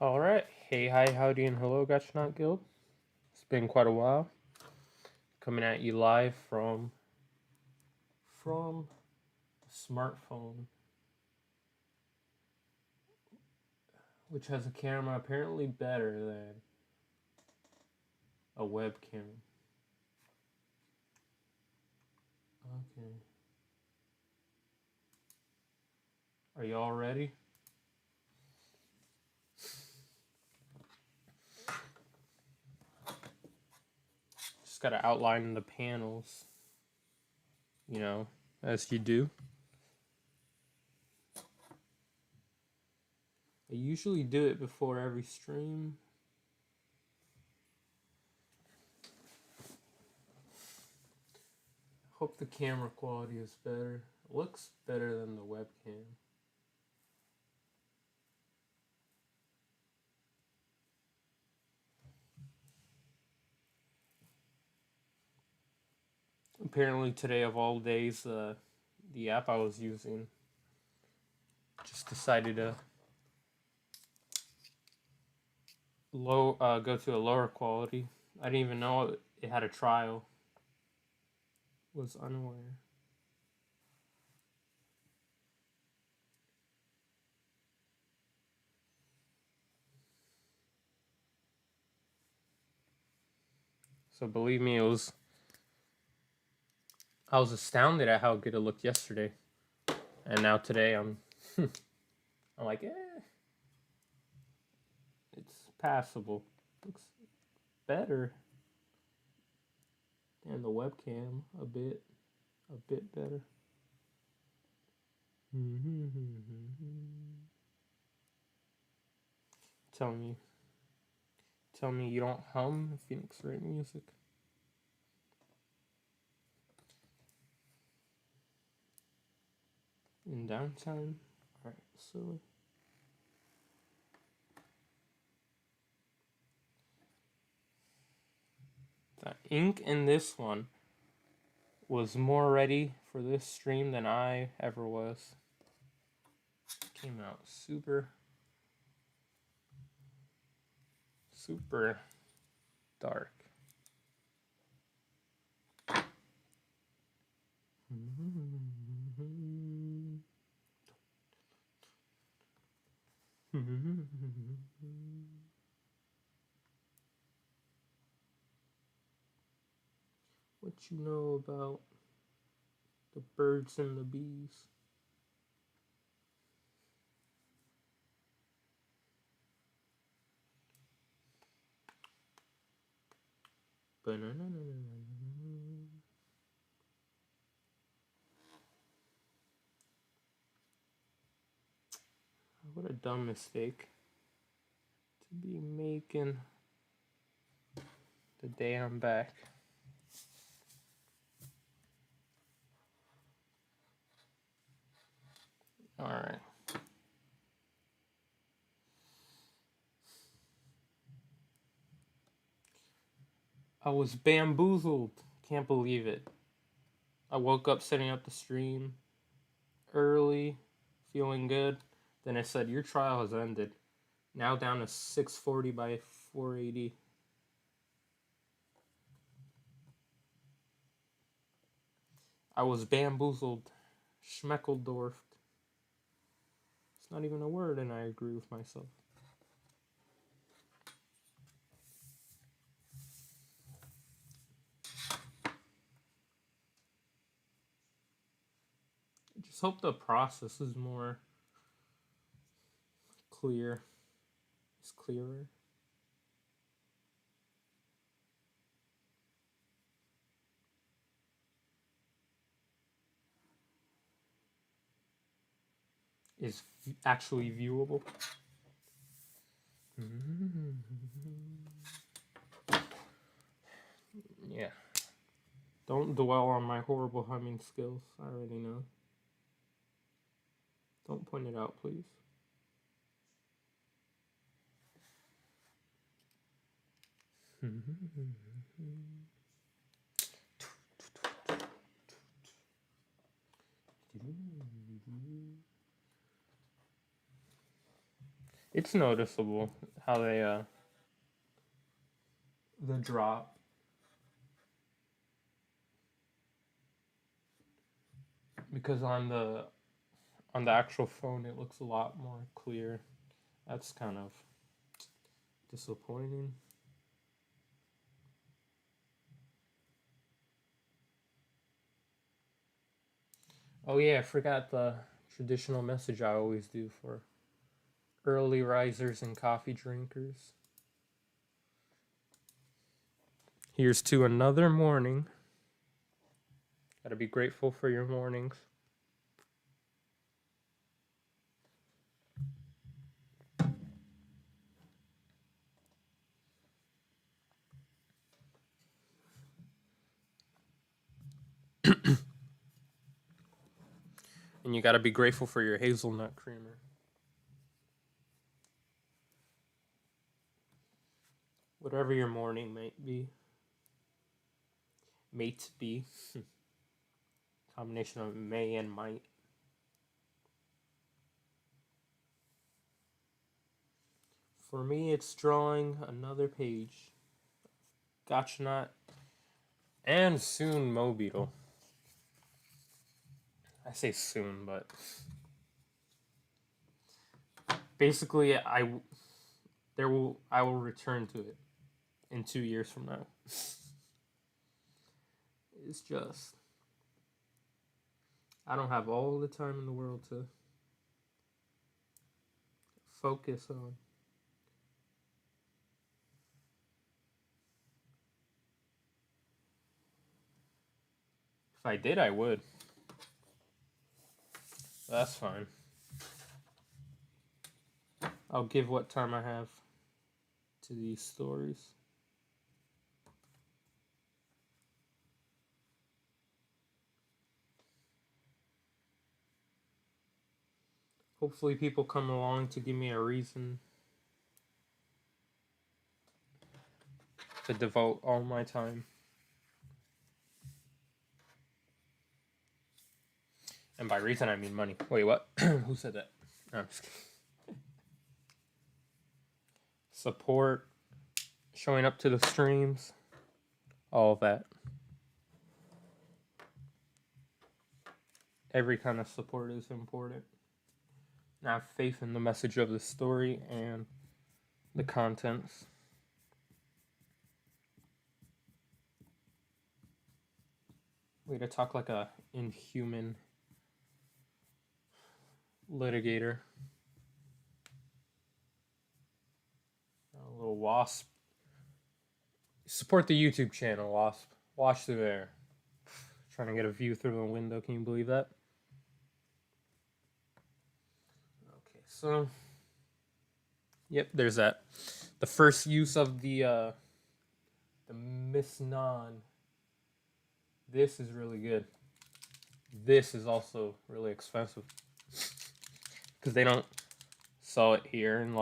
All right. Hey, hi, howdy, and hello, Gachanaut Guild. It's been quite a while. Coming at you live from a smartphone, which has a camera apparently better than a webcam. Okay. Are you all ready? Just gotta outline the panels, as you do. I usually do it before every stream. Hope the camera quality is better. It looks better than the webcam. Apparently today of all days, the app I was using just decided to go to a lower quality. I didn't even know it had a trial. Was unaware. So believe me, I was astounded at how good it looked yesterday, and now today I'm like, it's passable. Looks better than the webcam a bit better. Tell me you don't hum Phoenix Wright music. In downtime? Alright, so the ink in this one was more ready for this stream than I ever was. Came out super dark. What you know about the birds and the bees? What a dumb mistake to be making the day I'm back. Alright. I was bamboozled. Can't believe it. I woke up setting up the stream early, feeling good. Then it said, your trial has ended. Now down to 640 by 480. I was bamboozled. Schmeckeldorfed. It's not even a word, and I agree with myself. I just hope the process is more clear. It's clearer. Is actually viewable. Yeah. Don't dwell on my horrible humming skills. I already know. Don't point it out, please. It's noticeable how they the drop. Because on the actual phone it looks a lot more clear. That's kind of disappointing. Oh yeah, I forgot the traditional message I always do for early risers and coffee drinkers. Here's to another morning. Gotta be grateful for your mornings. And you gotta be grateful for your hazelnut creamer. Whatever your morning might be. Mate be. Combination of may and might. For me, it's drawing another page. Gachanaut and soon Mobeetle. I say soon, but basically, I will return to it in 2 years from now. It's just I don't have all the time in the world to focus on. If I did, I would. That's fine. I'll give what time I have to these stories. Hopefully, people come along to give me a reason to devote all my time. And by reason, I mean money. Wait, what? Who said that? No, I'm just kidding. Support, showing up to the streams, all of that. Every kind of support is important. I have faith in the message of the story and the contents. Way to talk like a inhuman litigator. A little wasp. Support the YouTube channel, wasp. Watch through there. Trying to get a view through the window. Can you believe that? Okay, so yep, there's that. The first use of the misnon. This is really good. This is also really expensive because they don't sell it here in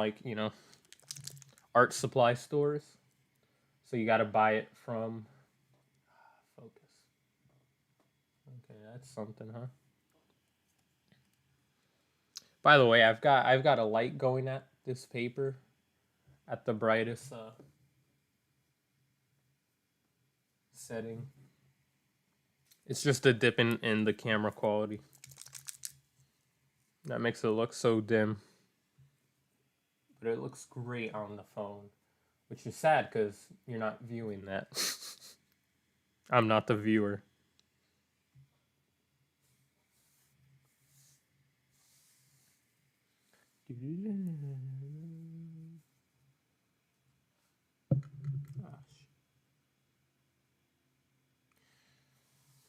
art supply stores. So you got to buy it from Focus. Okay, that's something, huh? By the way, I've got a light going at this paper at the brightest setting. It's just a dip in the camera quality. That makes it look so dim. But it looks great on the phone, which is sad because you're not viewing that. I'm not the viewer.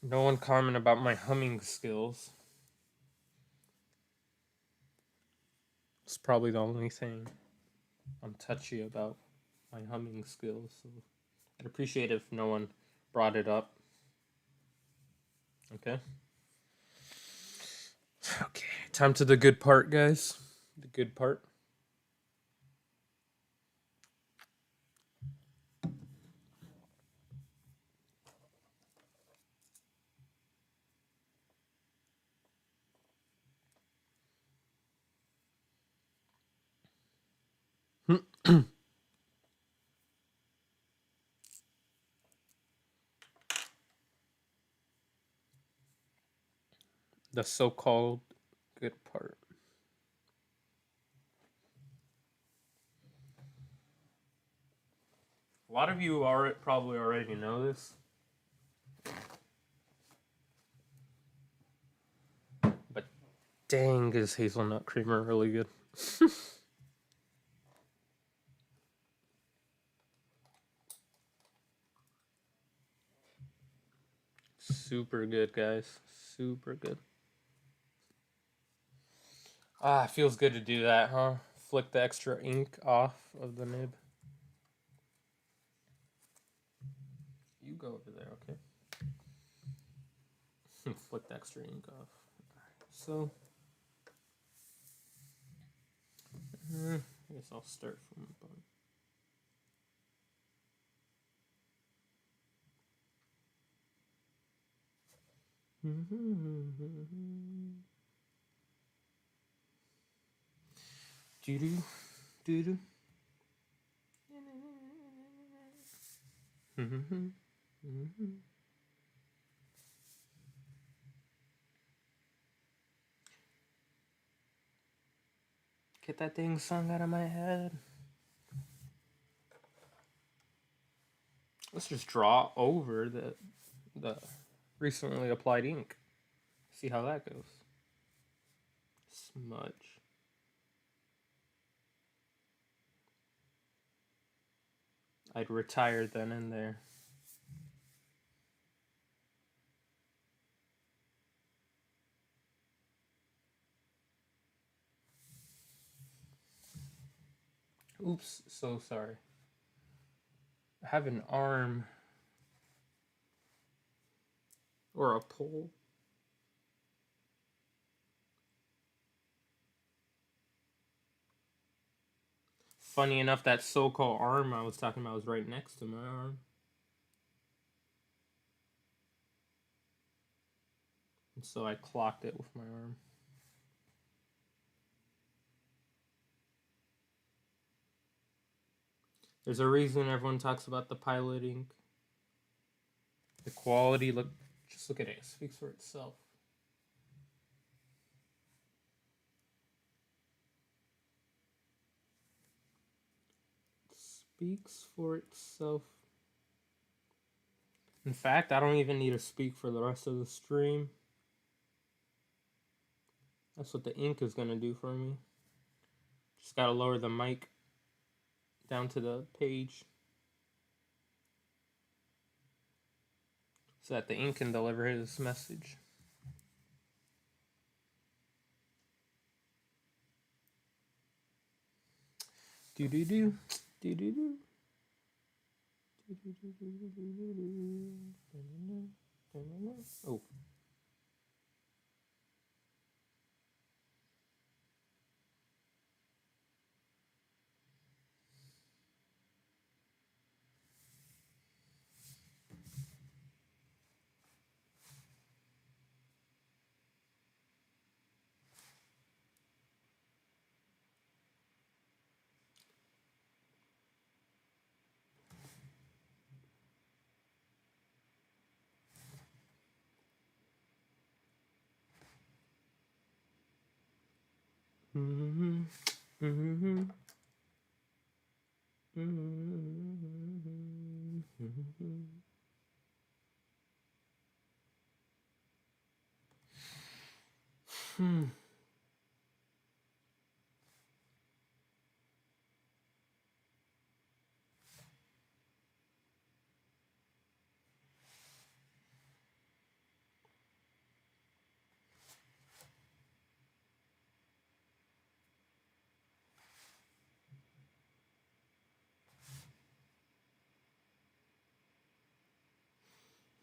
No one comment about my humming skills. It's probably the only thing I'm touchy about, my humming skills. So I'd appreciate if no one brought it up. Okay? Okay, time to the good part, guys. The good part. The so-called good part. A lot of you probably already know this. But dang, is hazelnut creamer really good. Super good, guys. Super good. Ah, it feels good to do that, huh? Flick the extra ink off of the nib. You go over there, okay? Flick the extra ink off. So, I guess I'll start from the bottom. Doo-doo, doo-doo. Get that dang song out of my head. Let's just draw over the recently applied ink. See how that goes. Smudge. I'd retire then and there. Oops, so sorry. I have an arm or a pole. Funny enough, that so-called arm I was talking about was right next to my arm. And so I clocked it with my arm. There's a reason everyone talks about the pilot ink. The quality, just look at it. It speaks for itself. It speaks for itself. In fact, I don't even need to speak for the rest of the stream. That's what the ink is going to do for me. Just got to lower the mic down to the page so that the ink can deliver his message. Do-do-do. Do-do-do. Oh. Mm-hmm. Mm-hmm. Mm-hmm. Hmm.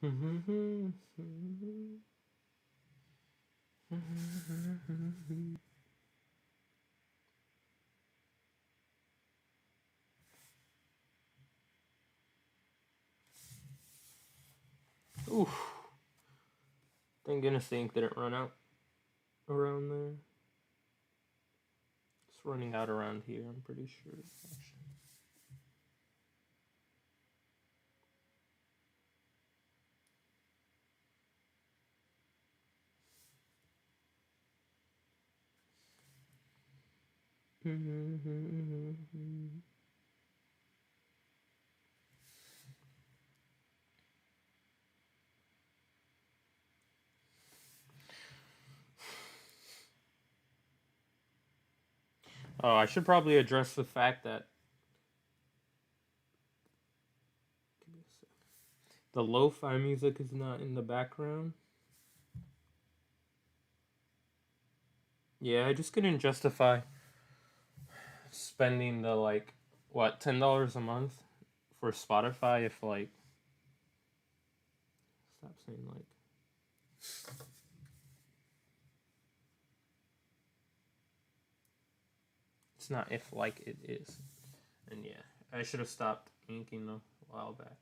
Mm-hmm. Oof. Thank goodness the ink didn't run out around there. It's running out around here, I'm pretty sure. Oh, I should probably address the fact that the lo-fi music is not in the background. Yeah, I just couldn't justify spending the like what $10 a month for Spotify if like stop saying like it's not if like it is. And yeah, I should have stopped inking a while back.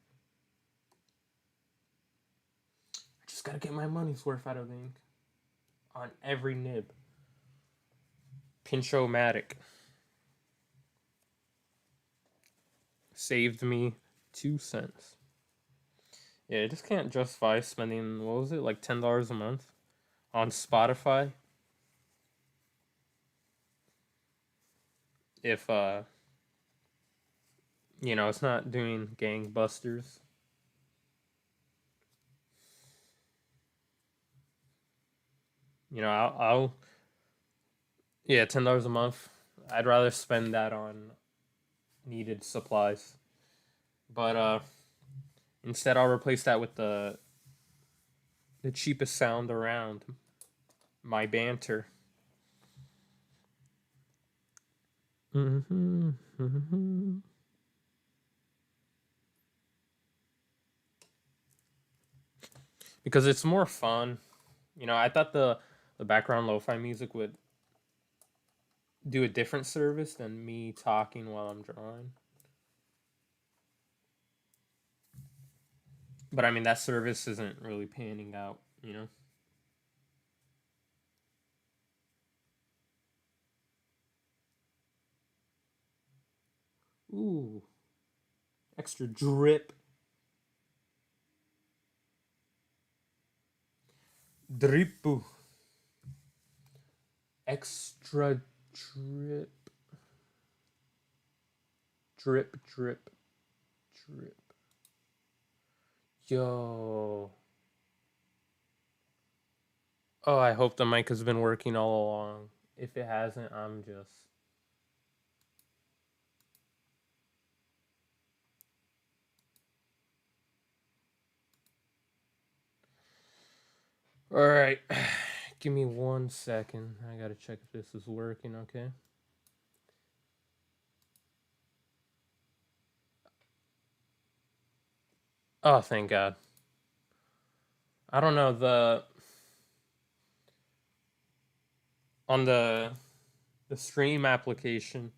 I just gotta get my money's worth out of the ink on every nib. Pincho-matic saved me 2 cents. Yeah, I just can't justify spending what was it like $10 a month on Spotify if it's not doing gangbusters. I'll yeah, $10 a month. I'd rather spend that on needed supplies. But instead I'll replace that with the cheapest sound around, my banter. Because it's more fun. I thought the background lo-fi music would do a different service than me talking while I'm drawing. But I mean, that service isn't really panning out. Ooh, extra drip. Dripu. Extra drip. Drip, drip, drip. Yo. Oh, I hope the mic has been working all along. If it hasn't, I'm just. Alright. Give me 1 second. I gotta check if this is working, okay? Oh, thank God. I don't know, on the stream application,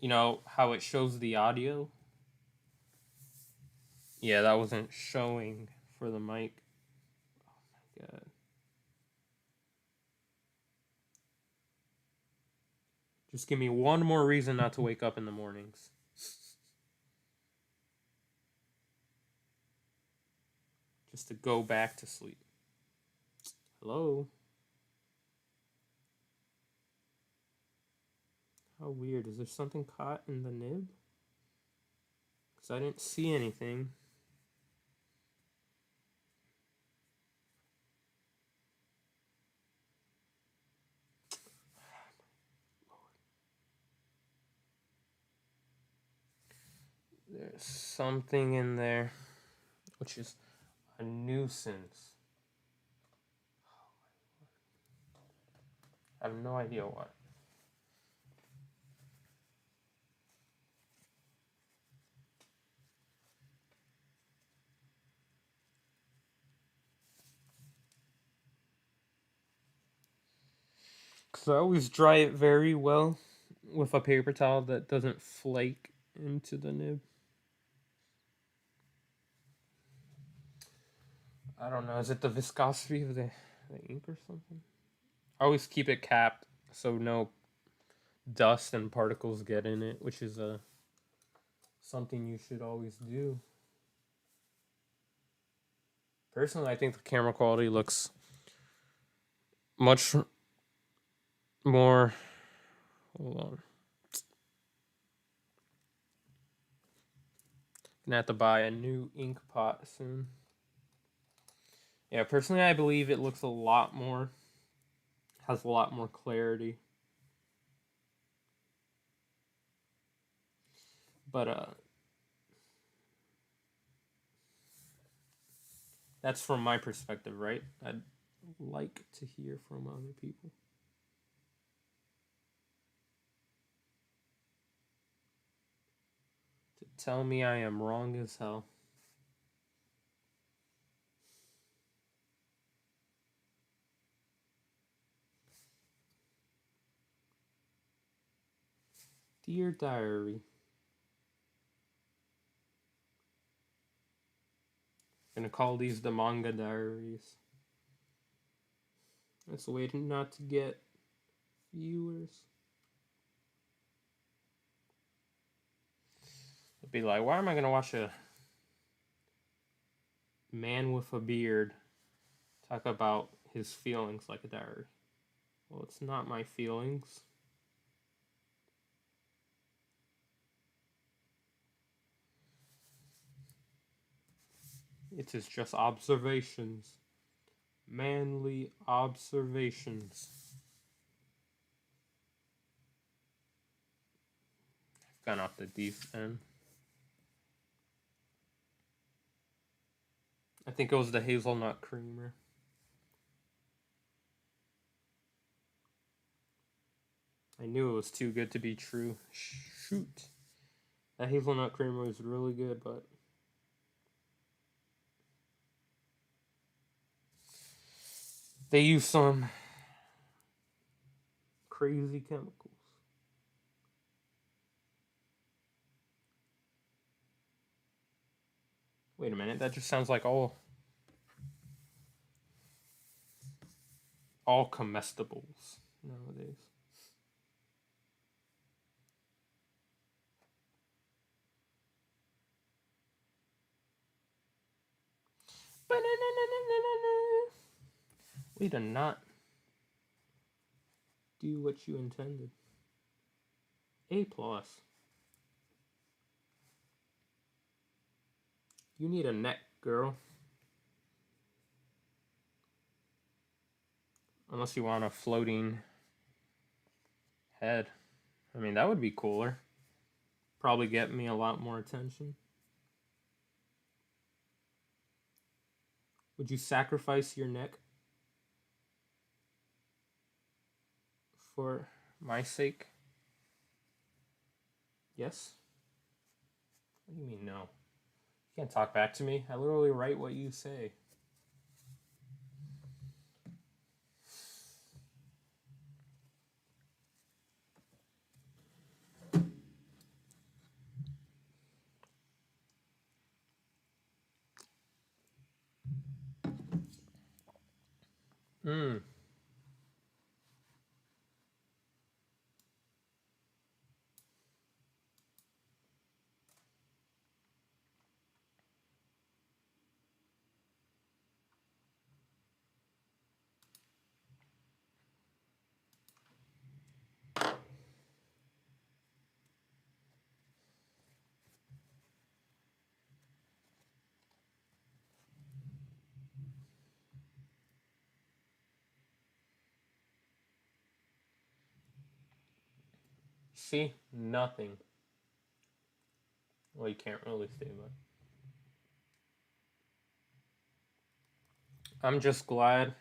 how it shows the audio? Yeah, that wasn't showing for the mic. Oh my God. Just give me one more reason not to wake up in the mornings. Just to go back to sleep. Hello? How weird. Is there something caught in the nib? Because I didn't see anything. There's something in there, which is a nuisance. I have no idea why. Because I always dry it very well with a paper towel that doesn't flake into the nib. I don't know. Is it the viscosity of the ink or something? I always keep it capped so no dust and particles get in it, which is something you should always do. Personally, I think the camera quality looks much more. Hold on. Gonna have to buy a new ink pot soon. Yeah, personally, I believe it looks a lot more, has a lot more clarity. But that's from my perspective, right? I'd like to hear from other people. To tell me I am wrong as hell. Dear Diary. Gonna call these the Manga Diaries. That's a way to not to get viewers. It'd be like, why am I gonna watch a man with a beard talk about his feelings like a diary? Well, it's not my feelings. It is just observations. Manly observations. I've gone off the deep end. I think it was the hazelnut creamer. I knew it was too good to be true. Shoot. That hazelnut creamer was really good, but they use some crazy chemicals. Wait a minute, that just sounds like all comestibles nowadays. We did not do what you intended. A plus. You need a neck, girl. Unless you want a floating head. I mean, that would be cooler. Probably get me a lot more attention. Would you sacrifice your neck for my sake? Yes? What do you mean, no? You can't talk back to me. I literally write what you say. Hmm. See? Nothing. Well, you can't really see, but I'm just glad.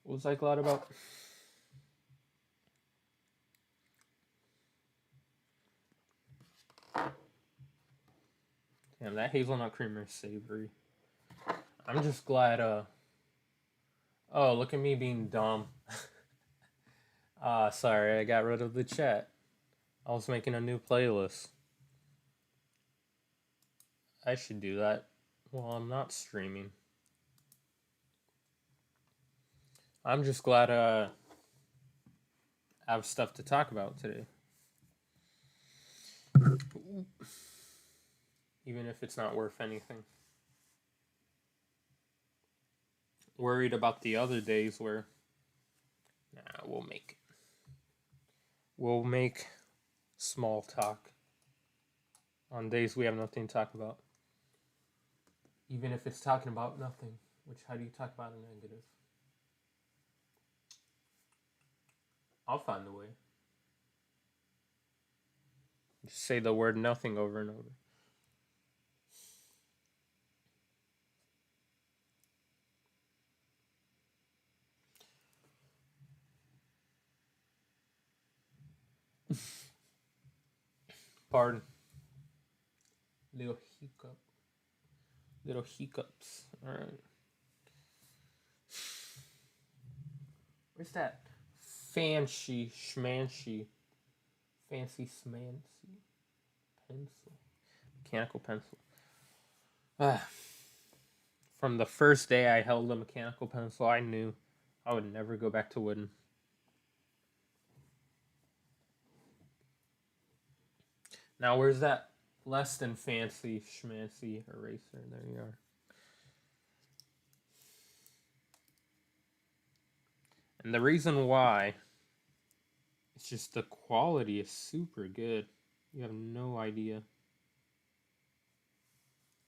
What was I glad about? Damn, that hazelnut creamer is savory. I'm just glad, oh, look at me being dumb. Sorry, I got rid of the chat. I was making a new playlist. I should do that while I'm not streaming. I'm just glad I have stuff to talk about today. Even if it's not worth anything. Worried about the other days where, nah, we'll make small talk on days we have nothing to talk about. Even if it's talking about nothing, which how do you talk about a negative? I'll find a way. Just say the word nothing over and over. Pardon. Little hiccup. Little hiccups. Alright. Where's that fancy schmancy? Fancy smancy pencil. Mechanical pencil. From the first day I held a mechanical pencil, I knew I would never go back to wooden. Now, where's that less than fancy schmancy eraser? There you are. And the reason why, it's just the quality is super good. You have no idea.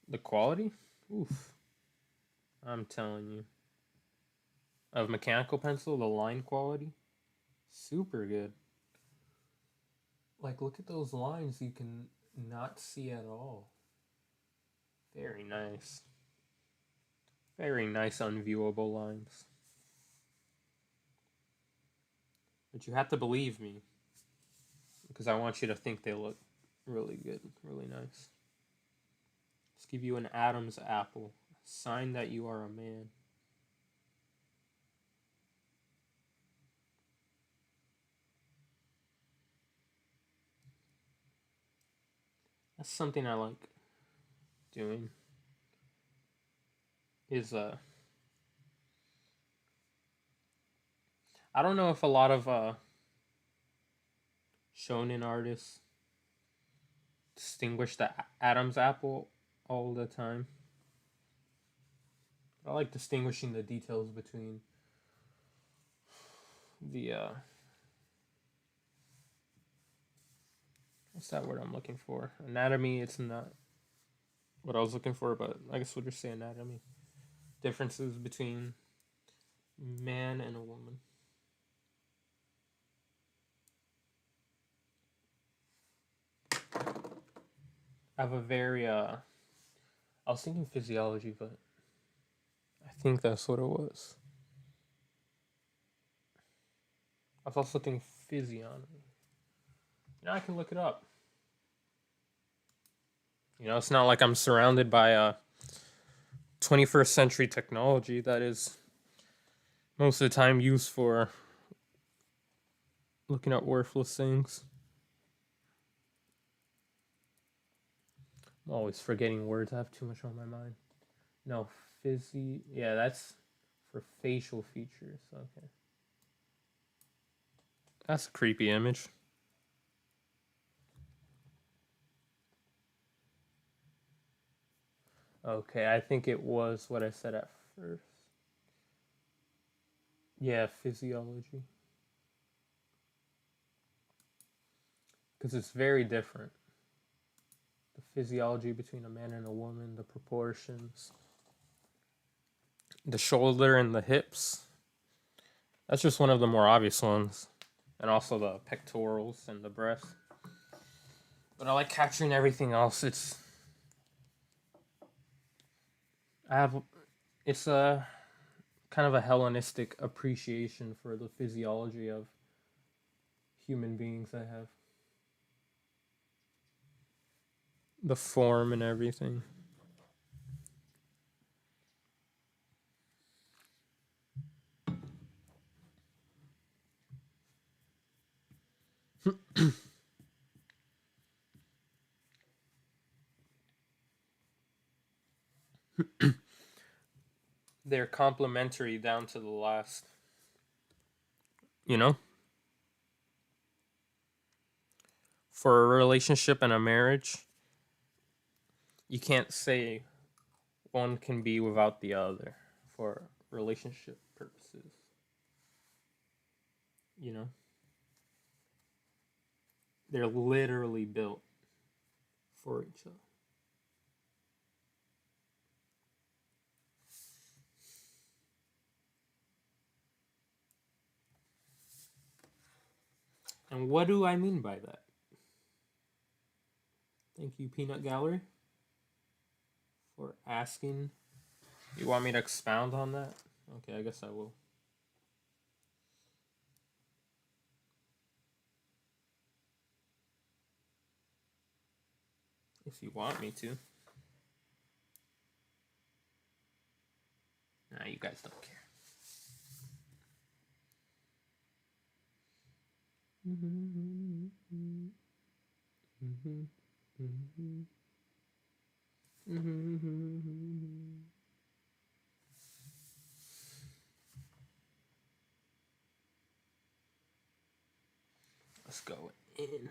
The quality? Oof. I'm telling you. Of mechanical pencil, the line quality, super good. Like, look at those lines you can not see at all. Very nice. Very nice unviewable lines. But you have to believe me, because I want you to think they look really good, really nice. Let's give you an Adam's apple, a sign that you are a man. That's something I like doing. Is I don't know if a lot of shonen artists distinguish the Adam's apple all the time. I like distinguishing the details between the what's that word I'm looking for? Anatomy. It's not what I was looking for, but I guess we'll just say anatomy. Differences between man and a woman. I have a very I was thinking physiology, but I think that's what it was. I was also thinking physiognomy. I can look it up. It's not like I'm surrounded by 21st century technology that is most of the time used for looking at worthless things. I'm always forgetting words. I have too much on my mind. No, yeah, that's for facial features. Okay. That's a creepy image. Okay, I think it was what I said at first. Yeah, physiology. Because it's very different. The physiology between a man and a woman, the proportions, the shoulder and the hips. That's just one of the more obvious ones. And also the pectorals and the breast. But I like capturing everything else. It's a kind of a Hellenistic appreciation for the physiology of human beings I have. The form and everything. They're complementary down to the last. For a relationship and a marriage, you can't say one can be without the other for relationship purposes. They're literally built for each other. And what do I mean by that? Thank you, Peanut Gallery, for asking. You want me to expound on that? Okay, I guess I will. If you want me to. Nah, you guys don't care. Let's go in.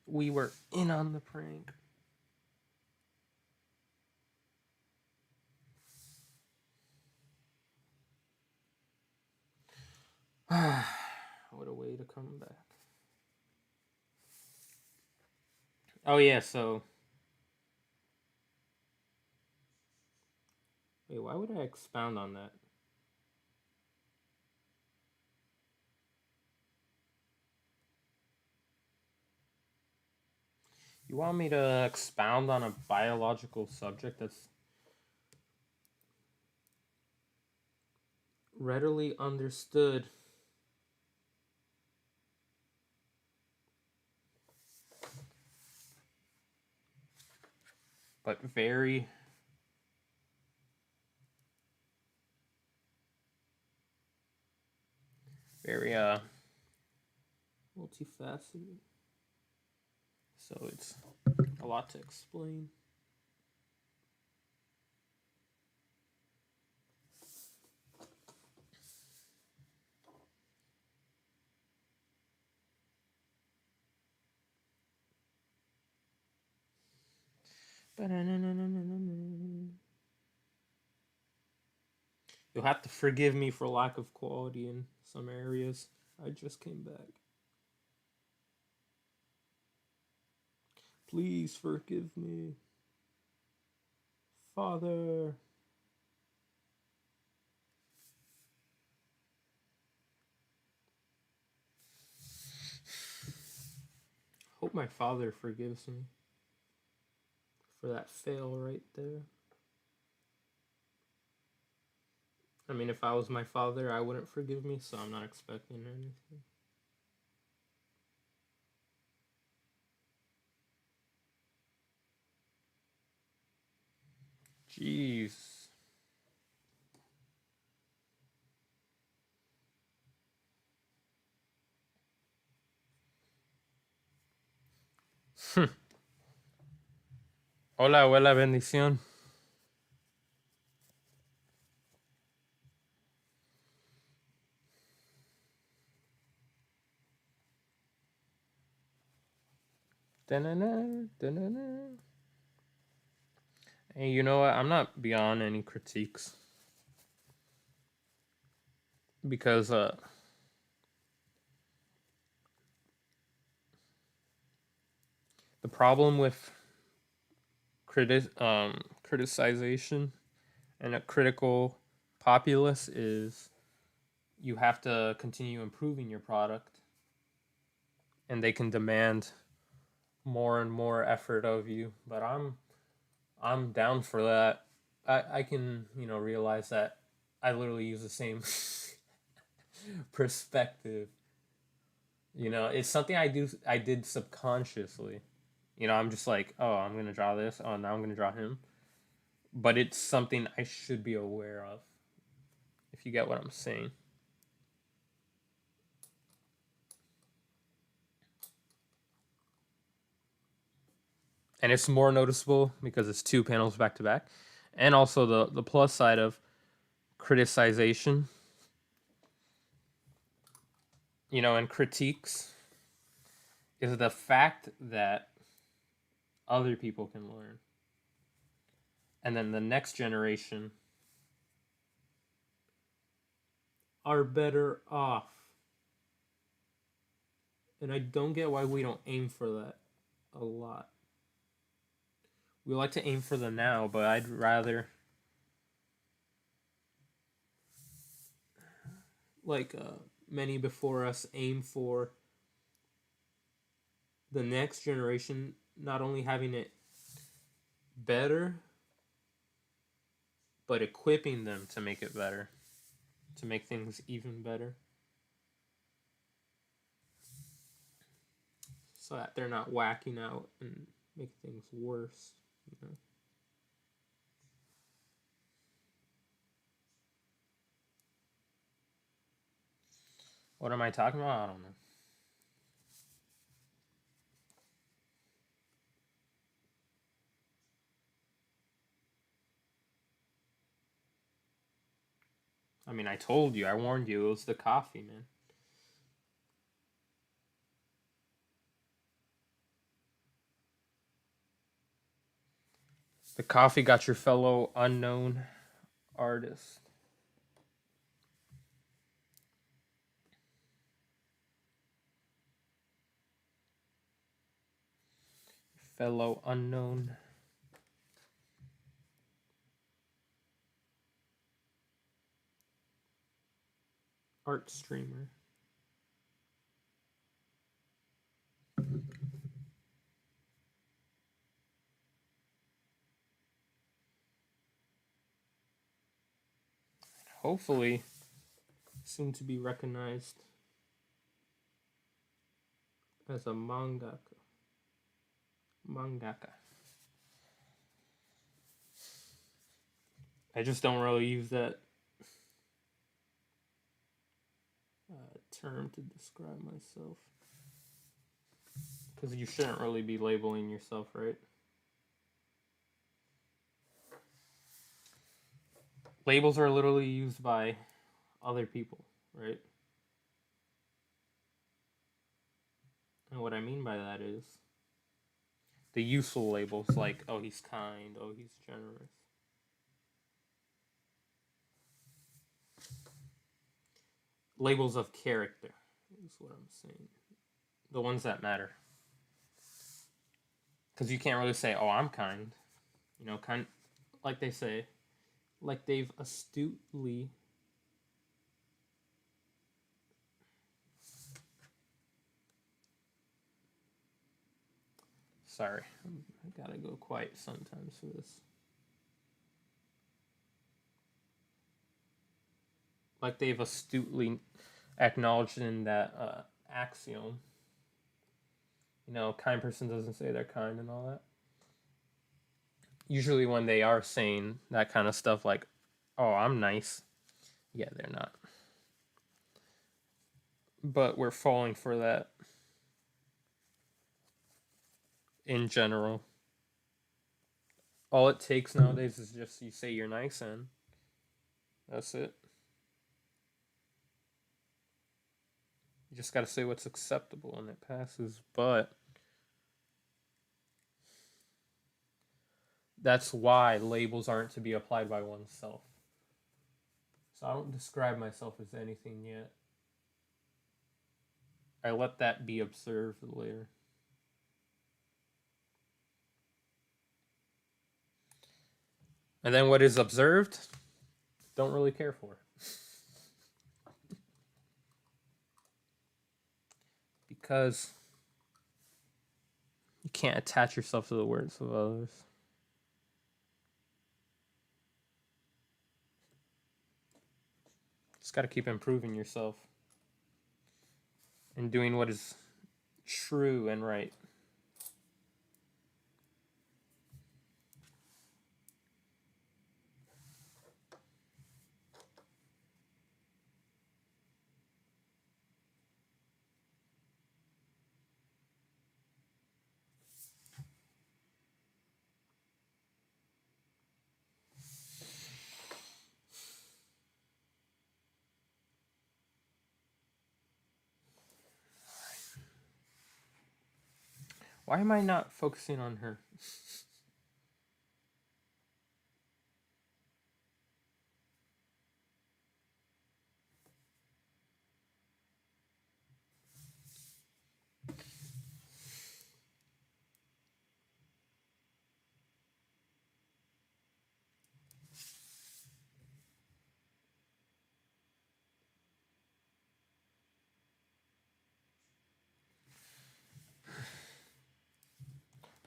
We were in on the prank. What a way to come back. Oh yeah, so wait, why would I expound on that? You want me to expound on a biological subject that's readily understood but very multifaceted. So it's a lot to explain. You'll have to forgive me for lack of quality in some areas. I just came back. Please forgive me. Father. Hope my father forgives me for that fail right there. I mean, if I was my father, I wouldn't forgive me, so I'm not expecting anything. Jeez. Hola, abuela, bendición. Da-na-na, da-na-na. And you know what? I'm not beyond any critiques. Because the problem with criticization and a critical populace is you have to continue improving your product, and they can demand more and more effort of you. But I'm down for that. I can realize that I literally use the same perspective. It's something I did subconsciously. I'm just like, oh, I'm gonna draw this. Oh, now I'm gonna draw him. But it's something I should be aware of. If you get what I'm saying. And it's more noticeable because it's 2 panels back to back. And also the plus side of criticization, and critiques, is the fact that other people can learn. And then the next generation are better off And I don't get why we don't aim for that a lot. We like to aim for the now, but I'd rather like many before us aim for the next generation not only having it better, but equipping them to make it better, to make things even better, so that they're not whacking out and make things worse, you know. What am I talking about? I don't know. I mean, I told you, I warned you, it was the coffee, man. The coffee got your fellow unknown artist. Fellow unknown art streamer. Hopefully, soon to be recognized as a mangaka. I just don't really use that term to describe myself, because you shouldn't really be labeling yourself, right? Labels are literally used by other people, right? And what I mean by that is the useful labels like, oh, he's kind, oh, he's generous. Labels of character is what I'm saying. The ones that matter. Because you can't really say, oh, I'm kind. You know, kind, like they say, like they've astutely sorry, I gotta go quiet sometimes for this. Like they've astutely acknowledged in that axiom. You know, a kind person doesn't say they're kind and all that. Usually, when they are saying that kind of stuff, like, oh, I'm nice, yeah, they're not. But we're falling for that in general. All it takes nowadays is just you say you're nice and that's it. You just gotta say what's acceptable and it passes. But that's why labels aren't to be applied by oneself. So I don't describe myself as anything yet. I let that be observed later. And then what is observed, don't really care for. Because you can't attach yourself to the words of others. Just got to keep improving yourself and doing what is true and right. Why am I not focusing on her?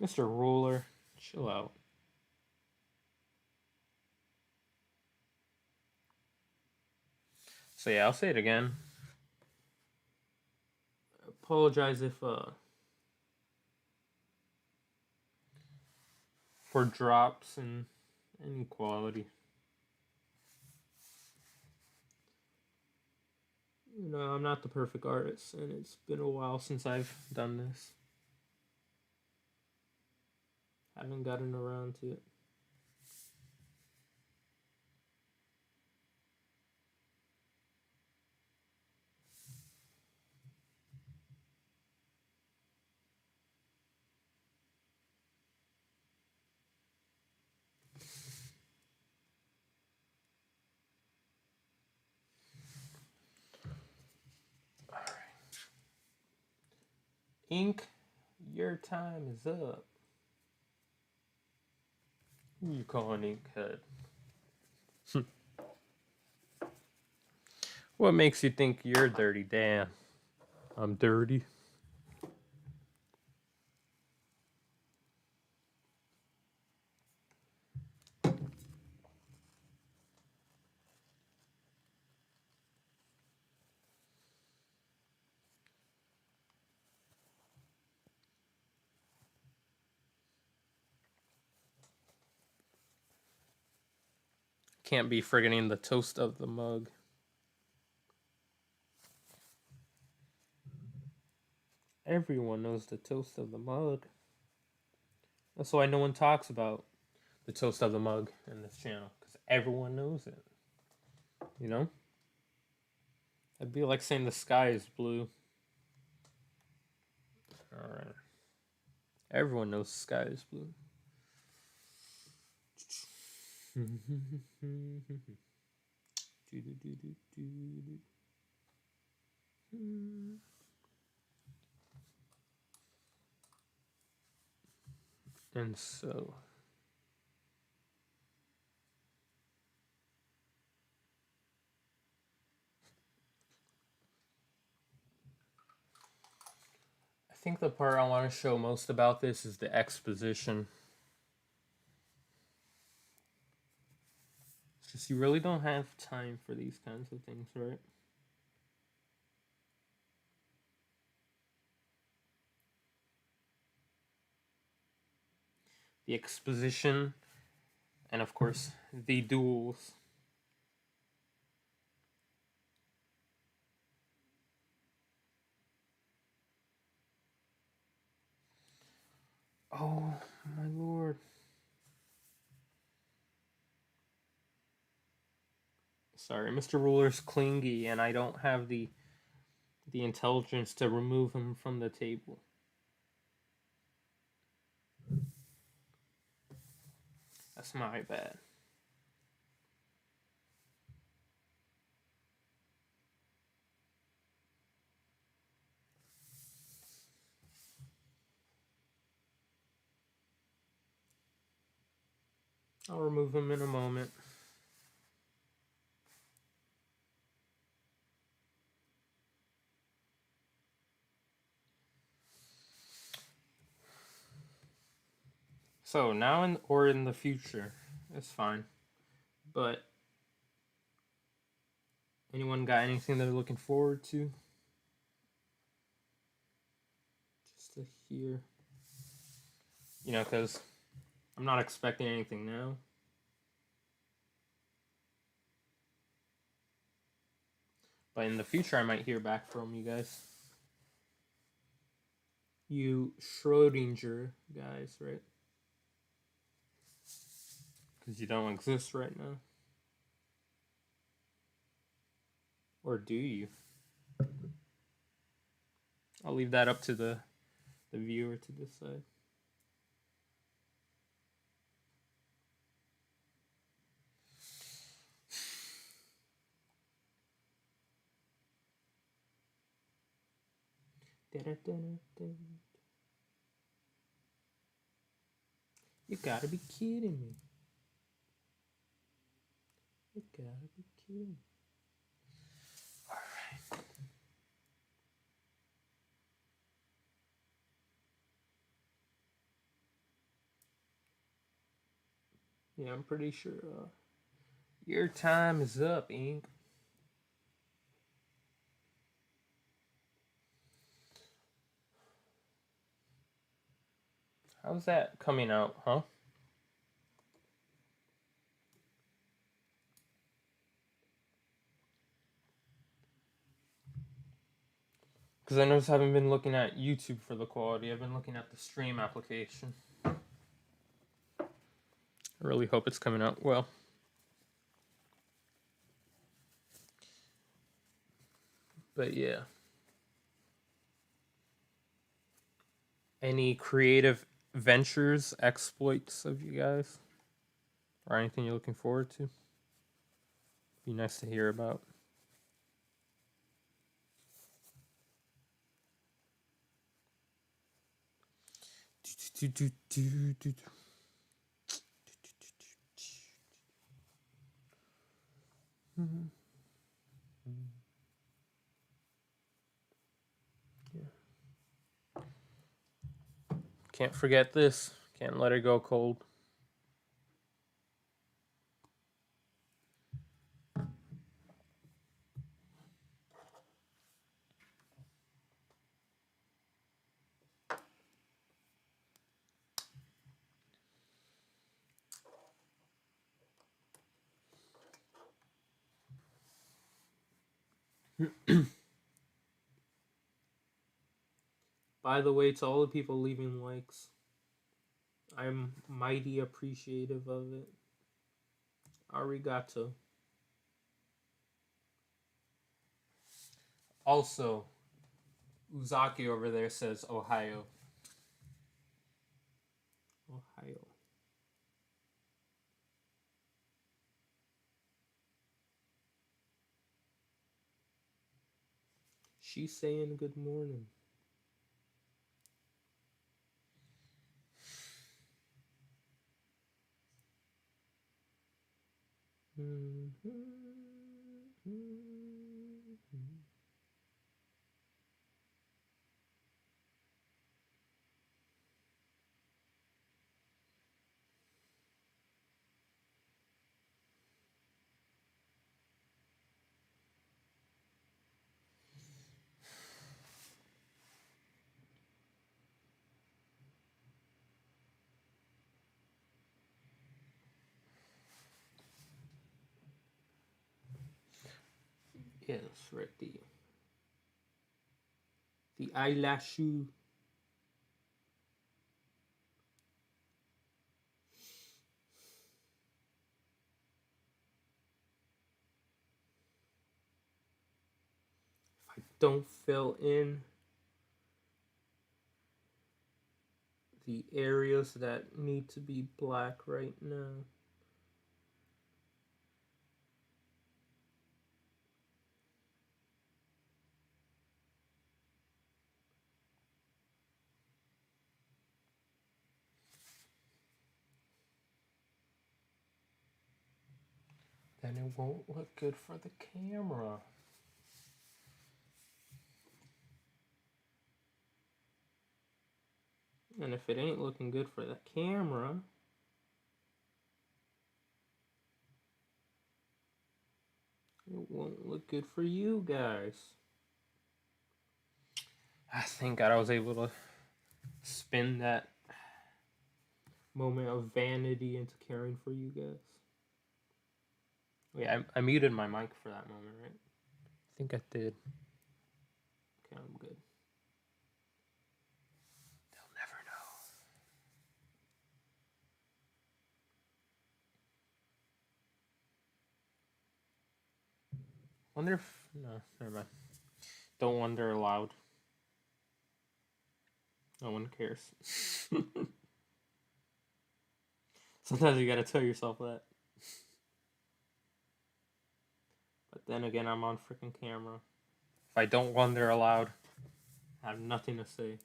Mr. Ruler, chill out. So yeah, I'll say it again. Apologize if for drops in any quality. You know, I'm not the perfect artist, and it's been a while since I've done this. Haven't gotten around to it. Alright. Ink, your time is up. Who you calling Inkhead? What makes you think you're dirty? Damn. I'm dirty. Can't be forgetting the toast of the mug. Everyone knows the toast of the mug. That's why no one talks about the toast of the mug in this channel, because everyone knows it. You know? It'd be like saying the sky is blue. Alright. Everyone knows the sky is blue. And so I think the part I want to show most about this is the exposition. It's just you really don't have time for these kinds of things, right? The exposition, and of course, the duels. Oh, my lord. Sorry, Mr. Ruler's clingy, and I don't have the intelligence to remove him from the table. That's my bad. I'll remove him in a moment. So now or in the future, it's fine. But anyone got anything they're looking forward to? Just to hear, you know, because I'm not expecting anything now. But in the future, I might hear back from you guys. You Schrodinger guys, right? Because you don't exist right now. Or do you? I'll leave that up to the viewer to decide. You gotta be kidding me. You gotta be kidding me. Alright. Yeah, I'm pretty sure your time is up, Ink. How's that coming out, huh? Because I noticed I haven't been looking at YouTube for the quality. I've been looking at the stream application. I really hope it's coming out well. But yeah. Any creative ventures, exploits of you guys? Or anything you're looking forward to? Be nice to hear about. Can't forget this. Can't let it go cold. By the way, to all the people leaving likes, I'm mighty appreciative of it. Arigato. Also, Uzaki over there says Ohio. Ohio. She's saying good morning. Yes, right. The eyelashu. If I don't fill in the areas that need to be black right now, then it won't look good for the camera. And if it ain't looking good for the camera, it won't look good for you guys. I thank God I was able to spin that moment of vanity into caring for you guys. Yeah, I muted my mic for that moment, right? I think I did. Okay, I'm good. They'll never know. Wonder if... No, never mind. Don't wonder aloud. No one cares. Sometimes you gotta tell yourself that. But then again, I'm on freaking camera. If I don't wonder aloud, I have nothing to say.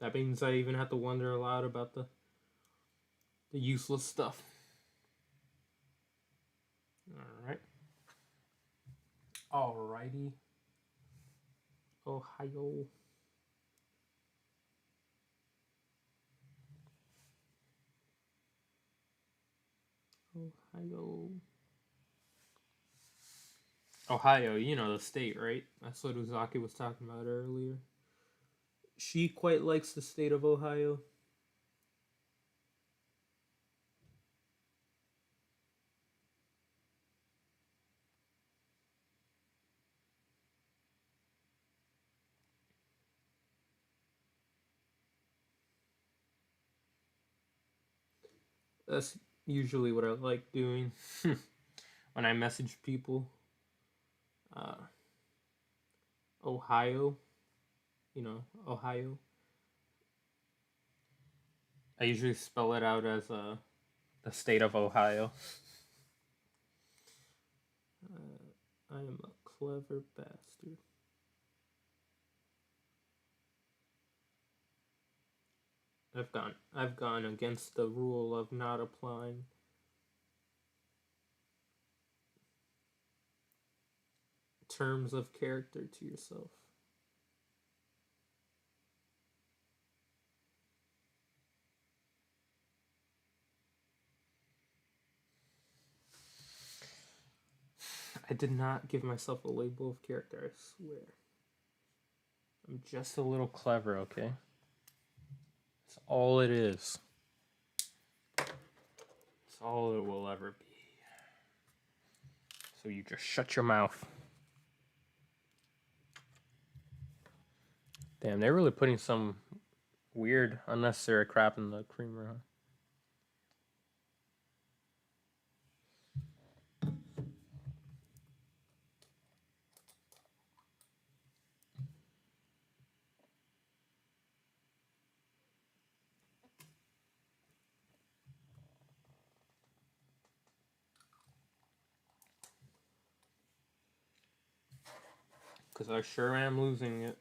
That means I even have to wonder aloud about the useless stuff. Alright. Alrighty. Ohio. Ohio. Ohio, you know the state, right? That's what Uzaki was talking about earlier. She quite likes the state of Ohio. That's usually what I like doing when I message people. Uh, Ohio, Ohio. I usually spell it out as the state of Ohio. I am a clever bastard. I've gone against the rule of not applying terms of character to yourself. I did not give myself a label of character, I swear. I'm just a little clever, okay? That's all it is. That's all it will ever be. So you just shut your mouth. Damn, they're really putting some weird, unnecessary crap in the creamer, huh? Because I sure am losing it.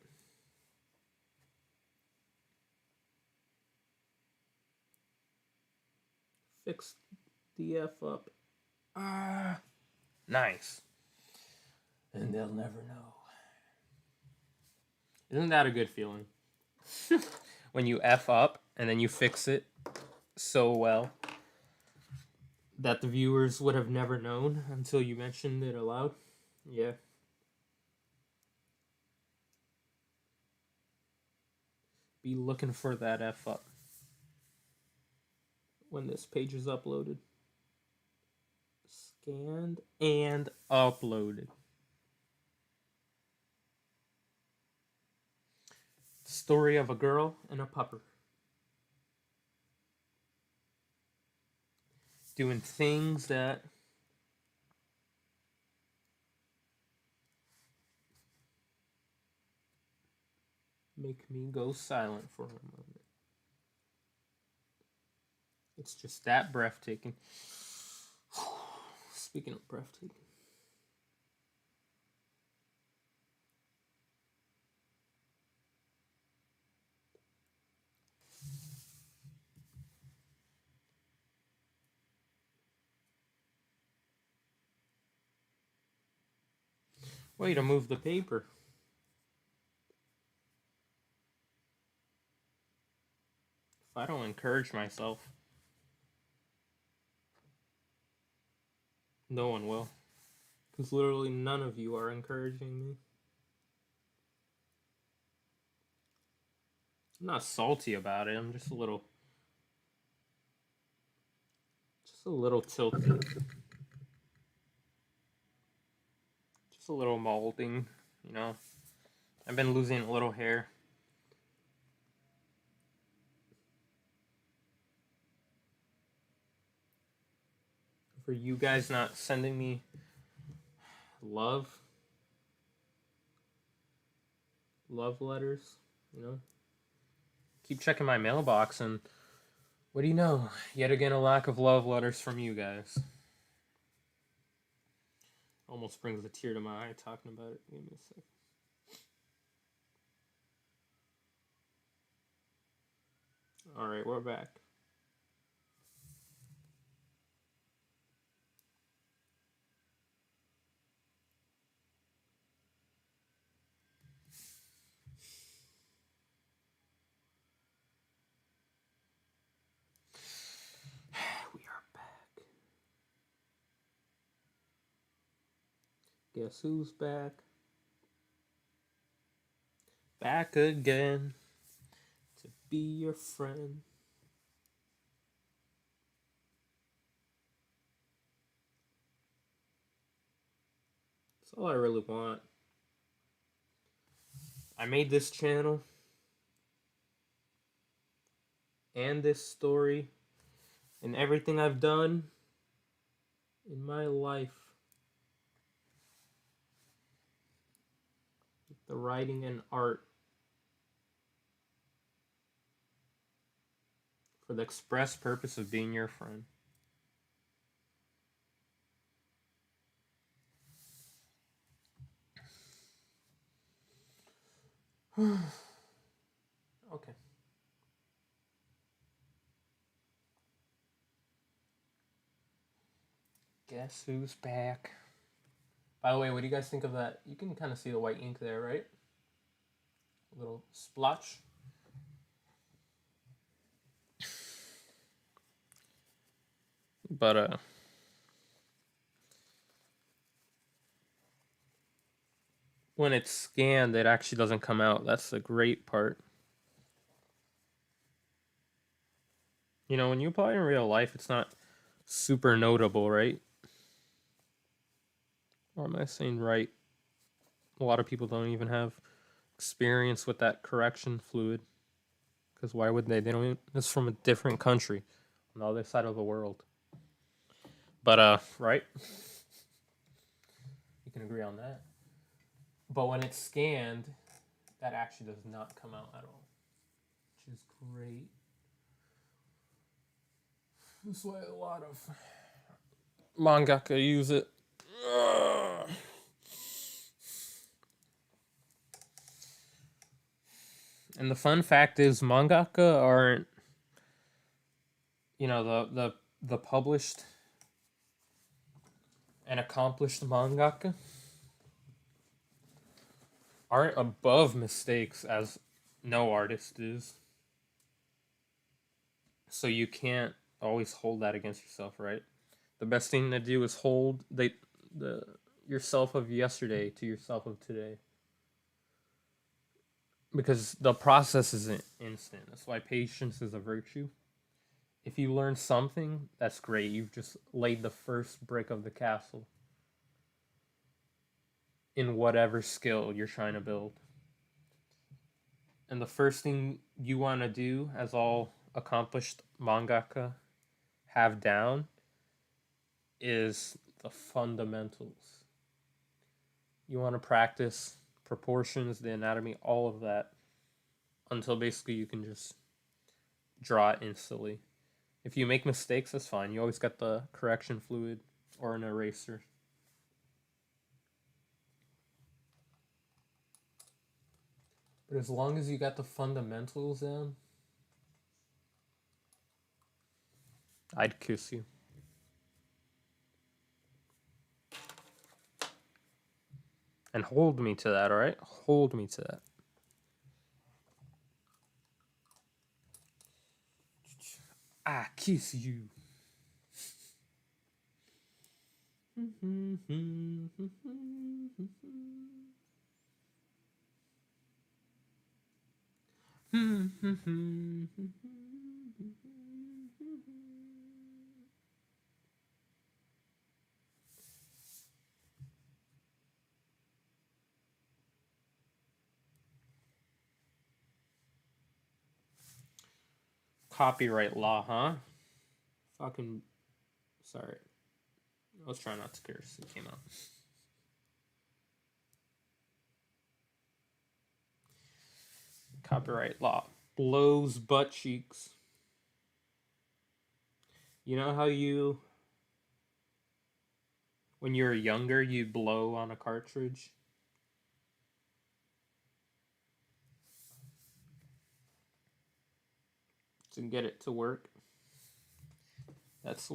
Fix the F up. Ah, nice. And they'll never know. Isn't that a good feeling? When you F up and then you fix it so well that the viewers would have never known until you mentioned it aloud. Yeah. Be looking for that F up when this page is uploaded. Scanned and uploaded. Story of a girl and a pupper. Doing things that make me go silent for a moment. It's just that breathtaking. Speaking of breathtaking. Way to move the paper. If I don't encourage myself, no one will. Because literally none of you are encouraging me. I'm not salty about it. I'm just a little tilted. Just a little molding, you know. I've been losing a little hair. For you guys not sending me love letters, you know. Keep checking my mailbox, and what do you know? Yet again, a lack of love letters from you guys. Almost brings a tear to my eye talking about it. Give me a sec. Alright, we're back. We are back. Guess who's back? Back again to be your friend. That's all I really want. I made this channel and this story and everything I've done in my life. The writing and art. For the express purpose of being your friend. Okay. Guess who's back? By the way, what do you guys think of that? You can kind of see the white ink there, right? A little splotch. But when it's scanned, it actually doesn't come out. That's the great part. You know, when you apply in real life, it's not super notable, right? Or am I saying right? A lot of people don't even have experience with that correction fluid. Because why would they? They don't even, it's from a different country on the other side of the world. But, right? You can agree on that. But when it's scanned, that actually does not come out at all. Which is great. That's why a lot of mangaka use it. And the fun fact is, mangaka aren't, you know, the published and accomplished mangaka aren't above mistakes as no artist is. So you can't always hold that against yourself, right? The best thing to do is hold the yourself of yesterday to yourself of today. Because the process isn't instant. That's why patience is a virtue. If you learn something, that's great. You've just laid the first brick of the castle in whatever skill you're trying to build. And the first thing you want to do, as all accomplished mangaka have down, is the fundamentals. You want to practice proportions, the anatomy, all of that, until basically you can just draw it instantly. If you make mistakes, that's fine. You always got the correction fluid or an eraser. But as long as you got the fundamentals down, I'd kiss you. And hold me to that, alright? Hold me to that. I kiss you. Copyright law, huh? Fucking. Sorry. I was trying not to curse. It came out. Copyright law blows butt cheeks. You know how you, when you were younger, you blow on a cartridge? To get it to work? That's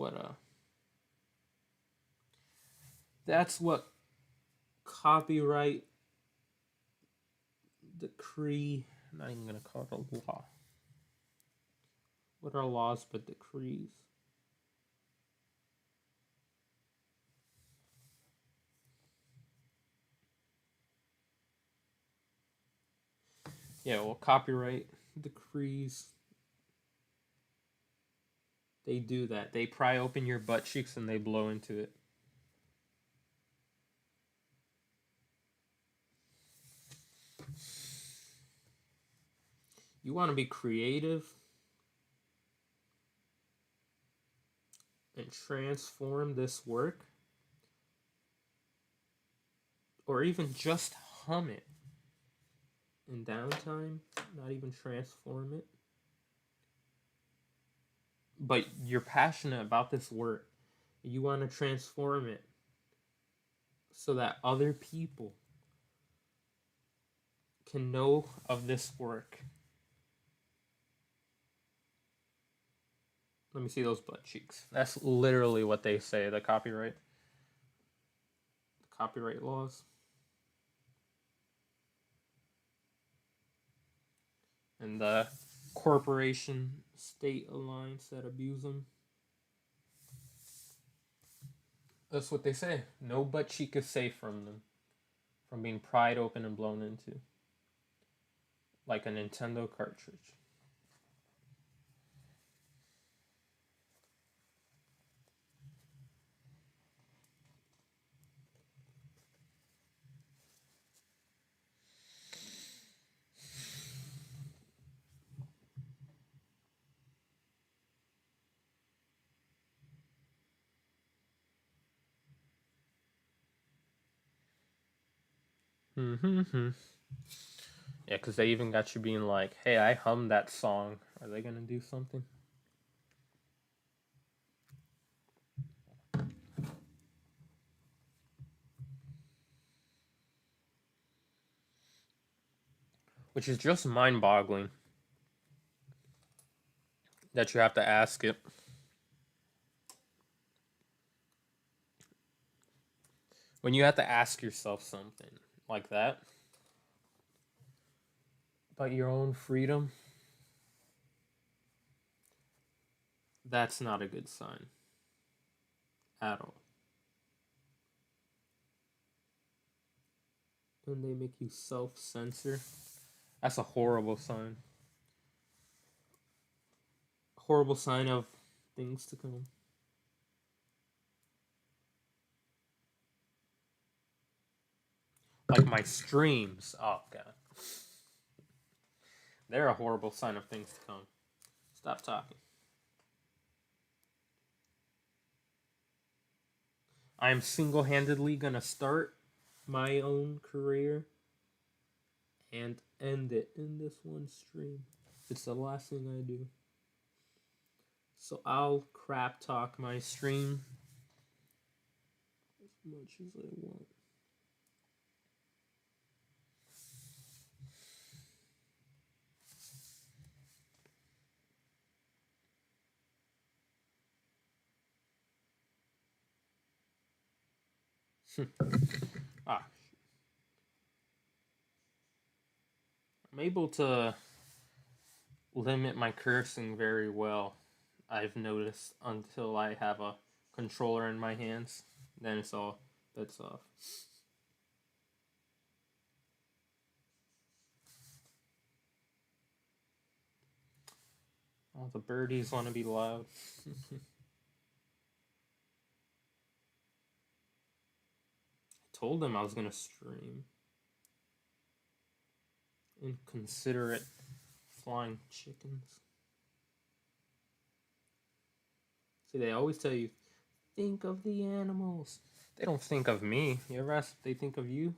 what copyright decree, I'm not even gonna call it a law. What are laws but decrees? Yeah, well, copyright decrees, they do that. They pry open your butt cheeks and they blow into it. You want to be creative and transform this work, or even just hum it in downtime, not even transform it. But you're passionate about this work. You want to transform it so that other people can know of this work. Let me see those butt cheeks. That's literally what they say, the copyright laws. And the corporation state alliance that abuse them. That's what they say. No butt cheek is safe from them, from being pried open and blown into, like a Nintendo cartridge. Mm-hmm. Yeah, because they even got you being like, hey, I hummed that song. Are they going to do something? Which is just mind boggling that you have to ask it. When you have to ask yourself something like that about your own freedom, that's not a good sign at all. When they make you self censor, that's a horrible sign. Horrible sign of things to come. Like my streams. Oh, God. They're a horrible sign of things to come. Stop talking. I'm single handedly gonna start my own career and end it in this one stream. It's the last thing I do. So I'll crap talk my stream as much as I want. Ah, I'm able to limit my cursing very well, I've noticed, until I have a controller in my hands. Then it's all bets off. All the birdies want to be loud. Told them I was gonna stream. Inconsiderate flying chickens. See, they always tell you, think of the animals. They don't think of me. You ever ask if they think of you?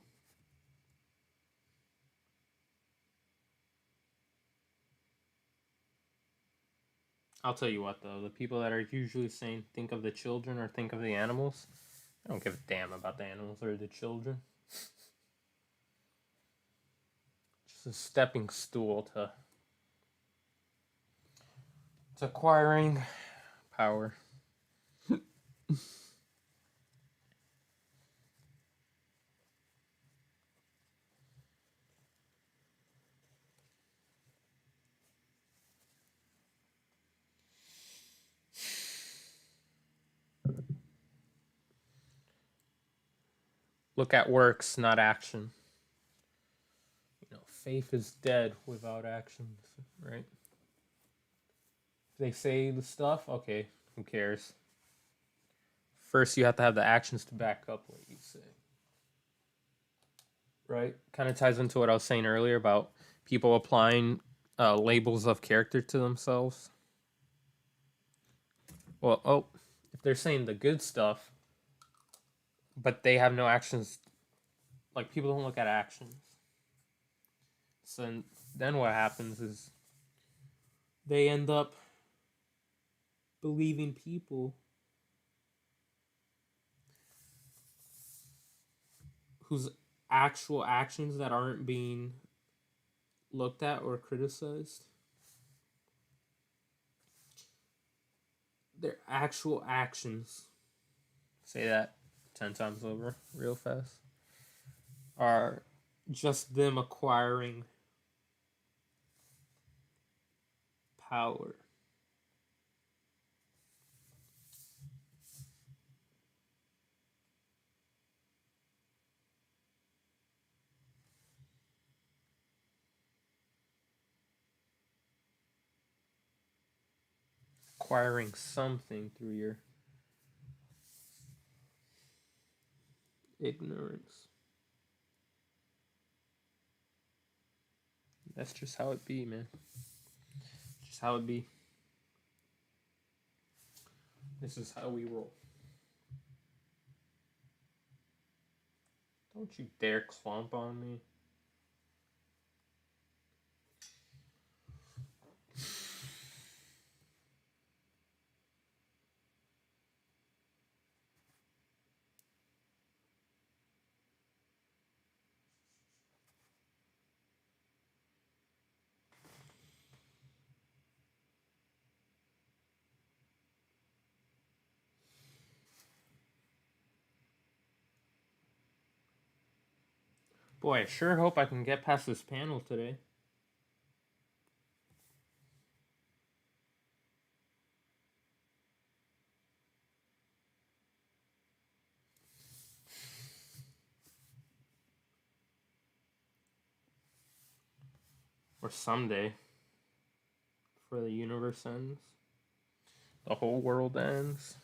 I'll tell you what, though. The people that are usually saying, think of the children or think of the animals, I don't give a damn about the animals or the children. Just a stepping stool to acquiring power. Look at works, not action. faith is dead without actions, right? If they say the stuff, okay, who cares? First, you have to have the actions to back up what you say. Right? Kind of ties into what I was saying earlier about people applying labels of character to themselves. Well, if they're saying the good stuff, but they have no actions, like people don't look at actions. So then what happens is they end up believing people whose actual actions that aren't being looked at or criticized. Their actual actions, say that 10 times over real fast, are just them acquiring power. Acquiring something through your ignorance. That's just how it be, man. Just how it be. This is how we roll. Don't you dare clump on me. Boy, I sure hope I can get past this panel today. Or someday. Before the universe ends. The whole world ends.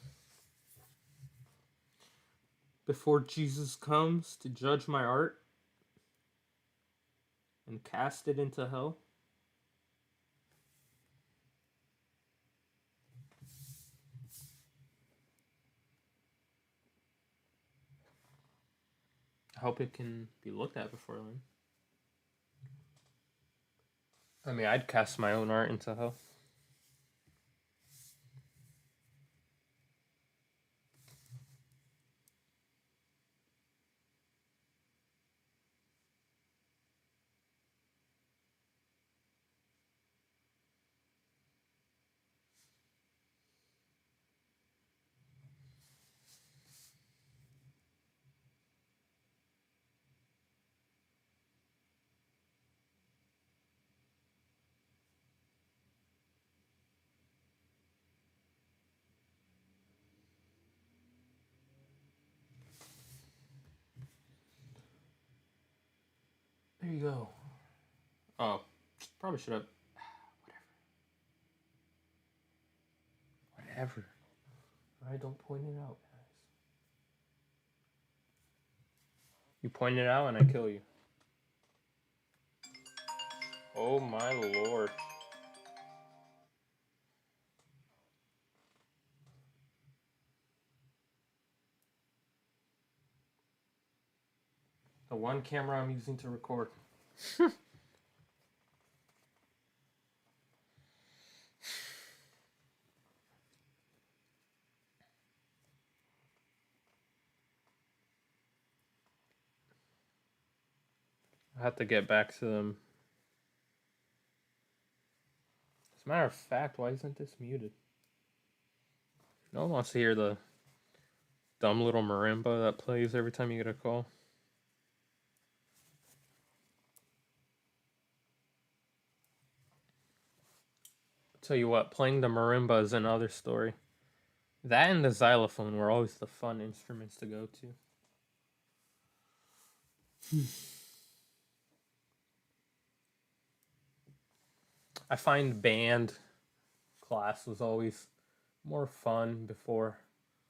Before Jesus comes to judge my art and cast it into hell. I hope it can be looked at before then. I mean, I'd cast my own art into hell. There you go. Oh, probably should have. Whatever. Alright, don't point it out, guys. You point it out and I kill you. Oh my lord. The one camera I'm using to record. I have to get back to them. As a matter of fact, why isn't this muted? No one wants to hear the dumb little marimba that plays every time you get a call. I'll tell you what, playing the marimba is another story. That and the xylophone were always the fun instruments to go to. I find band class was always more fun before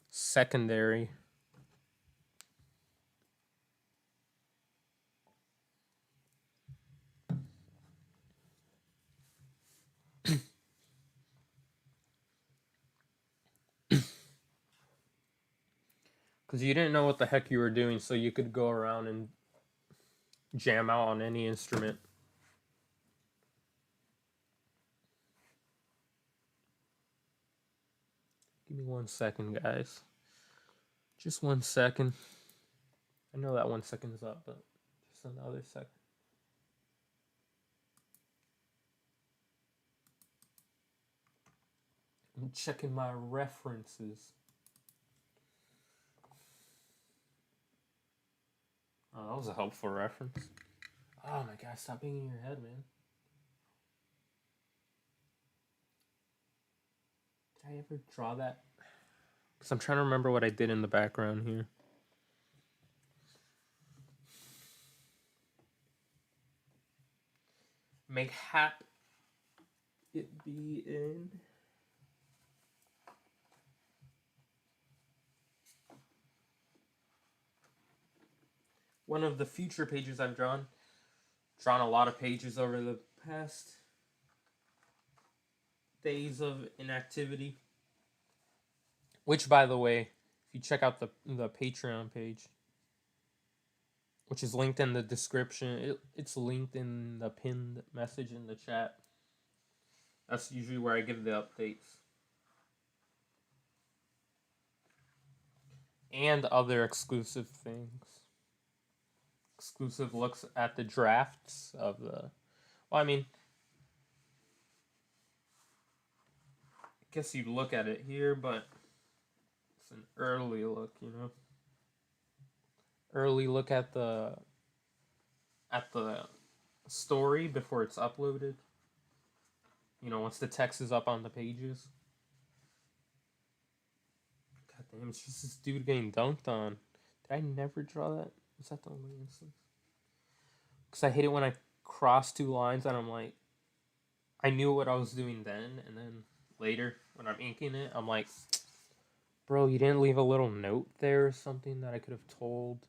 secondary. Because you didn't know what the heck you were doing, so you could go around and jam out on any instrument. Give me 1 second, guys. Just 1 second. I know that 1 second is up, but just another second. I'm checking my references. Oh, that was a helpful reference. Oh my god, stop being in your head, man. Did I ever draw that? Because I'm trying to remember what I did in the background here. Make hap it be in. One of the future pages I've drawn. Drawn a lot of pages over the past days of inactivity. Which, by the way, if you check out the Patreon page, which is linked in the description, it's linked in the pinned message in the chat. That's usually where I give the updates. And other exclusive things. Exclusive looks at the drafts of the... Well, I mean... I guess you'd look at it here, but... It's an early look, you know? Early look at the story before it's uploaded. You know, once the text is up on the pages. God damn, it's just this dude getting dunked on. Did I never draw that? Was that the only instance? Because I hate it when I cross two lines and I'm like, I knew what I was doing then, and then later when I'm inking it, I'm like, bro, you didn't leave a little note there or something that I could have told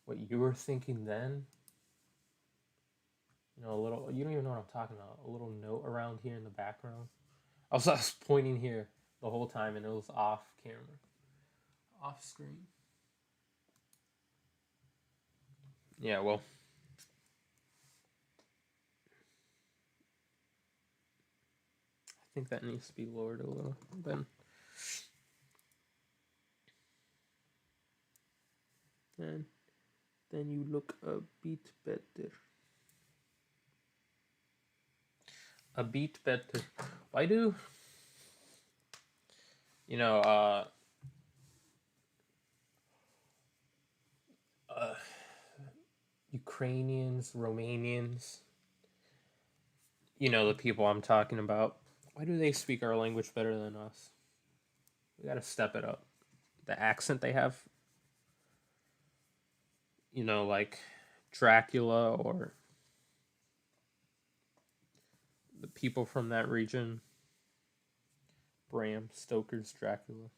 what you were thinking then? You know, a little, you don't even know what I'm talking about. A little note around here in the background. I was pointing here the whole time and it was off camera. Off screen. Yeah, well. I think that needs to be lowered a little. And then you look a bit better. A bit better. Why do... You know, Ukrainians, Romanians, you know, the people I'm talking about, why do they speak our language better than us? We gotta step it up. The accent they have, you know, like Dracula or the people from that region, Bram Stoker's Dracula.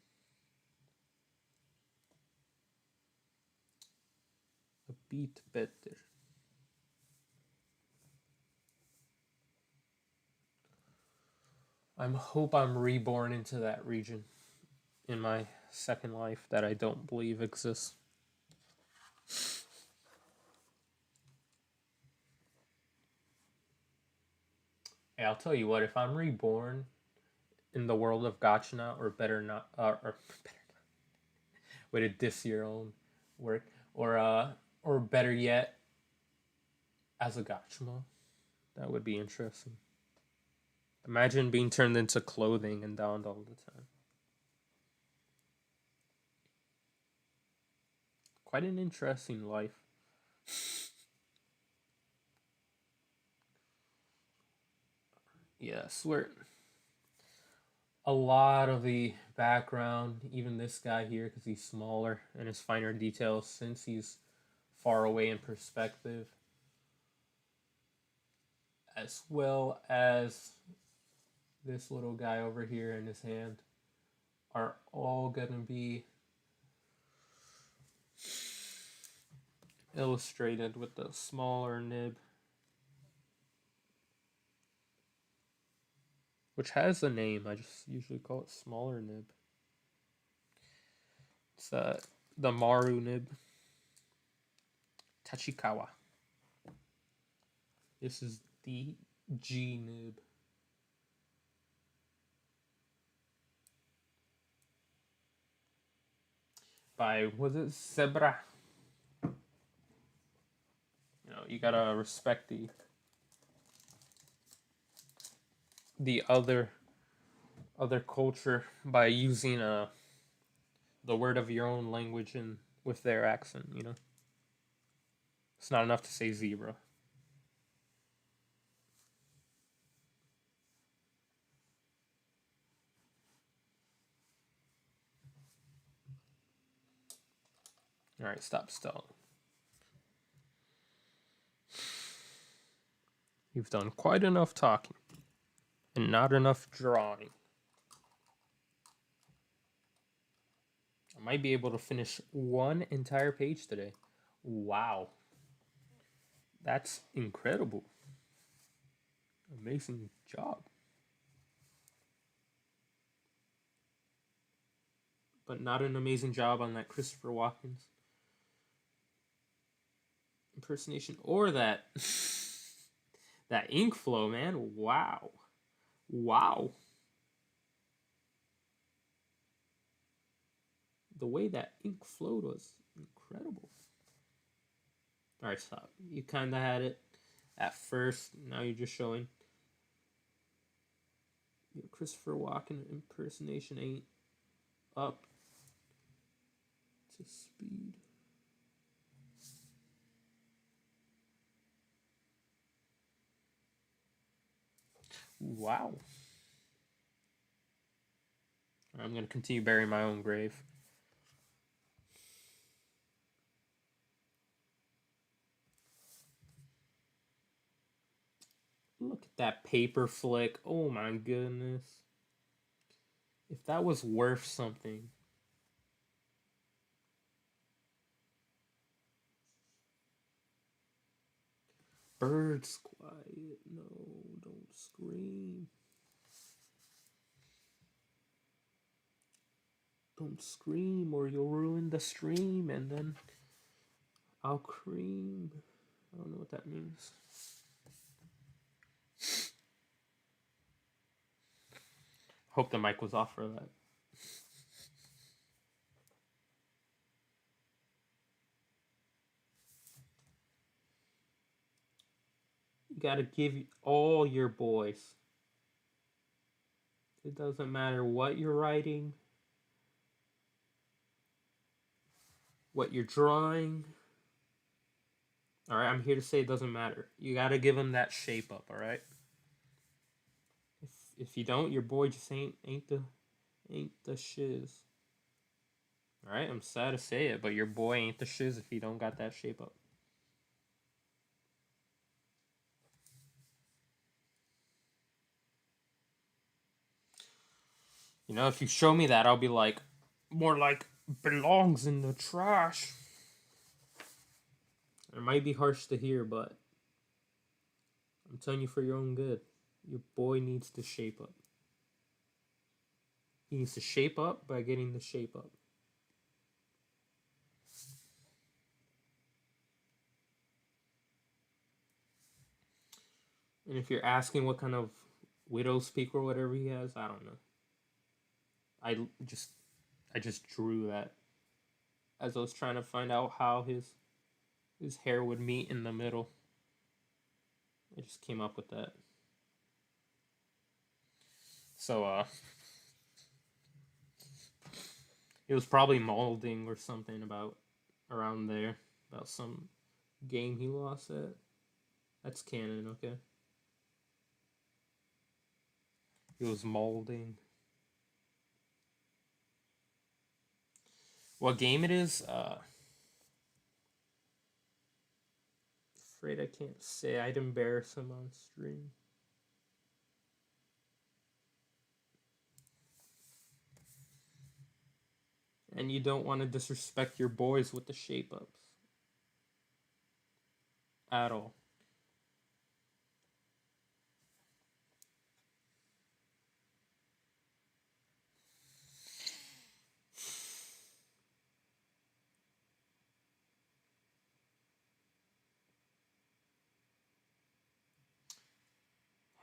A bit better. I hope I'm reborn into that region in my second life that I don't believe exists. Hey, I'll tell you what, if I'm reborn in the world of Gachanaut, or better not, or better not, way to diss your own work, or better yet, as a Gachanaut, that would be interesting. Imagine being turned into clothing and downed all the time. Quite an interesting life. Yeah, I swear. A lot of the background, even this guy here, because he's smaller and his finer details, since he's far away in perspective, as well as this little guy over here in his hand, are all going to be illustrated with the smaller nib, which has a name. I just usually call it smaller nib. It's the Maru nib, Tachikawa. This is the G nib. By, was it Zebra? You know, you gotta respect the other culture by using the word of your own language and with their accent, you know. It's not enough to say zebra. Alright, stop stalling. You've done quite enough talking and not enough drawing. I might be able to finish one entire page today. Wow. That's incredible. Amazing job. But not an amazing job on that Christopher Walken's impersonation or that that ink flow, man. Wow. Wow. The way that ink flowed was incredible. Alright, stop. You kind of had it at first. Now you're just showing your Christopher Walken impersonation ain't up to speed. Wow. I'm going to continue burying my own grave. Look at that paper flick. Oh my goodness. If that was worth something. Birds, quiet. No, don't scream. Don't scream or you'll ruin the stream and then I'll cream. I don't know what that means. Hope the mic was off for that. You gotta give all your voice. It doesn't matter what you're writing, what you're drawing. Alright, I'm here to say it doesn't matter. You gotta give them that shape up, alright? If you don't, your boy just ain't the shiz. Alright, I'm sad to say it, but your boy ain't the shiz if he don't got that shape up. You know, if you show me that, I'll be like, more like, belongs in the trash. It might be harsh to hear, but I'm telling you for your own good. Your boy needs to shape up. He needs to shape up by getting the shape up. And if you're asking what kind of widow speak or whatever he has, I don't know. I just drew that as I was trying to find out how his hair would meet in the middle. I just came up with that. So it was probably molding or something around there, about some game he lost at. That's canon, okay? It was molding. What game it is? afraid I can't say. I'd embarrass him on stream. And you don't want to disrespect your boys with the shape-ups. At all.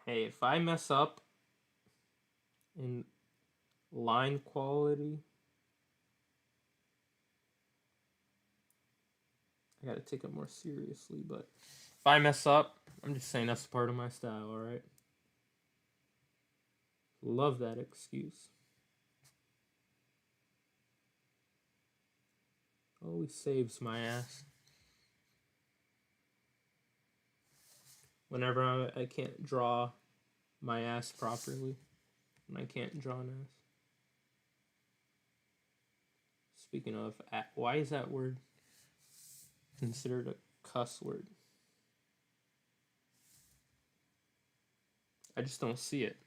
Hey, if I mess up in line quality, I gotta take it more seriously, but if I mess up, I'm just saying that's part of my style, alright? Love that excuse. Always saves my ass. Whenever I can't draw my ass properly, when I can't draw an ass. Speaking of, why is that word considered a cuss word? I just don't see it.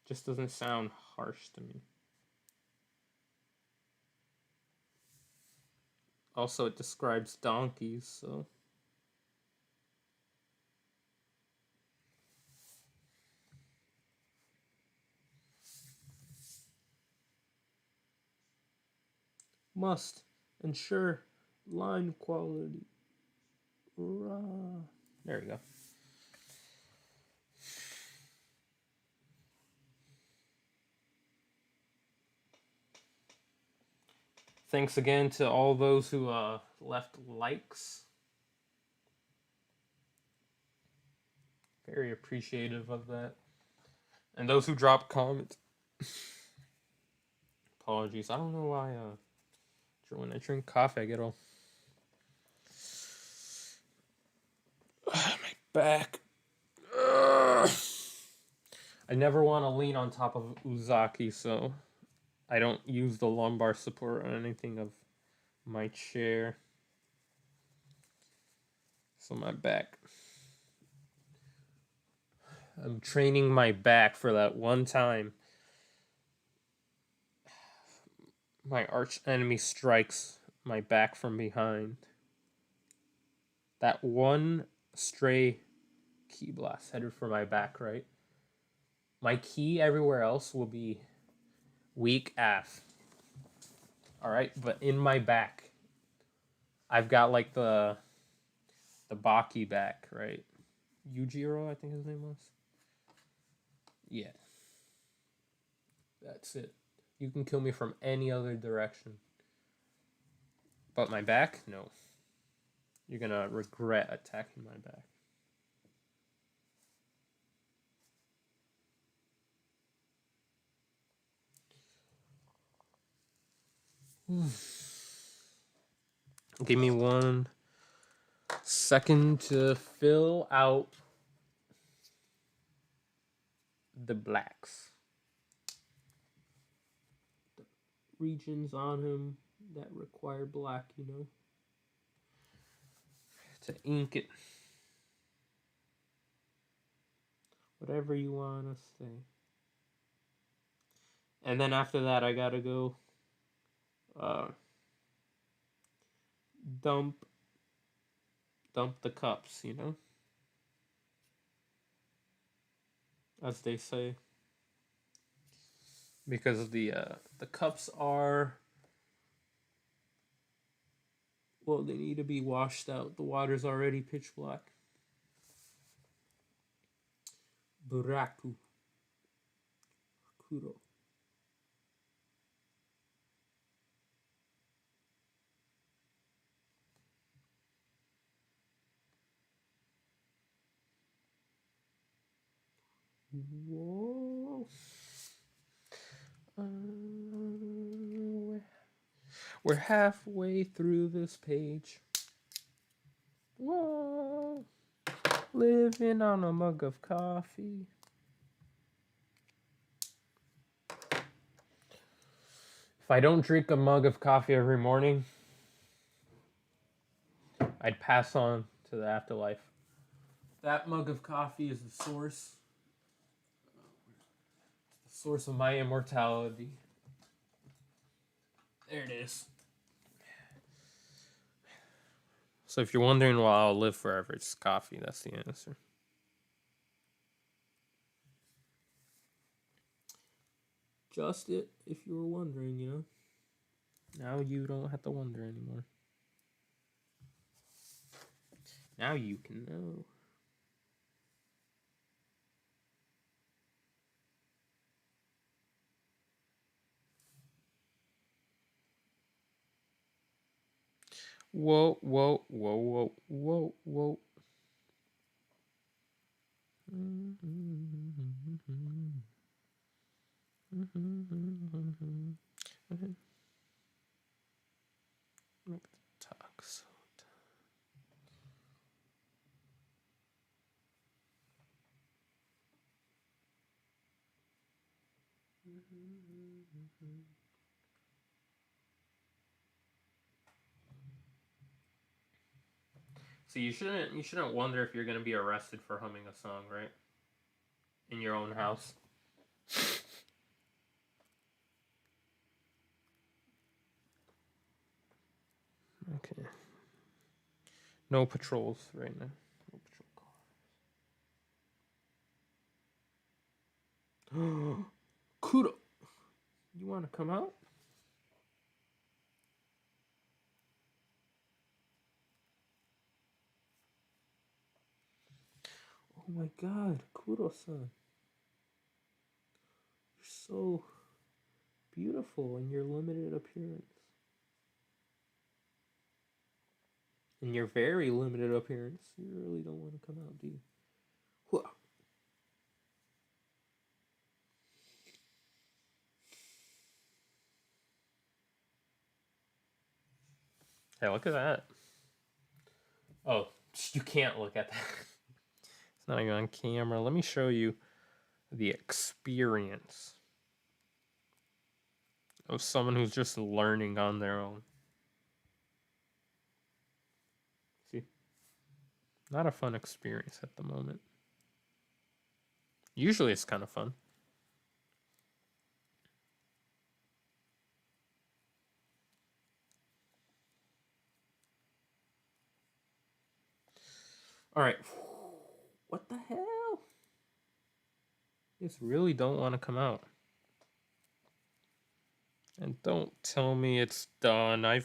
Just doesn't sound harsh to me. Also, it describes donkeys, so. Must ensure line quality. There we go. Thanks again to all those who left likes. Very appreciative of that. And those who dropped comments. Apologies. I don't know why when I drink coffee I get all my back. I never want to lean on top of Uzaki, so I don't use the lumbar support or anything of my chair. So my back. I'm training my back for that one time my arch enemy strikes my back from behind. That one stray ki blast headed for my back, right? My ki everywhere else will be weak AF. Alright, but in my back, I've got like the Baki back, right? Yujiro, I think his name was. Yeah. That's it. You can kill me from any other direction. But my back? No. You're gonna regret attacking my back. Give me 1 second to fill out the blacks. The regions on him that require black, you know? To ink it. Whatever you want to say. And then after that, I gotta go dump the cups, you know? As they say. Because the cups are, well, they need to be washed out. The water's already pitch black. Buraku. Kuro. Whoa. We're halfway through this page. Whoa. Living on a mug of coffee. If I don't drink a mug of coffee every morning, pass on to the afterlife. That mug of coffee is the source. The source of my immortality. There it is. So if you're wondering why I'll live forever, it's coffee. That's the answer. Just it, if you were wondering, you know. Now you don't have to wonder anymore. Now you can know. Whoa, whoa, whoa, whoa, whoa, whoa. So you shouldn't wonder if you're gonna be arrested for humming a song, right? In your own house. Okay. No patrols right now. No patrol cars. Kudo, you want to come out? Oh my God, Kudo-san, you're so beautiful in your limited appearance. In your very limited appearance, you really don't want to come out, do you? Hey, look at that. Oh, you can't look at that. It's not even on camera. Let me show you the experience of someone who's just learning on their own. See? Not a fun experience at the moment. Usually it's kind of fun. Alright. What the hell? Just really don't want to come out. And don't tell me it's done. I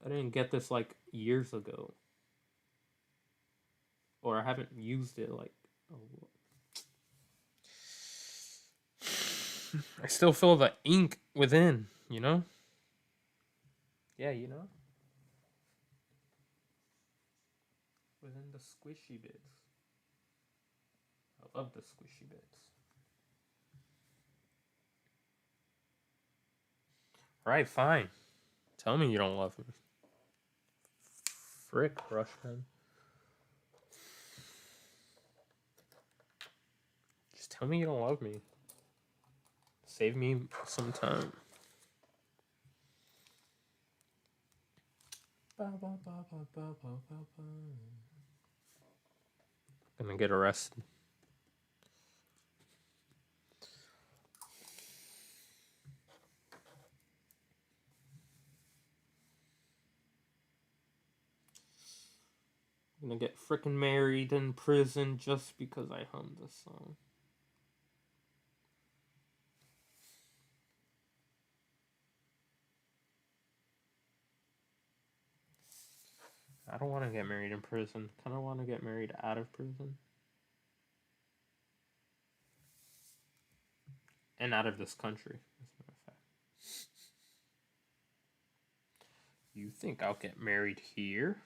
didn't get this like years ago. Or I haven't used it like I still feel the ink within, you know? Yeah, you know? Within the squishy bits. I love the squishy bits. Alright, fine. Tell me you don't love me. Frick, Rushman. Just tell me you don't love me. Save me some time. Gonna get arrested. Gonna get frickin' married in prison just because I hummed this song. I don't want to get married in prison. Kind of want to get married out of prison. And out of this country, as a matter of fact. You think I'll get married here?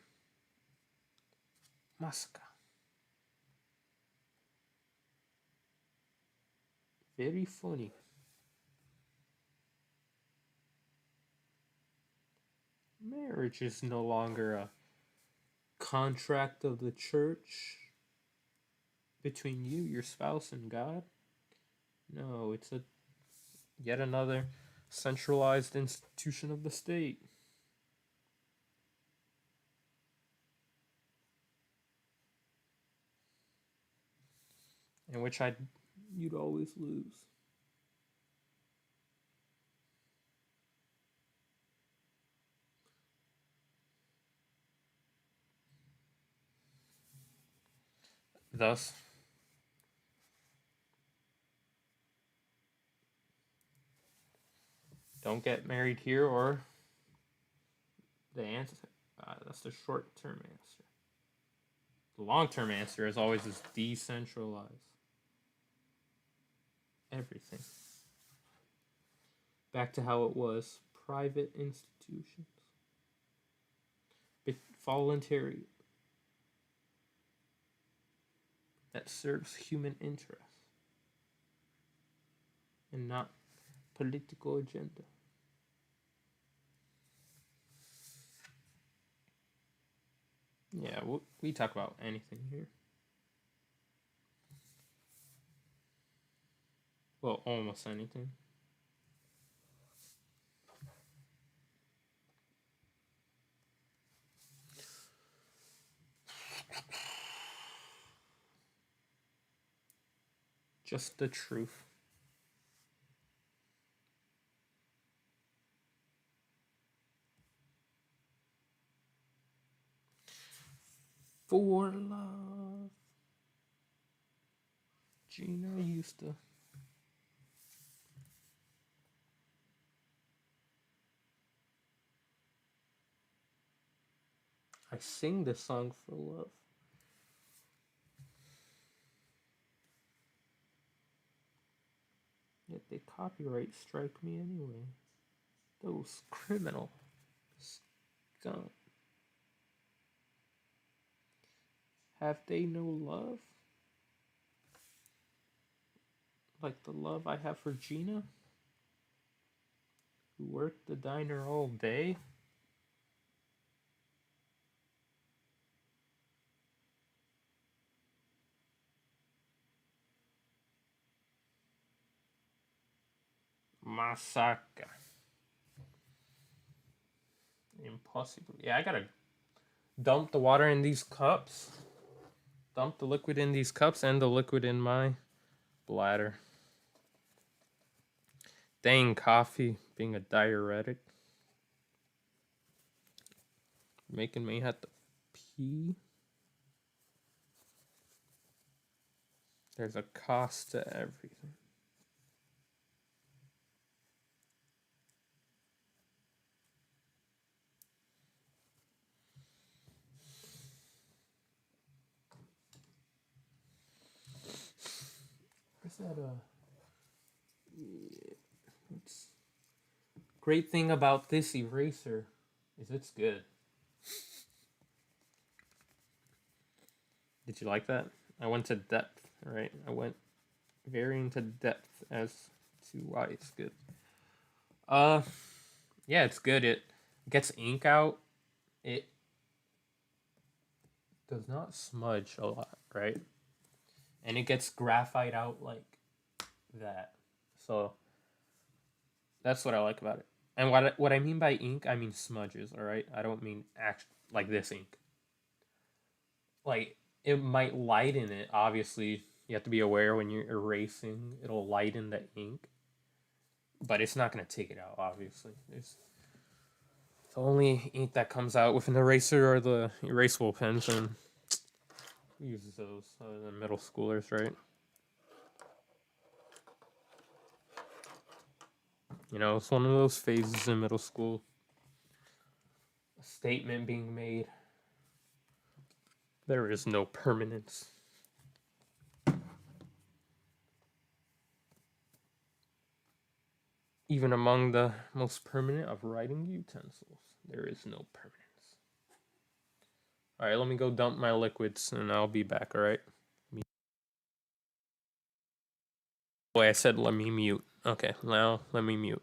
Masaka. Very funny. Marriage is no longer a contract of the church between you, your spouse, and God. No, it's yet another centralized institution of the state. in which you'd always lose. Thus, don't get married here, or the answer. That's the short-term answer. The long-term answer, as always, is decentralize everything. Back to how it was. Private institutions. Voluntary. That serves human interests. And not political agenda. Yeah, we talk about anything here. Well, almost anything. Just the truth. For love. Gina used to. I sing this song for love. Yet they copyright strike me anyway. Those criminal scum. Have they no love? Like the love I have for Gina? Who worked the diner all day? Masaka. Impossible. Yeah, I gotta dump the water in these cups. Dump the liquid in these cups and the liquid in my bladder. Dang, coffee being a diuretic. Making me have to pee. There's a cost to everything. Where's that? Yeah. Great thing about this eraser is it's good. Did you like that? I went to depth, right? I went very into depth as to why it's good. Yeah, it's good. It gets ink out. It does not smudge a lot, right? And it gets graphite out like that. So that's what I like about it. And what I mean by ink, I mean smudges, all right? I don't mean like this ink. Like it might lighten it, obviously. You have to be aware when you're erasing, it'll lighten the ink. But it's not going to take it out, obviously. It's the only ink that comes out with an eraser are the erasable pens, and who uses those other than middle schoolers, right? You know, it's one of those phases in middle school. A statement being made. There is no permanence. Even among the most permanent of writing utensils, there is no permanence. Alright, let me go dump my liquids and I'll be back, alright? Boy, I said let me mute. Okay, now let me mute.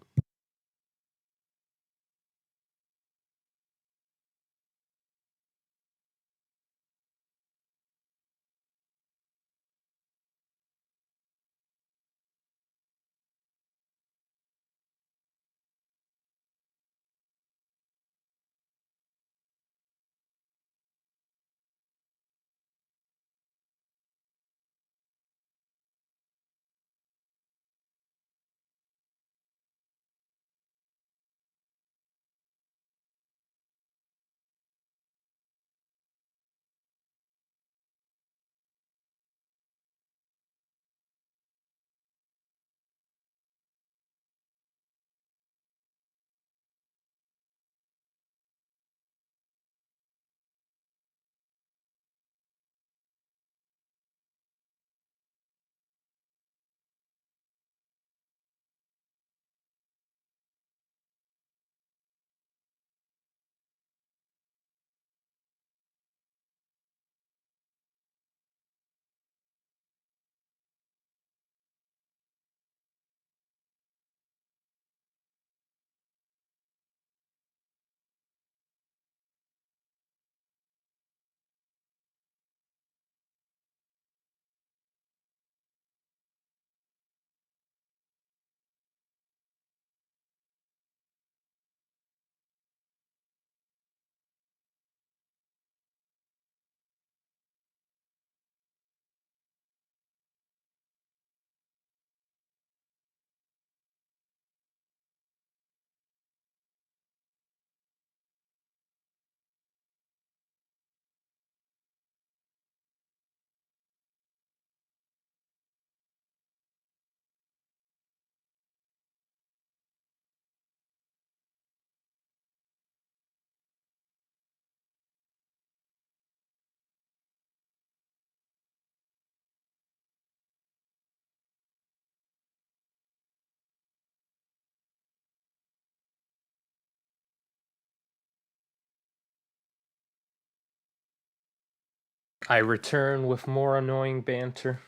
I return with more annoying banter,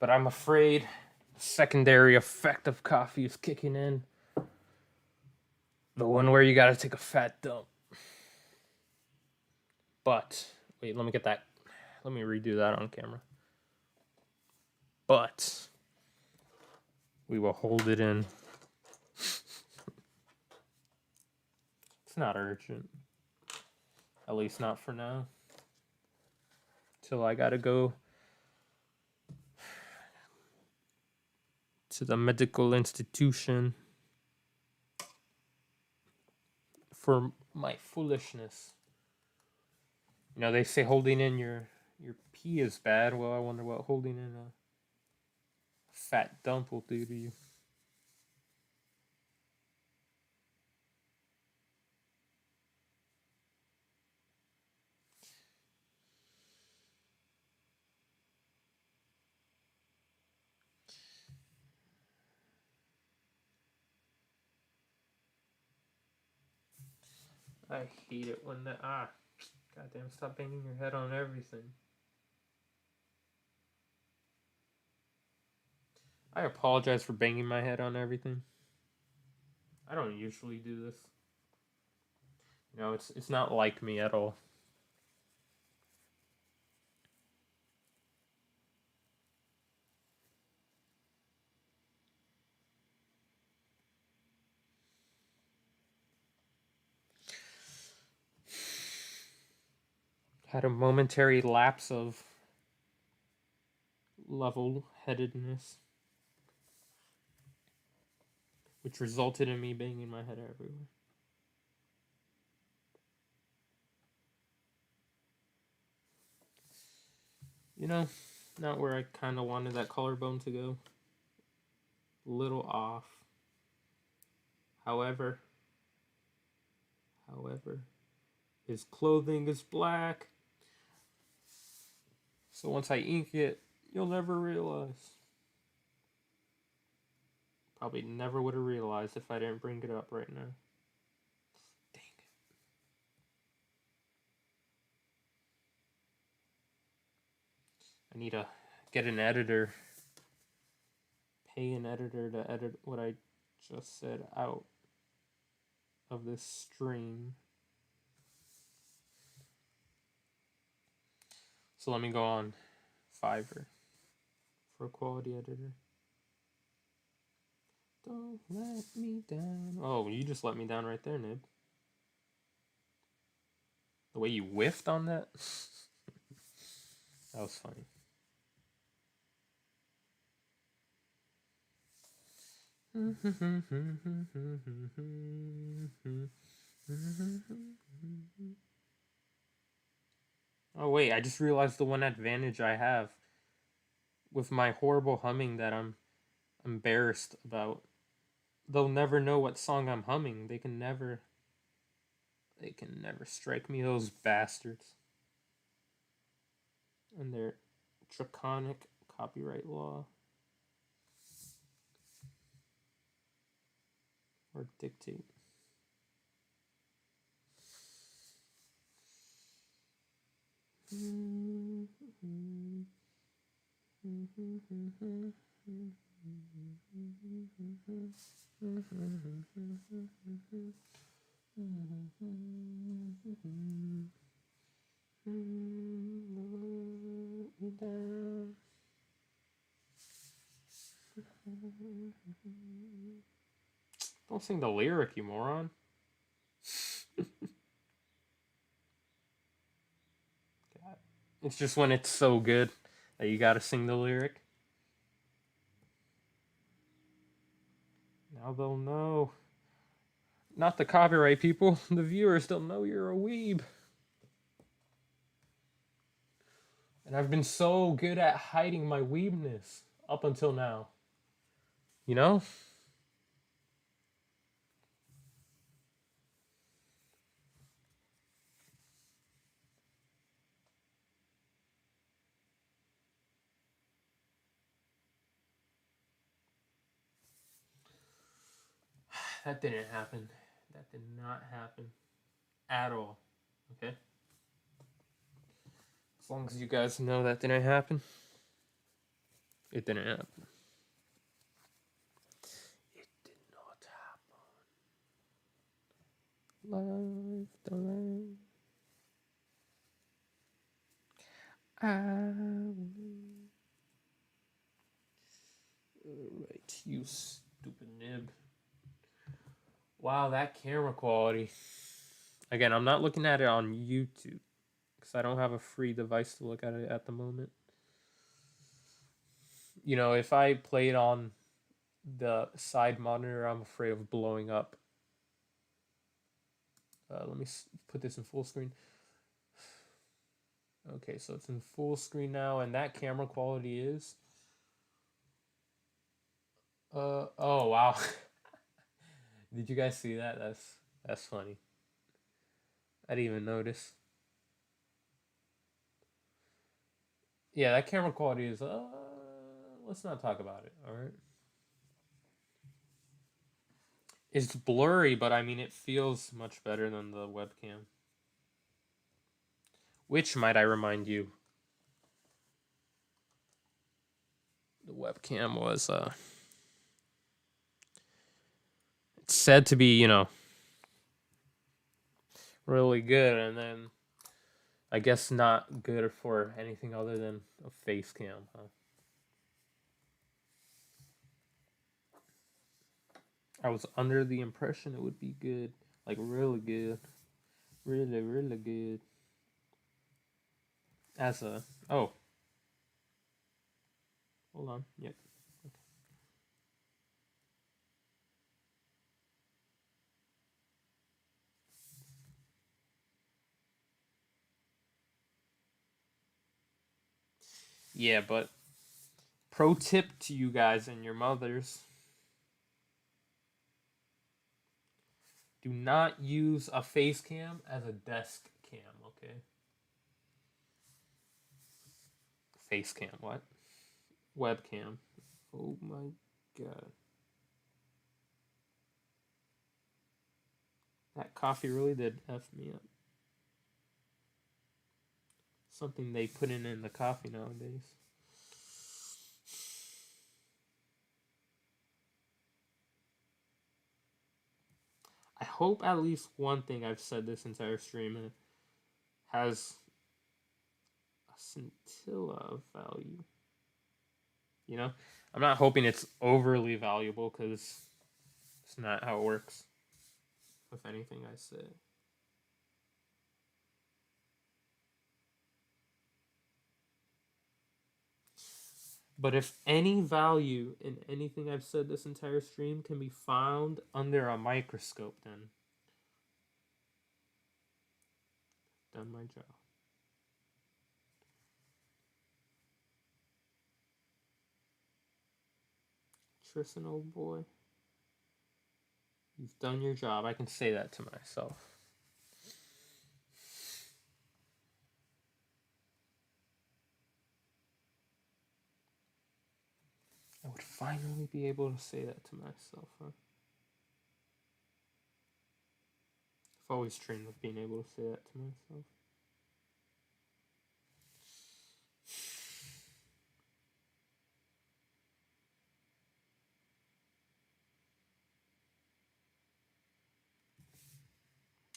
but I'm afraid the secondary effect of coffee is kicking in. The one where you gotta take a fat dump. But, wait, let me get that. Let me redo that on camera. But, we will hold it in. It's not urgent. At least not for now. Till I gotta go to the medical institution for my foolishness. You know, they say holding in your pee is bad. Well, I wonder what holding in a fat dump will do to you. I hate it when the goddamn, stop banging your head on everything. I apologize for banging my head on everything. I don't usually do this. You know, it's not like me at all. Had a momentary lapse of level-headedness, which resulted in me banging my head everywhere. You know, not where I kind of wanted that collarbone to go. A little off. However, his clothing is black. So once I ink it, you'll never realize. Probably never would have realized if I didn't bring it up right now. Dang it. I need to get an editor. Pay an editor to edit what I just said out of this stream. So let me go on Fiverr for a quality editor. Don't let me down. Oh, you just let me down right there, Nib. The way you whiffed on that? That was funny. Oh wait, I just realized the one advantage I have with my horrible humming that I'm embarrassed about. They'll never know what song I'm humming. They can never strike me, those bastards. And their draconic copyright law. Or dictate. Don't sing the lyric, you moron. God. It's just when it's so good that you gotta sing the lyric. Now they'll know. Not the copyright people, the viewers, they'll know you're a weeb. And I've been so good at hiding my weebness up until now. You know? That didn't happen. That did not happen at all. Okay? As long as you guys know that didn't happen. It didn't happen. It did not happen. Life delay. Alright, you stupid nib. Wow, that camera quality. Again, I'm not looking at it on YouTube because I don't have a free device to look at it at the moment. You know, if I play it on the side monitor, I'm afraid of blowing up. Let me put this in full screen. Okay, so it's in full screen now, and that camera quality is... oh, wow. Did you guys see that? That's funny. I didn't even notice. Yeah, that camera quality is... let's not talk about it, alright? It's blurry, but I mean, it feels much better than the webcam. Which, might I remind you, the webcam was, it's said to be, you know, really good, and then I guess not good for anything other than a face cam, huh? I was under the impression it would be good. Like, really good. Really, really good. As a... Oh. Hold on. Yep. Okay. Yeah, but pro tip to you guys and your mothers: do not use a face cam as a desk cam, okay? Face cam, what? Webcam. Oh my god. That coffee really did F me up. Something they put in the coffee nowadays. I hope at least one thing I've said this entire stream has a scintilla of value. You know? I'm not hoping it's overly valuable because it's not how it works with anything I say. But if any value in anything I've said this entire stream can be found under a microscope, then done my job. Tristan, old boy, you've done your job. I can say that to myself. I would finally be able to say that to myself, huh? I've always dreamed of being able to say that to myself.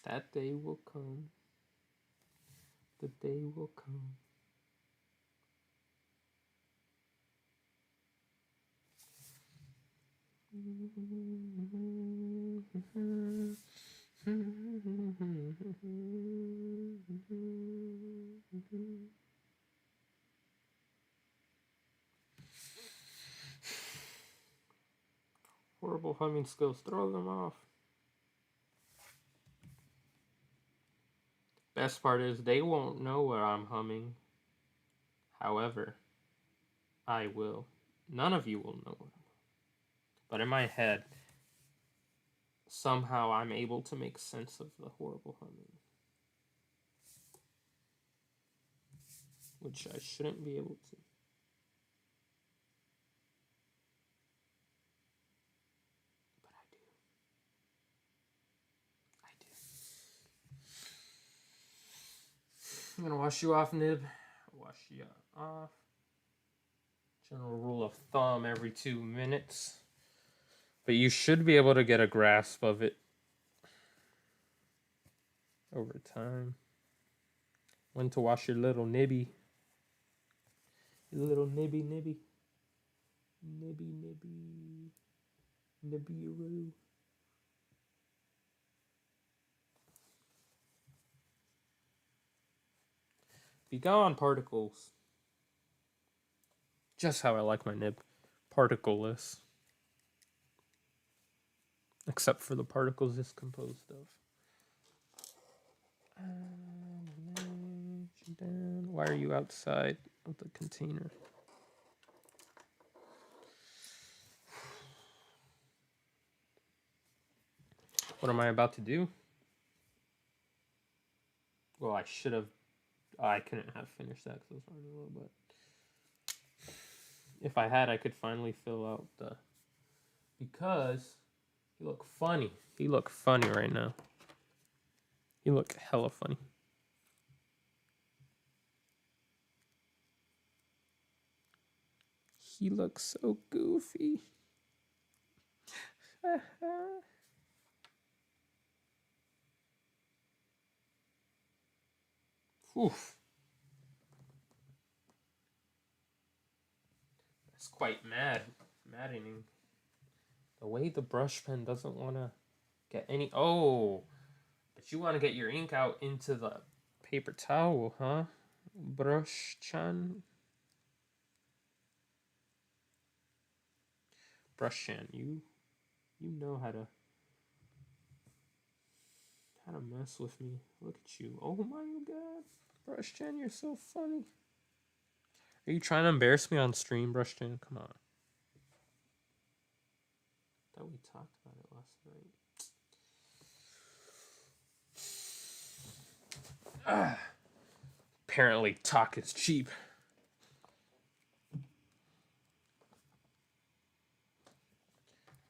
That day will come. The day will come. Horrible humming skills. Throw them off. Best part is they won't know where I'm humming. However, I will. None of you will know what I'm humming. But in my head, somehow I'm able to make sense of the horrible humming. Which I shouldn't be able to. But I do. I do. I'm gonna wash you off, Nib. wash you off. General rule of thumb, every 2 minutes. But you should be able to get a grasp of it over time. When to wash your little nibby. Your little nibby. Nibby. Nibiru. Be gone, particles. Just how I like my nib. Particleless. Except for the particles it's composed of. Why are you outside of the container? What am I about to do? Well, I should have. I couldn't have finished that because I was running a little bit. If I had, I could finally fill out the. Because he look funny. He look funny right now. He look hella funny. He looks so goofy. Oof. That's quite maddening. The way the brush pen doesn't want to get any... Oh! But you want to get your ink out into the paper towel, huh? Brush-chan? Brush-chan, you know how to mess with me. Look at you. Oh my god. Brush-chan, you're so funny. Are you trying to embarrass me on stream, Brush-chan? Come on. I thought we talked about it last night. Apparently, talk is cheap.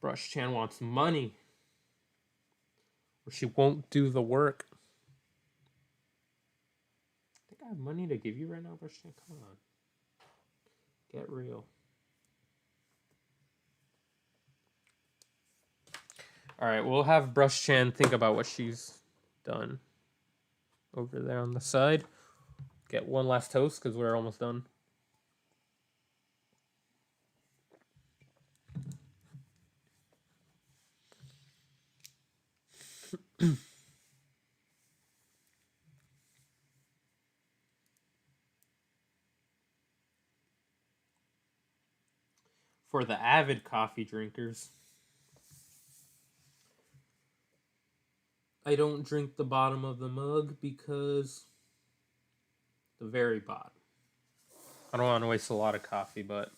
Brush-chan wants money. Or she won't do the work. I think I have money to give you right now, Brush-chan. Come on. Get real. Alright, we'll have Brush-chan think about what she's done. Over there on the side. Get one last toast because we're almost done. For the avid coffee drinkers, I don't drink the bottom of the mug because the very bottom. I don't want to waste a lot of coffee, but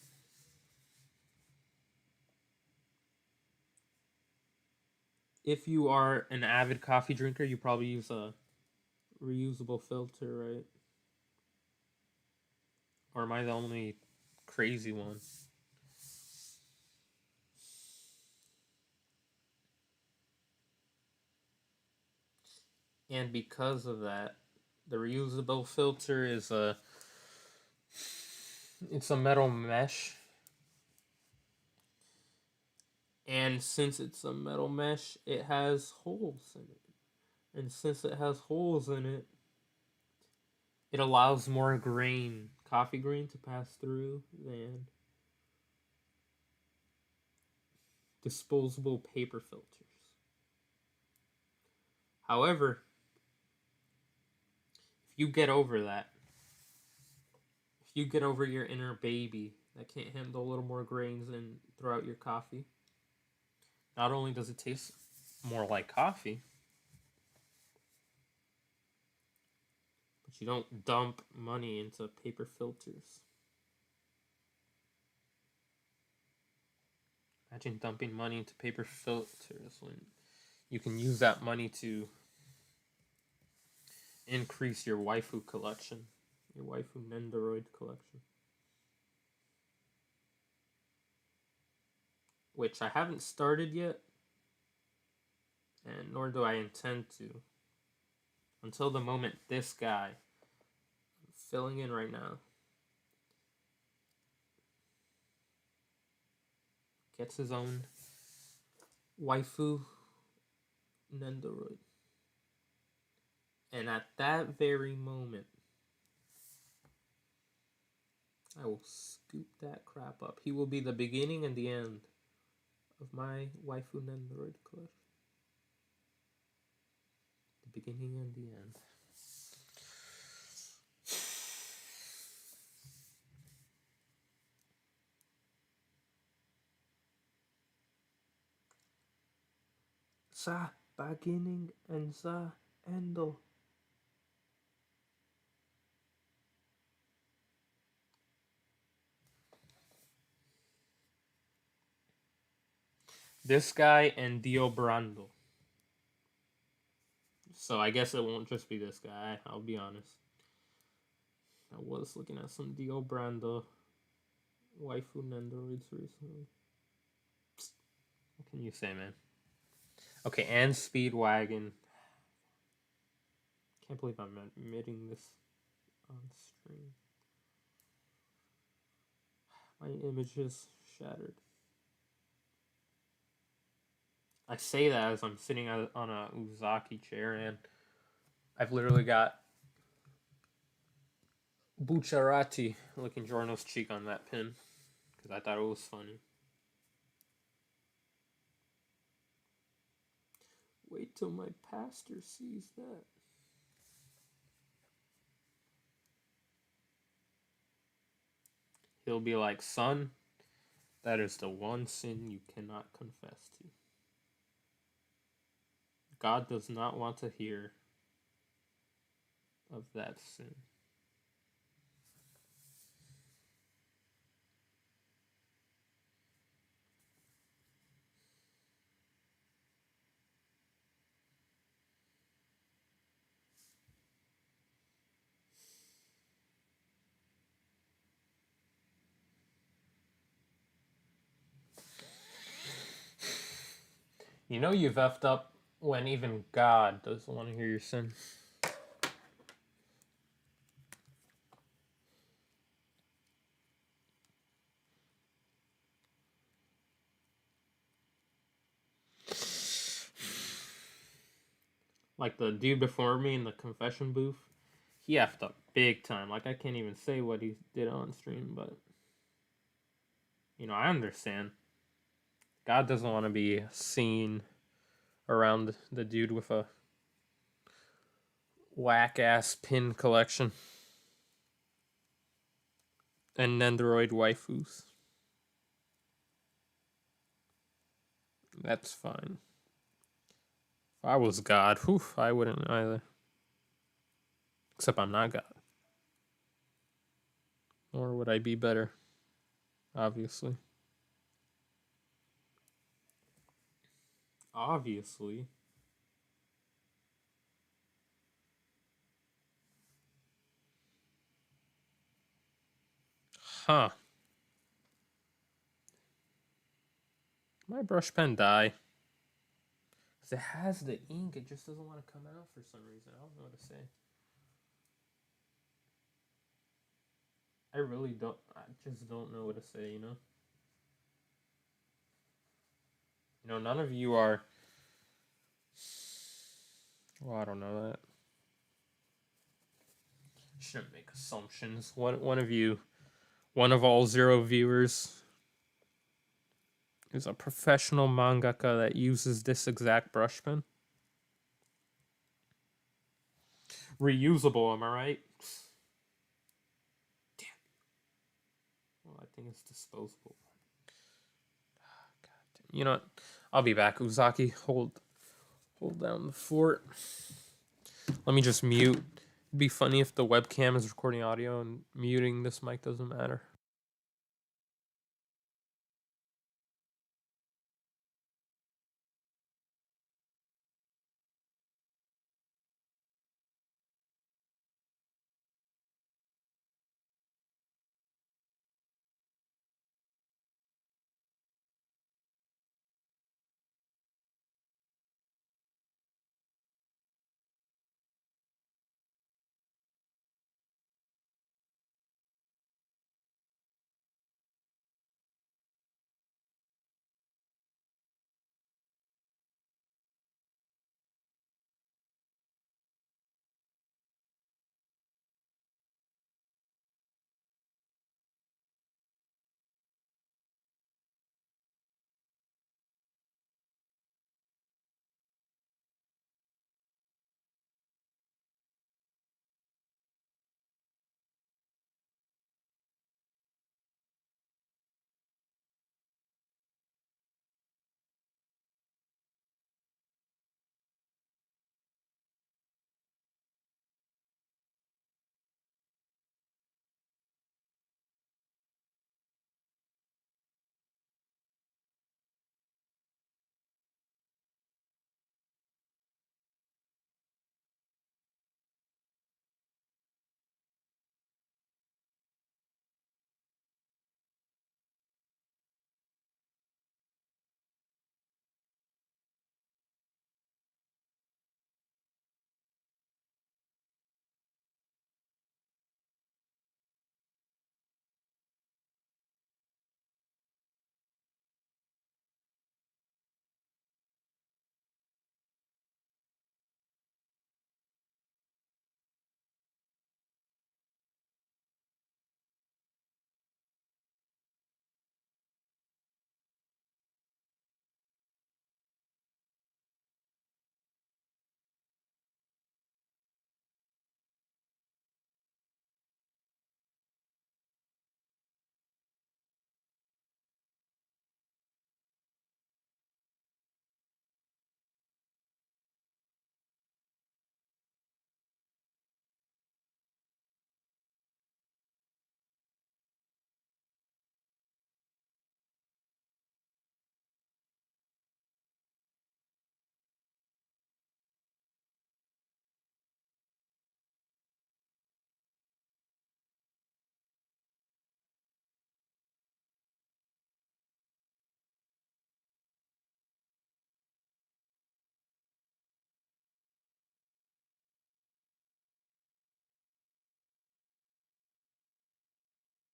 if you are an avid coffee drinker, you probably use a reusable filter, right? Or am I the only crazy one? And because of that, the reusable filter is it's a metal mesh. And since it's a metal mesh, it has holes in it. And since it has holes in it, it allows more coffee grain to pass through than disposable paper filters. However, if you get over that, if you get over your inner baby that can't handle a little more grains and throughout your coffee, not only does it taste more like coffee, but you don't dump money into paper filters. Imagine dumping money into paper filters when you can use that money to increase your waifu collection, your waifu Nendoroid collection. Which I haven't started yet, and nor do I intend to, until the moment this guy filling in right now. Gets his own waifu Nendoroid. And at that very moment, I will scoop that crap up. He will be the beginning and the end of my waifu Nendoroid collection. The beginning and the end. Sa beginning and sa endo. This guy and Dio Brando. So I guess it won't just be this guy, I'll be honest. I was looking at some Dio Brando waifu Nendoroids recently. What can you say, man? Okay, and Speedwagon. Can't believe I'm admitting this on stream. My image is shattered. I say that as I'm sitting on a Uzaki chair, and I've literally got Bucciarati licking Giorno's cheek on that pin because I thought it was funny. Wait till my pastor sees that. He'll be like, son, that is the one sin you cannot confess to. God does not want to hear of that sin. You know you've effed up when even God doesn't want to hear your sin. Like the dude before me in the confession booth, he effed up big time. Like I can't even say what he did on stream, but you know, I understand. God doesn't want to be seen around the dude with a whack ass pin collection and Nendoroid waifus. That's fine. If I was God, I wouldn't either. Except I'm not God. Or would I be better? Obviously. Obviously. Huh. My brush pen die? Because it has the ink, it just doesn't want to come out for some reason. I don't know what to say. I really don't. I just don't know what to say, you know? You know, none of you are. Well, I don't know that. Shouldn't make assumptions. One of you, one of all 0 viewers, is a professional mangaka that uses this exact brush pen. Reusable, am I right? Damn. Well, I think it's disposable. God damn. You know what? I'll be back. Uzaki, hold down the fort. Let me just mute. It'd be funny if the webcam is recording audio and muting this mic doesn't matter.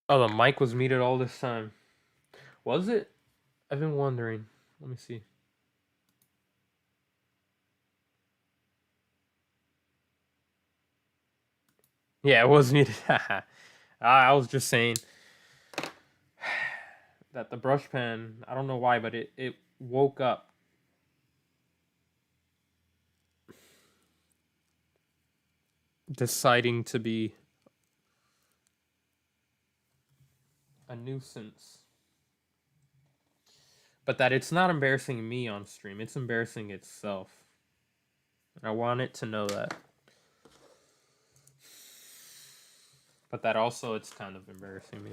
Oh, the mic was muted all this time. Was it? I've been wondering. Let me see. Yeah, it was muted. I was just saying that the brush pen, I don't know why, but it woke up deciding to be a nuisance. But that it's not embarrassing me on stream, it's embarrassing itself. And I want it to know that. But that also, it's kind of embarrassing me.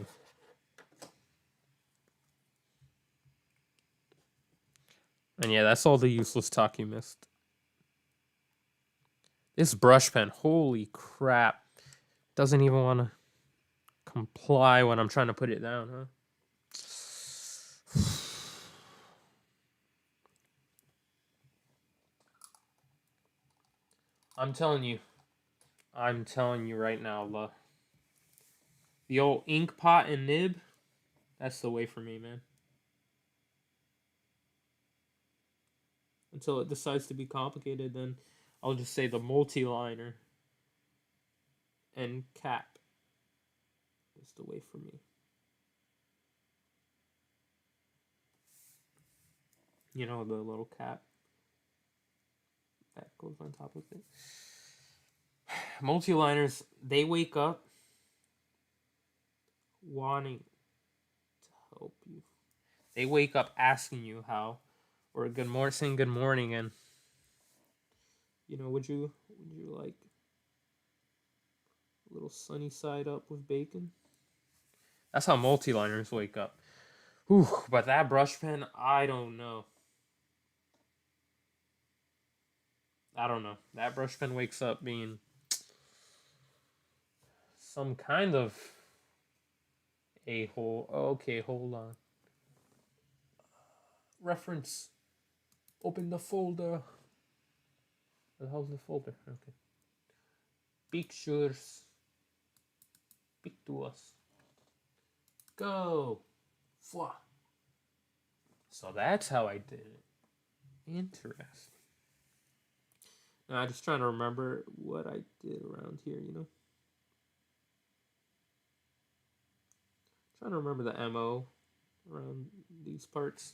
And yeah, that's all the useless talk you missed. This brush pen, holy crap. Doesn't even want to comply when I'm trying to put it down, huh? I'm telling you right now, the old ink pot and nib, that's the way for me, man. Until it decides to be complicated, then I'll just say the multi-liner and cap is the way for me. You know, the little cap that goes on top of it. Multi-liners, they wake up wanting to help you. They wake up asking you how, or good morning, saying good morning, and you know, would you like a little sunny side up with bacon? That's how multi-liners wake up. Whew, but that brush pen, I don't know. That brush pen wakes up being some kind of a-hole. Okay, hold on. Reference. Open the folder. How's the folder? Okay. Pictures. Pictures. Go. Fwa. So that's how I did it. Interesting. Now I'm just trying to remember what I did around here, you know? Trying to remember the MO around these parts.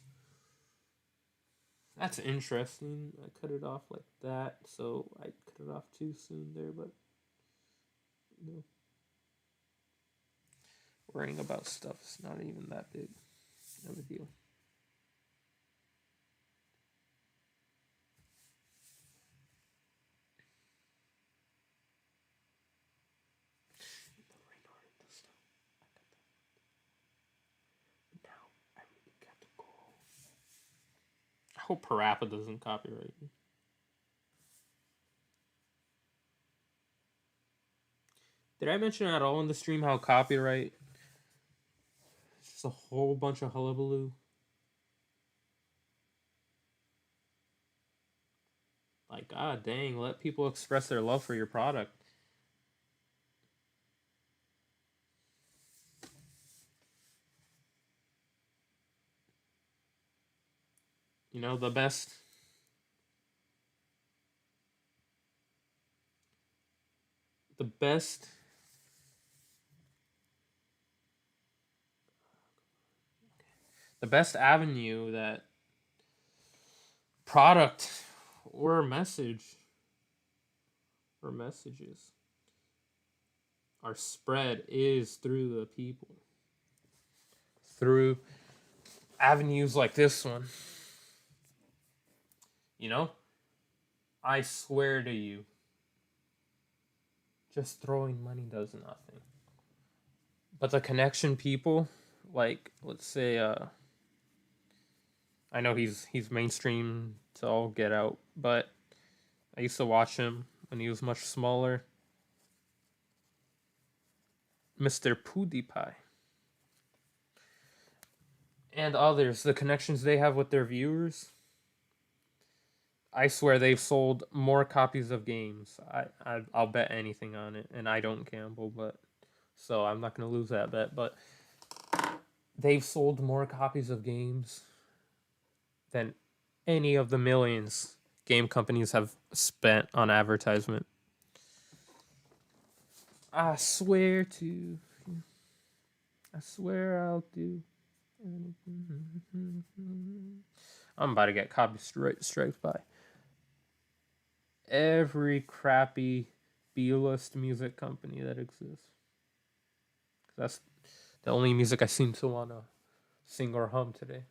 That's interesting. I cut it off like that, so I cut it off too soon there, but you know, worrying about stuff is not even that big of a deal. I hope Parappa doesn't copyright me. Did I mention at all in the stream how copyright is just a whole bunch of hullabaloo? Like, god dang, let people express their love for your product. You know, the best avenue that product or message or messages are spread is through the people. Through avenues like this one. You know? I swear to you, just throwing money does nothing. But the connection people, like, let's say, I know he's mainstream to all get out, but I used to watch him when he was much smaller. Mr. PewDiePie. And others, the connections they have with their viewers, I swear they've sold more copies of games. I'll bet anything on it, and I don't gamble, but so I'm not going to lose that bet. But they've sold more copies of games than any of the millions game companies have spent on advertisement. I swear I'll do. I'm about to get copyright striked by every crappy B-list music company that exists. That's the only music I seem to want to sing or hum today.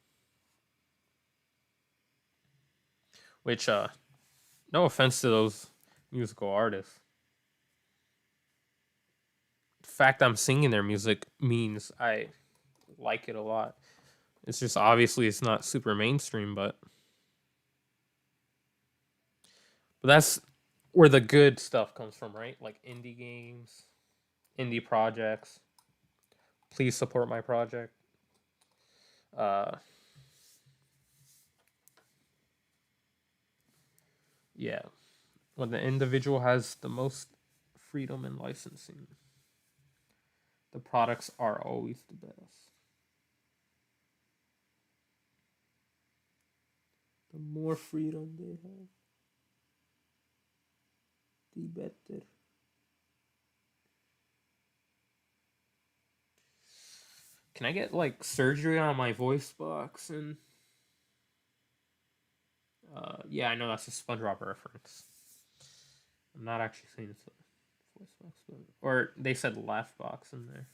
Which, no offense to those musical artists. The fact I'm singing their music means I like it a lot. It's just obviously it's not super mainstream, but that's where the good stuff comes from, right? Like indie games, indie projects. Please support my project. Uh, yeah, when the individual has the most freedom in licensing, the products are always the best. The more freedom they have, the better. Can I get like surgery on my voice box? And yeah, I know that's a SpongeBob reference. I'm not actually saying it's a voice box, but or they said laugh box in there.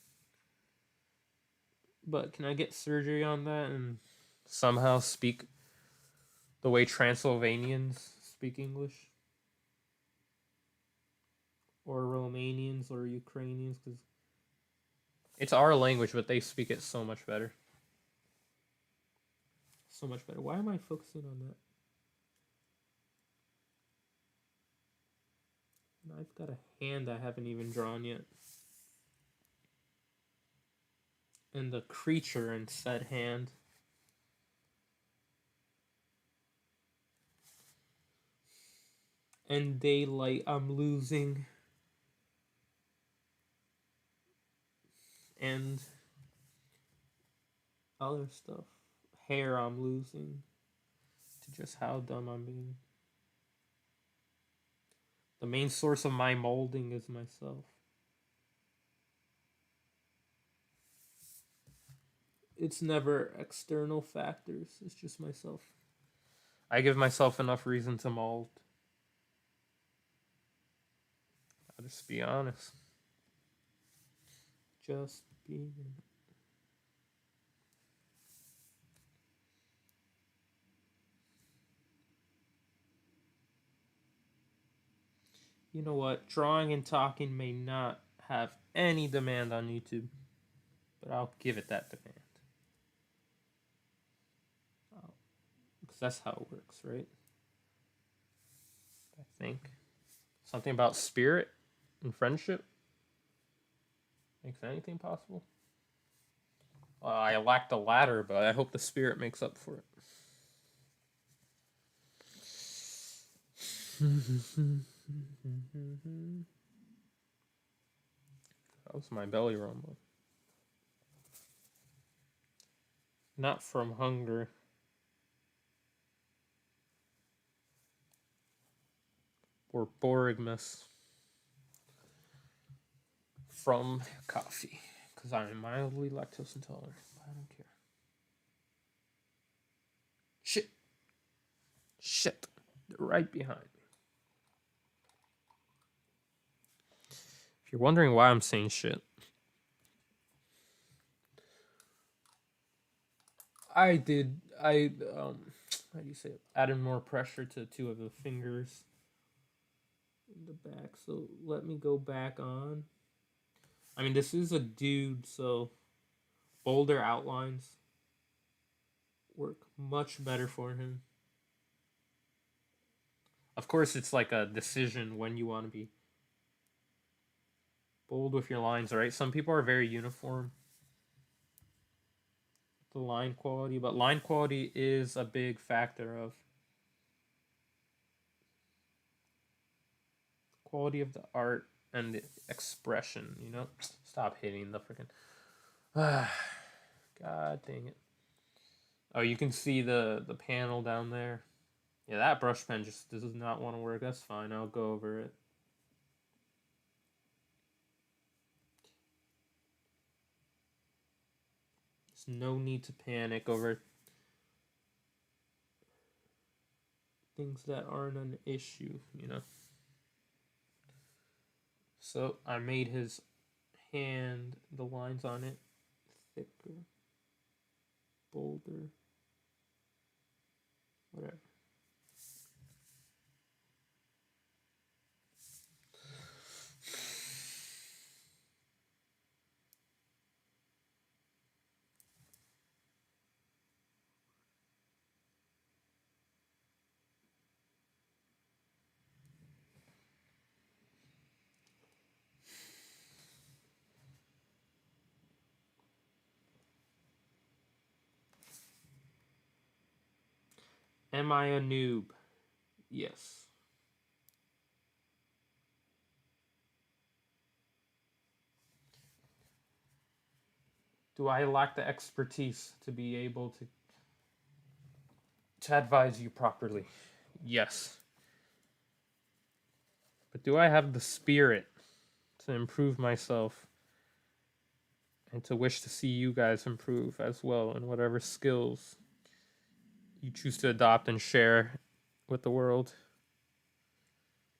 But can I get surgery on that and somehow speak the way Transylvanians speak English? Or Romanians or Ukrainians? Because it's our language, but they speak it so much better. So much better. Why am I focusing on that? And I've got a hand I haven't even drawn yet. And the creature in said hand. And daylight I'm losing. And other stuff. Hair I'm losing. To just how dumb I'm being. The main source of my molding is myself. It's never external factors, it's just myself. I give myself enough reason to mold. I'll just be honest. Just being. You know what? Drawing and talking may not have any demand on YouTube, but I'll give it that demand. Because that's how it works, right? I think. Something about spirit and friendship makes anything possible. I lack the latter, but I hope the spirit makes up for it. That was my belly rumbling. Not from hunger. Or borygmus. From coffee. Because I'm mildly lactose intolerant. I don't care. Shit. Shit. They're right behind me. If you're wondering why I'm saying shit, I how do you say it? Added more pressure to two of the fingers in the back. So let me go back on. I mean, this is a dude, so bolder outlines work much better for him. Of course, it's like a decision when you want to be bold with your lines, right? Some people are very uniform. The line quality, but line quality is a big factor of quality of the art and the expression, you know? Stop hitting the freaking. God dang it. Oh, you can see the panel down there. Yeah, that brush pen just does not want to work. That's fine. I'll go over it. There's no need to panic over things that aren't an issue, you know? So I made his hand, the lines on it, thicker, bolder, whatever. Am I a noob? Yes. Do I lack the expertise to be able to advise you properly? Yes. But do I have the spirit to improve myself and to wish to see you guys improve as well in whatever skills you choose to adopt and share with the world?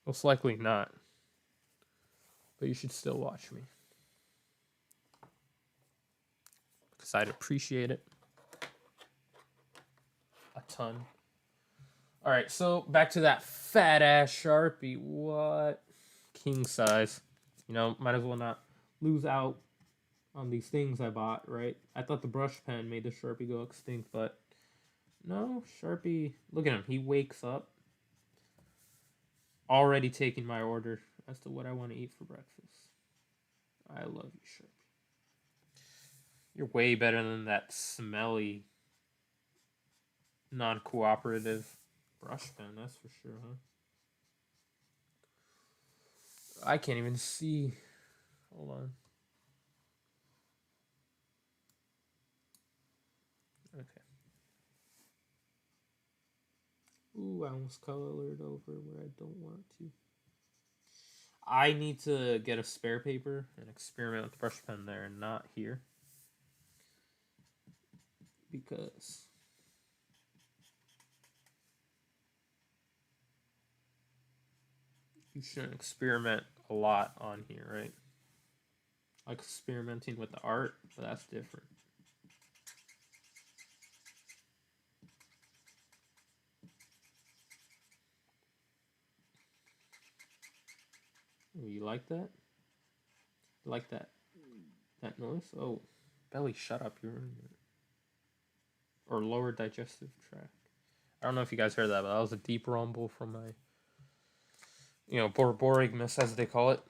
Most likely not. But you should still watch me. Because I'd appreciate it a ton. Alright, so back to that fat ass Sharpie. What? King size. You know, might as well not lose out on these things I bought, right? I thought the brush pen made the Sharpie go extinct, but no, Sharpie. Look at him. He wakes up already taking my order as to what I want to eat for breakfast. I love you, Sharpie. You're way better than that smelly, non-cooperative brush pen, that's for sure, huh? I can't even see. Hold on. Okay. Ooh, I almost colored over where I don't want to. I need to get a spare paper and experiment with the brush pen there and not here. Because you shouldn't experiment a lot on here, right? Like experimenting with the art, but that's different. Ooh, you like that? You like that noise? Oh, belly, shut up! You're in it. Or lower digestive tract. I don't know if you guys heard that, but that was a deep rumble from my, borborygmus as they call it.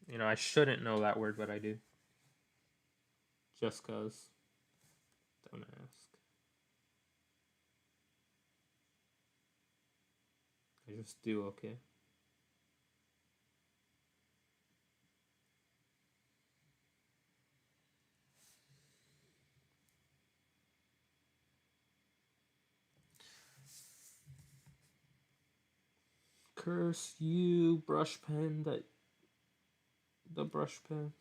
You know, I shouldn't know that word, but I do. Just cause. Don't ask. I just do, okay? Curse you, brush pen, the brush pen.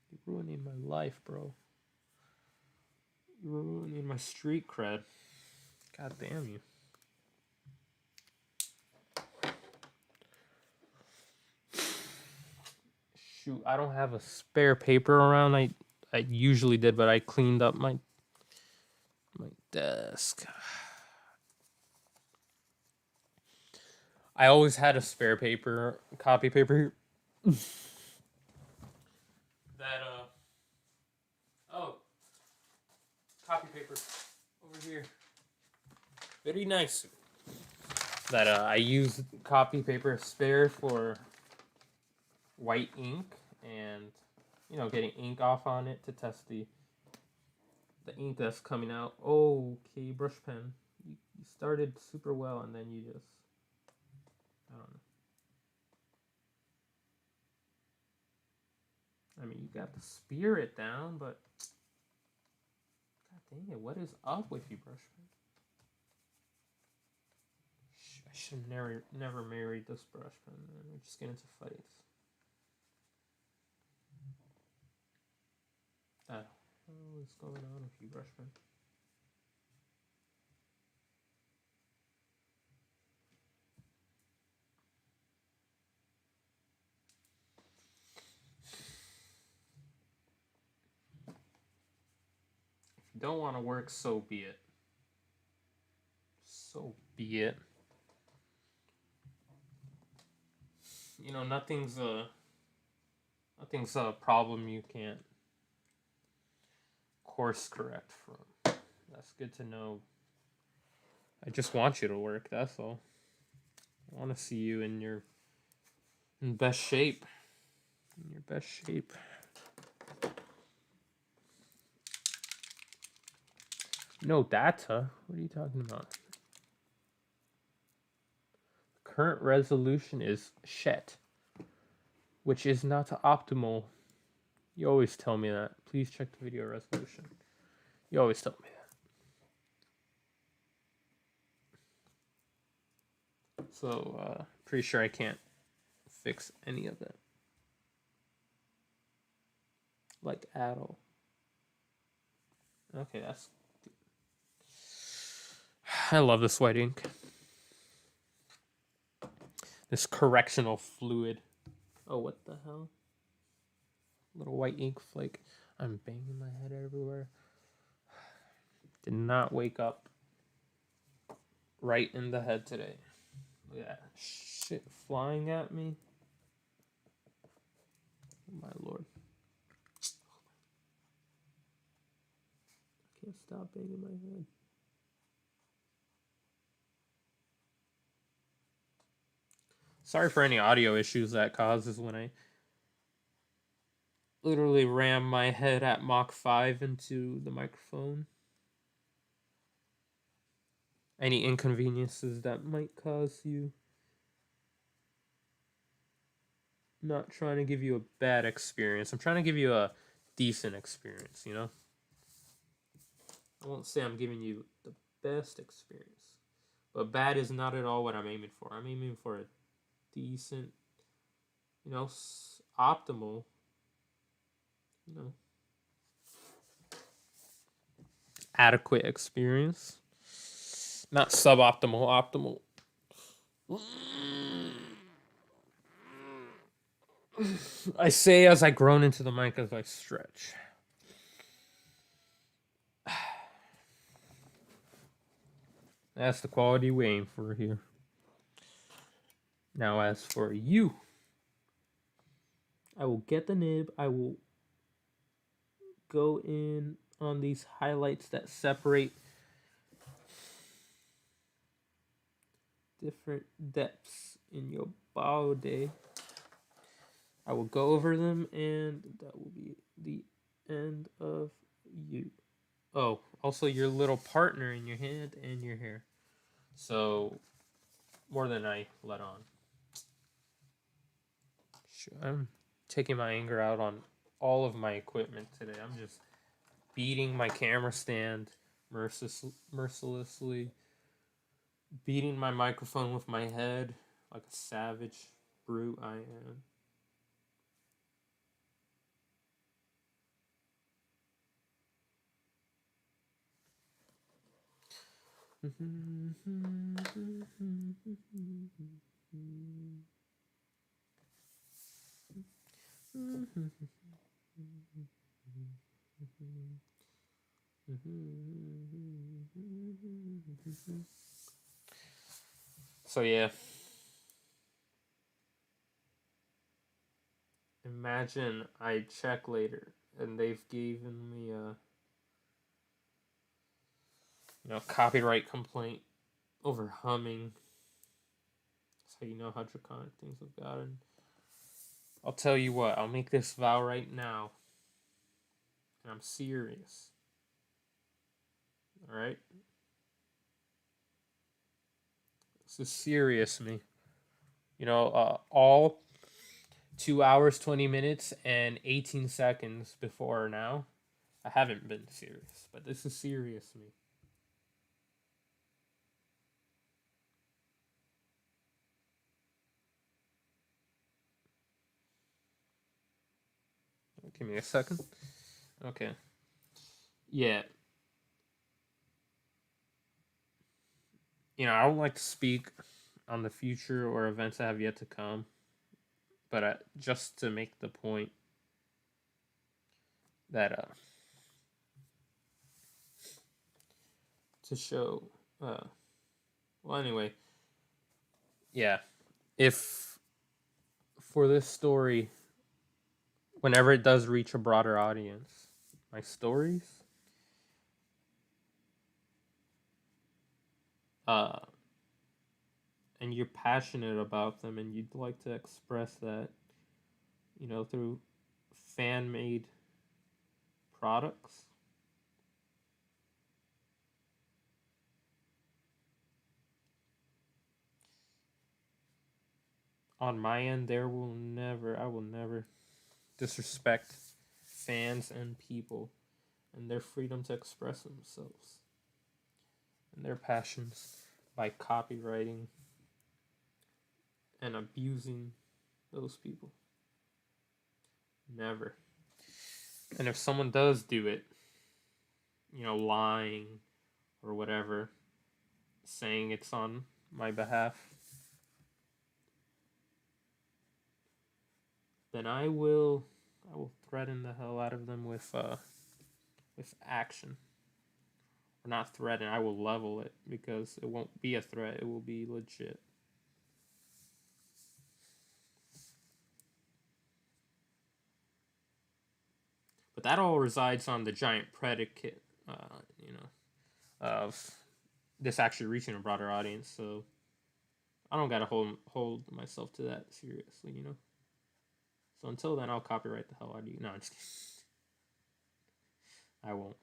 You're ruining my life, bro. You're ruining my street cred. God damn you. Shoot, I don't have a spare paper around. I usually did, but I cleaned up my desk. I always had a spare paper, copy paper. Copy paper over here. Very nice. That I use copy paper spare for white ink and getting ink off on it to test the ink that's coming out. Okay, brush pen. You started super well, and then you just, I don't know. I mean, you got the spirit down, but god dang it, what is up with you, Brushman? I should have never married this Brushman, man. We just get into fights. What's going on with you, Brushman? If you don't want to work, so be it. So be it. You know, nothing's a problem you can't course correct from. That's good to know. I just want you to work, that's all. I want to see you in your best shape. In your best shape. No data? What are you talking about? Current resolution is shit, which is not optimal. You always tell me that. Please check the video resolution. You always tell me that. So, pretty sure I can't fix any of that. Like, at all. Okay, that's good. I love this white ink. This correctional fluid. Oh, what the hell? Little white ink flake. I'm banging my head everywhere. Did not wake up right in the head today. Look at that shit flying at me. Oh my lord. I can't stop banging my head. Sorry for any audio issues that causes when I literally ram my head at Mach 5 into the microphone. Any inconveniences that might cause you. I'm not trying to give you a bad experience. I'm trying to give you a decent experience, you know? I won't say I'm giving you the best experience. But bad is not at all what I'm aiming for. I'm aiming for a decent, you know, optimal, you know, adequate experience. Not suboptimal, optimal. I say as I groan into the mic as I stretch. That's the quality we aim for here. Now, as for you, I will get the nib. I will go in on these highlights that separate different depths in your body. I will go over them, and that will be the end of you. Oh, also your little partner in your hand and your hair. So, more than I let on. I'm taking my anger out on all of my equipment today. I'm just beating my camera stand mercilessly, beating my microphone with my head like a savage brute I am. So yeah, imagine I check later and they've given me a copyright complaint over humming. That's how you know how draconic things have gotten. I'll tell you what, I'll make this vow right now. And I'm serious. Alright? This is serious, me. All 2 hours, 20 minutes, and 18 seconds before now, I haven't been serious, but this is serious, me. Give me a second. Okay. Yeah. I don't like to speak on the future or events that have yet to come, but just to make the point that to show well, anyway, yeah, if for this story, whenever it does reach a broader audience, my stories, uh and you're passionate about them and you'd like to express that, through fan made products, on my end, I will never disrespect fans and people and their freedom to express themselves and their passions by copywriting and abusing those people. Never. And if someone does do it, lying or whatever, saying it's on my behalf, then I will threaten the hell out of them with action. Or not threaten, I will level it because it won't be a threat, it will be legit. But that all resides on the giant predicate, of this actually reaching a broader audience. So I don't gotta hold myself to that seriously. So until then, I'll copyright the hell out of you. No, I'm just kidding. I won't.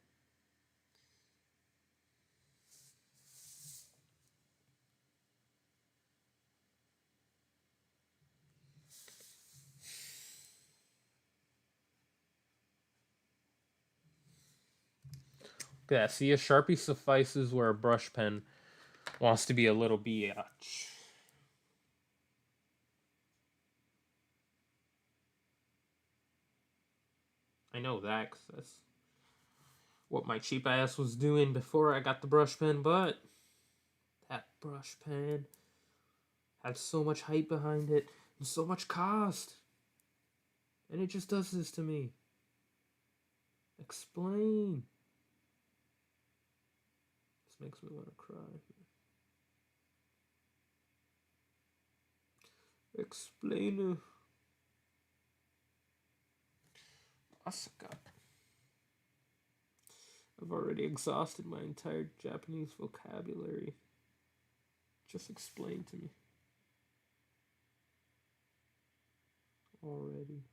Yeah, see, a Sharpie suffices where a brush pen wants to be a little biatch. I know that because that's what my cheap ass was doing before I got the brush pen, but that brush pen had so much hype behind it and so much cost. And it just does this to me. Explain. This makes me want to cry. Explain. Asaka. I've already exhausted my entire Japanese vocabulary. Just explain to me. Already.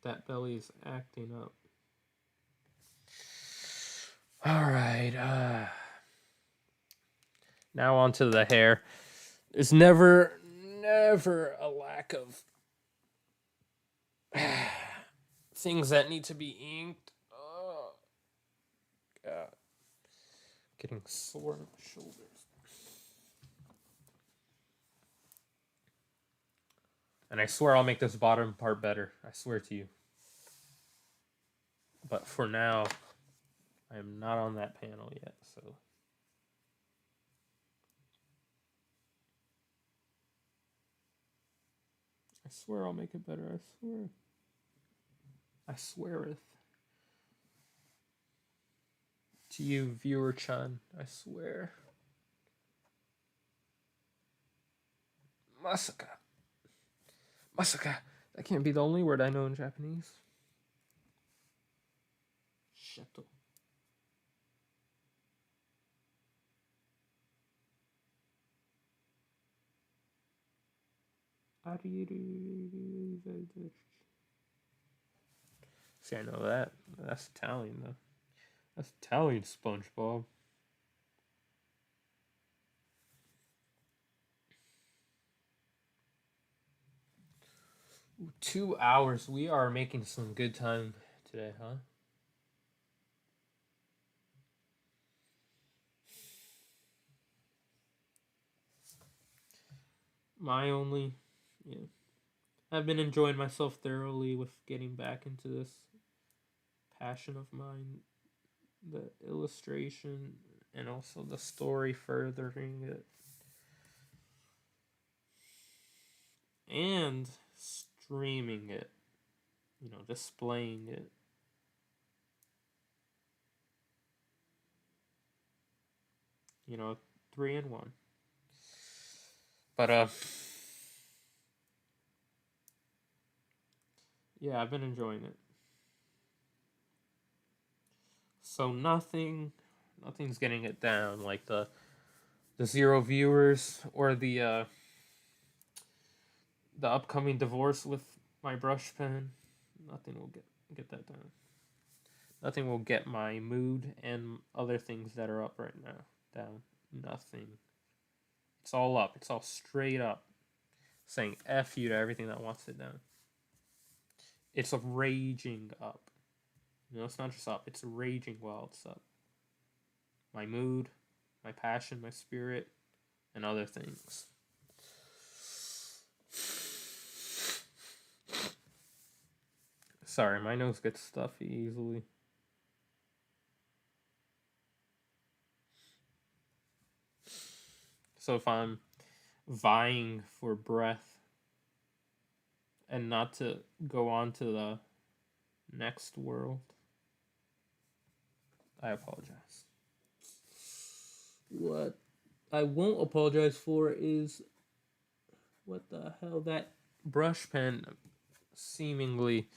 That belly is acting up. Alright, now onto the hair. There's never a lack of things that need to be inked. Oh, God. Getting sore in my shoulders. And I swear I'll make this bottom part better. I swear to you. But for now, I am not on that panel yet, so. I swear I'll make it better. I swear. I sweareth. To you, viewer Chan, I swear. Masaka. Masaka. That can't be the only word I know in Japanese. Shato. See, I know that. That's Italian, though. That's Italian SpongeBob. 2 hours. We are making some good time today, huh? My only. Yeah. I've been enjoying myself thoroughly with getting back into this passion of mine, the illustration and also the story furthering it, and streaming it, displaying it. 3 in 1. But yeah, I've been enjoying it. So nothing's getting it down like the 0 viewers or the upcoming divorce with my brush pen. Nothing will get that down. Nothing will get my mood and other things that are up right now down. Nothing. It's all up. It's all straight up. Saying F you to everything that wants it down. It's a raging up. It's not just up. It's raging while it's up. My mood, my passion, my spirit, and other things. Sorry, my nose gets stuffy easily. So if I'm vying for breath and not to go on to the next world, I apologize. What I won't apologize for is what the hell, that brush pen seemingly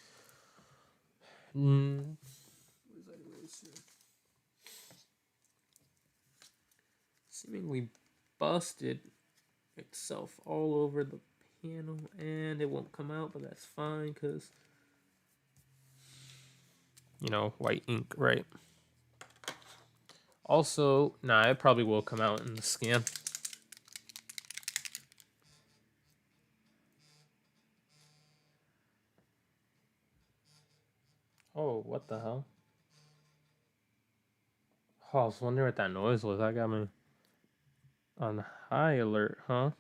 seemingly busted itself all over the panel, and it won't come out, but that's fine because white ink, right? Also, it probably will come out in the scan. Oh, what the hell? Oh, I was wondering what that noise was. That got me on high alert, huh?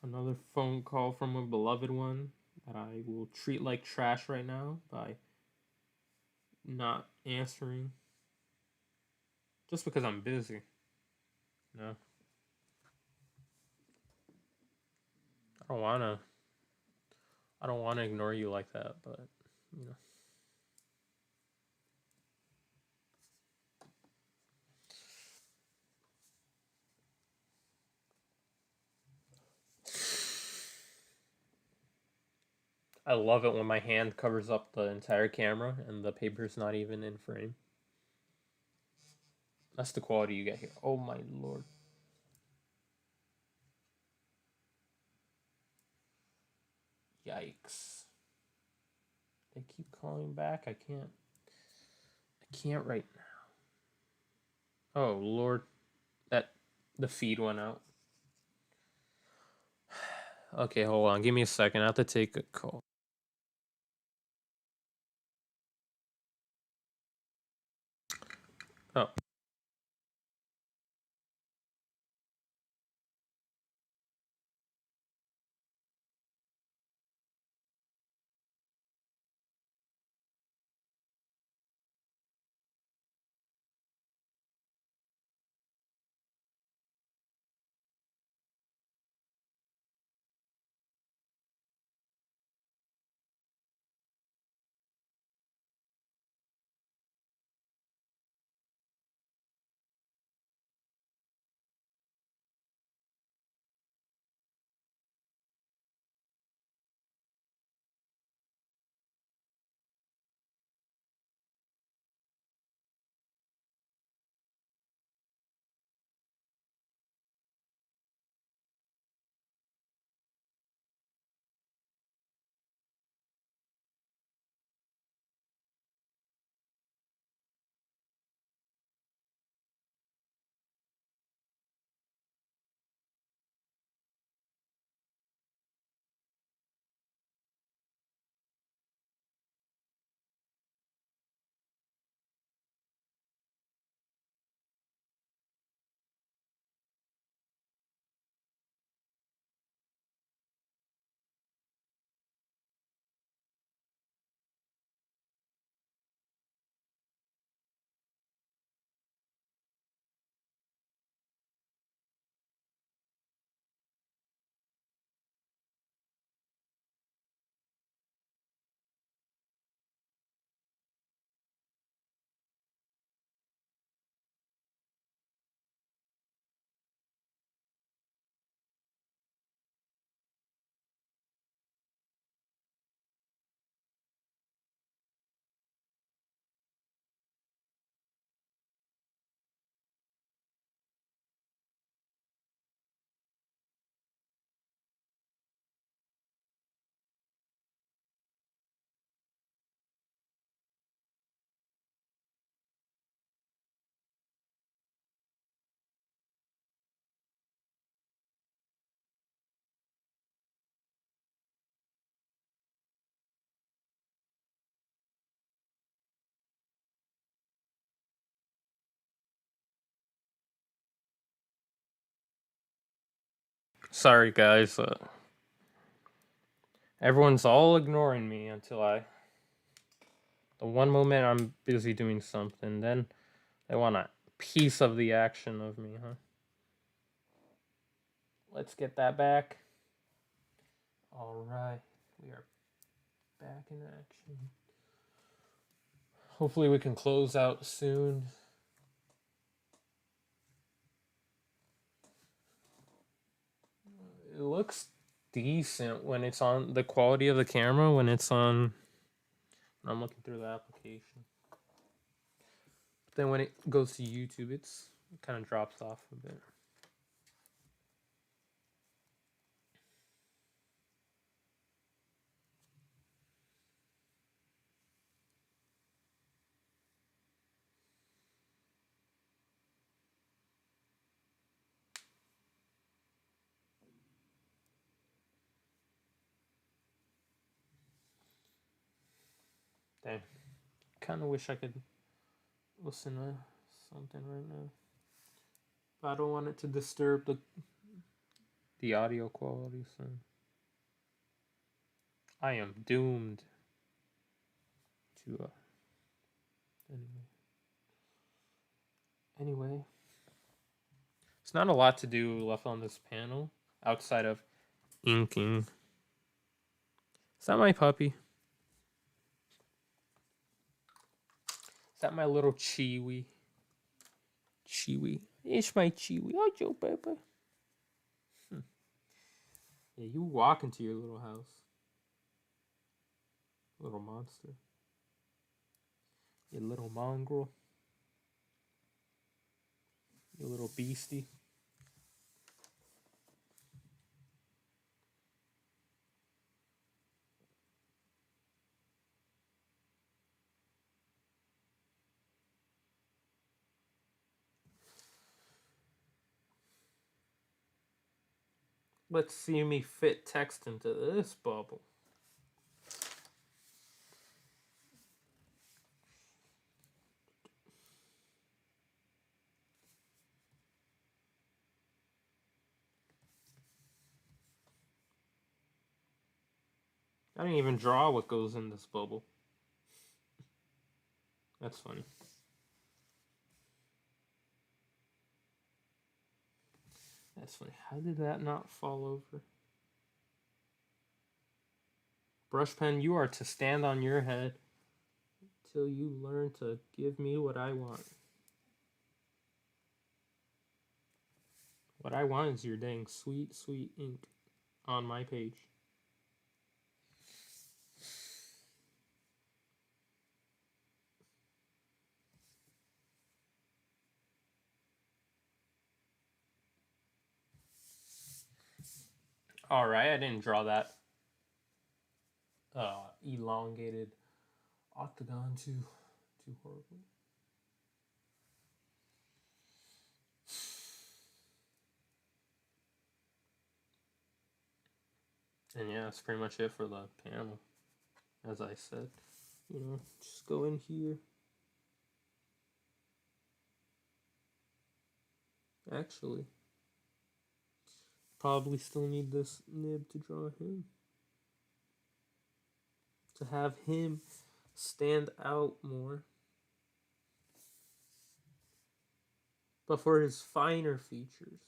Another phone call from a beloved one that I will treat like trash right now by not answering. Just because I'm busy. No. I don't wanna ignore you like that, but I love it when my hand covers up the entire camera and the paper's not even in frame. That's the quality you get here. Oh my lord. Yikes. They keep calling back. I can't right now. Oh lord. The feed went out. Okay, hold on. Give me a second. I have to take a call. Oh. Sorry, guys. Everyone's all ignoring me until the one moment I'm busy doing something, then they want a piece of the action of me, huh? Let's get that back. Alright, we are back in action. Hopefully we can close out soon. It looks decent when it's on the quality of the camera when it's on. I'm looking through the application. But then when it goes to YouTube, it kind of drops off a bit. Dang. Kind of wish I could listen to something right now. But I don't want it to disturb the audio quality, so I am doomed to anyway. There's not a lot to do left on this panel outside of inking. Is that my puppy? Is that my little Chiwi? Chiwi. It's my Chiwi. Oh, Joe Pepper. Yeah, you walk into your little house. Little monster. You little mongrel. You little beastie. Let's see me fit text into this bubble. I didn't even draw what goes in this bubble. That's funny. That's funny. How did that not fall over? Brush pen, you are to stand on your head till you learn to give me what I want. What I want is your dang sweet, sweet ink on my page. Alright, I didn't draw that elongated octagon too horribly. And yeah, that's pretty much it for the panel. As I said, just go in here. Actually, probably still need this nib to draw him. To have him stand out more. But for his finer features,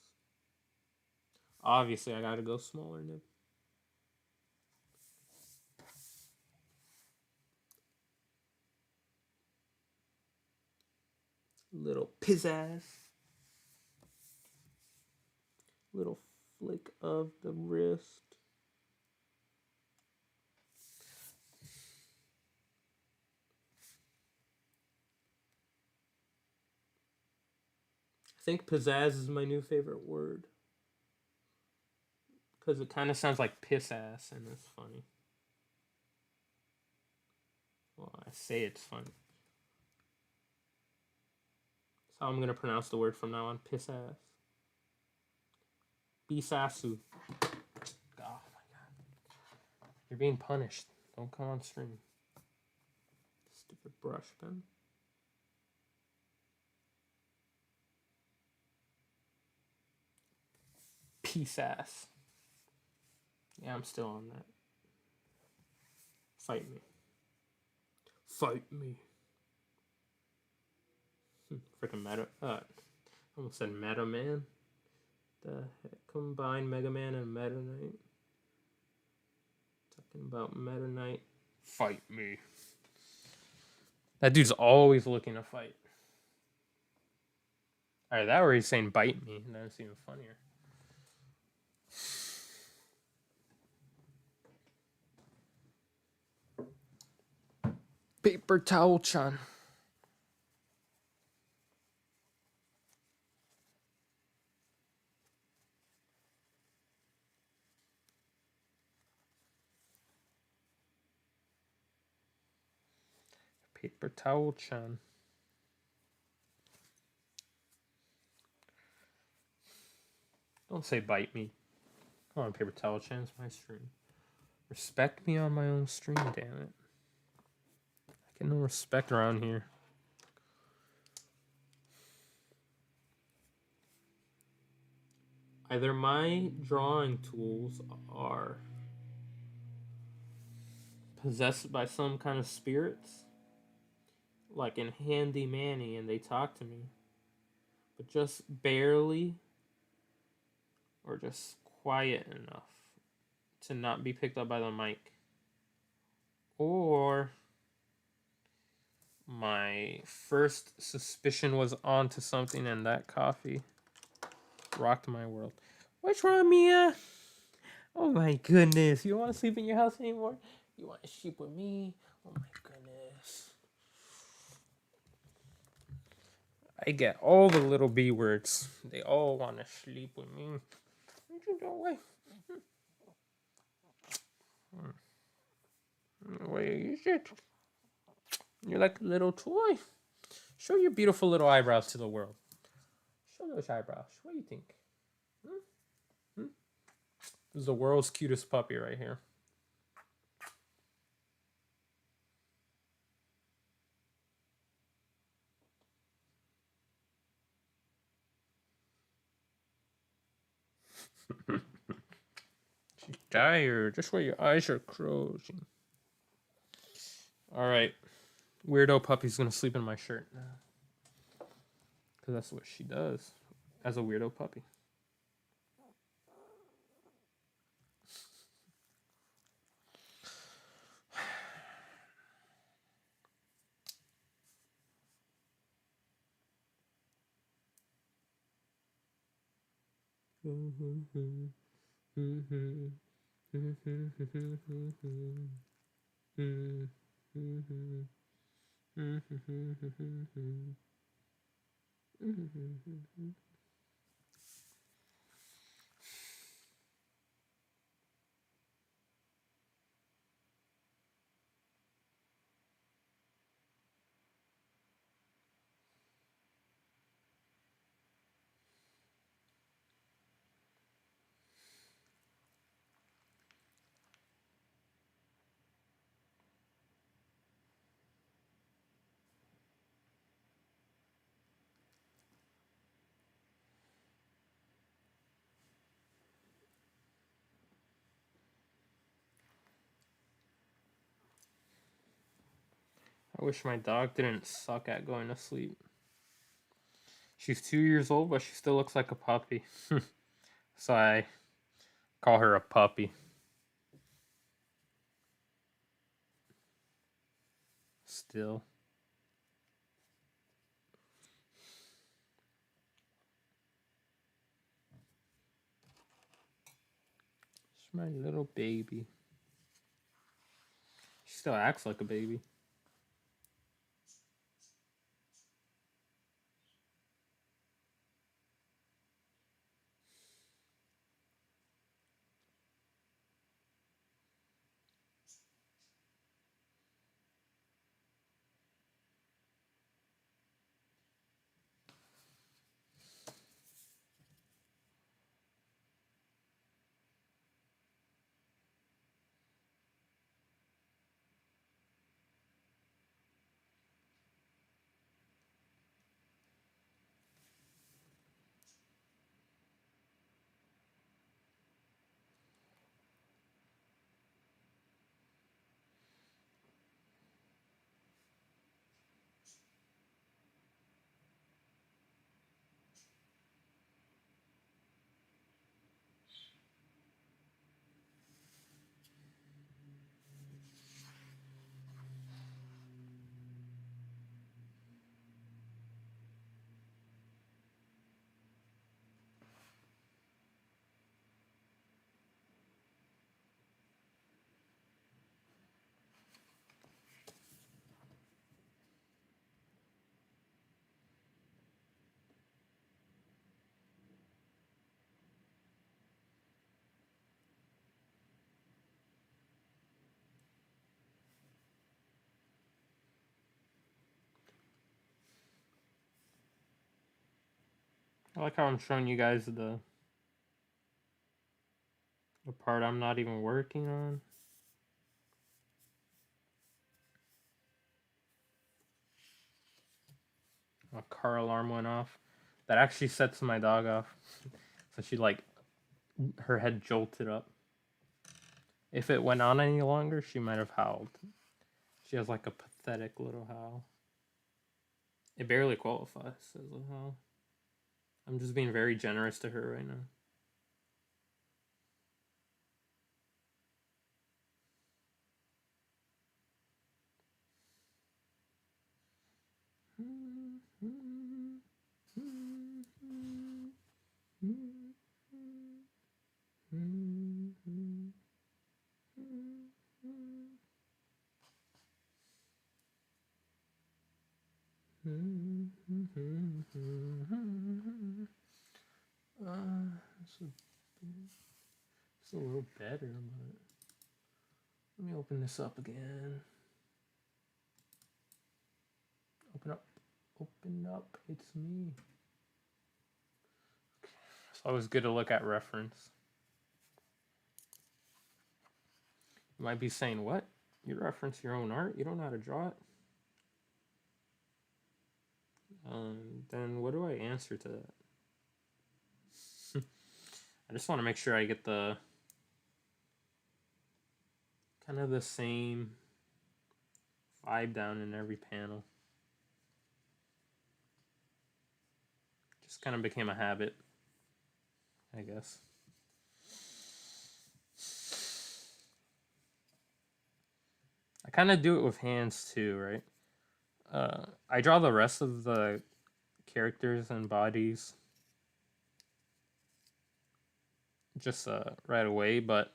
obviously I gotta go smaller nib. Little pizzazz. Little flick of the wrist. I think pizzazz is my new favorite word. Because it kind of sounds like piss ass, and it's funny. Well, I say it's funny. That's how I'm going to pronounce the word from now on. Piss ass. Bisasu. Oh my god. You're being punished. Don't come on stream. Stupid brush pen. Peace ass. Yeah, I'm still on that. Fight me. Fight me. Freaking Meta. I almost said Meta Man. The heck? Combine Mega Man and Meta Knight. Talking about Meta Knight. Fight me. That dude's always looking to fight. Alright, that where he's saying bite me. That's even funnier. Paper towel chan. Paper towel chan. Don't say bite me. Come on, Paper Towel Chan, it's my stream. Respect me on my own stream, damn it. I get no respect around here. Either my drawing tools are possessed by some kind of spirits, like in Handy Manny, and they talk to me, but just barely, or just quiet enough to not be picked up by the mic. Or my first suspicion was onto something, and that coffee rocked my world. What's wrong, Mia? Oh my goodness. You don't want to sleep in your house anymore? You want to sleep with me? Oh my goodness. I get all the little B words. They all want to sleep with me. Wait. Where is it? You're like a little toy. Show your beautiful little eyebrows to the world. Show those eyebrows. What do you think? This is the world's cutest puppy right here. She's tired. Just where your eyes are closing. Alright. Weirdo puppy's gonna sleep in my shirt now. Because that's what she does as a weirdo puppy. I wish my dog didn't suck at going to sleep. She's 2 years old, but she still looks like a puppy. So I call her a puppy. Still. She's my little baby. She still acts like a baby. I like how I'm showing you guys the part I'm not even working on. A car alarm went off. That actually sets my dog off. So she her head jolted up. If it went on any longer, she might have howled. She has like a pathetic little howl. It barely qualifies as a howl. I'm just being very generous to her right now. It's a little better, but let me open this up again. Open up. Open up. It's me. It's always good to look at reference. You might be saying, what? You reference your own art? You don't know how to draw it? Then what do I answer to that? I just want to make sure I get the kind of the same vibe down in every panel. Just kind of became a habit, I guess. I kind of do it with hands too, right? I draw the rest of the characters and bodies just right away, but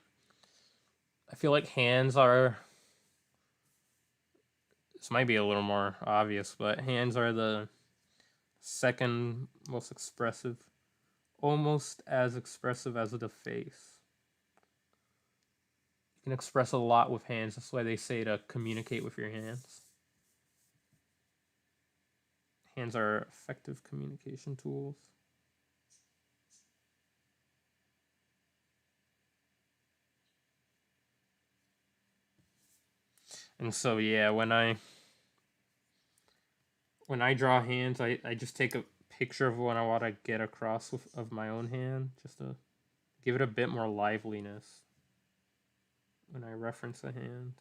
I feel like hands are, this might be a little more obvious, but hands are the second most expressive, almost as expressive as the face. You can express a lot with hands. That's why they say to communicate with your hands. Hands are effective communication tools. And so yeah, when I draw hands, I just take a picture of what I want to get across of my own hand, just to give it a bit more liveliness when I reference a hand.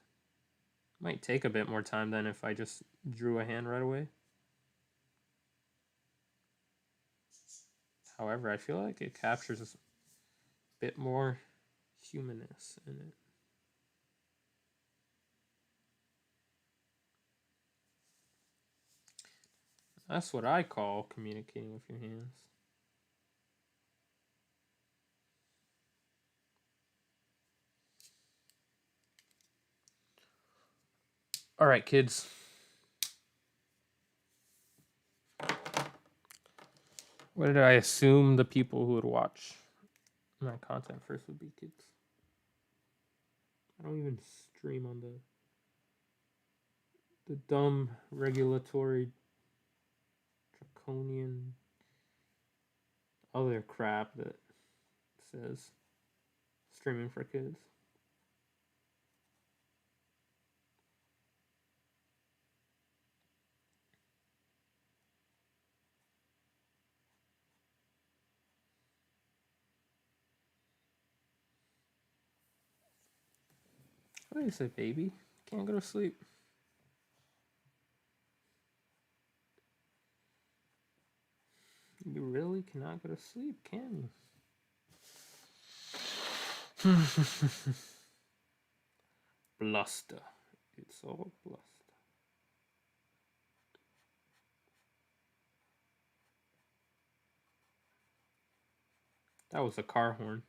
Might take a bit more time than if I just drew a hand right away. However, I feel like it captures a bit more humanness in it. That's what I call communicating with your hands. All right, kids. What did I assume the people who would watch my content first would be, kids? I don't even stream on the dumb regulatory draconian other crap that says streaming for kids. What do you say, baby? Can't go to sleep. You really cannot go to sleep, can you? Bluster. It's all bluster. That was a car horn.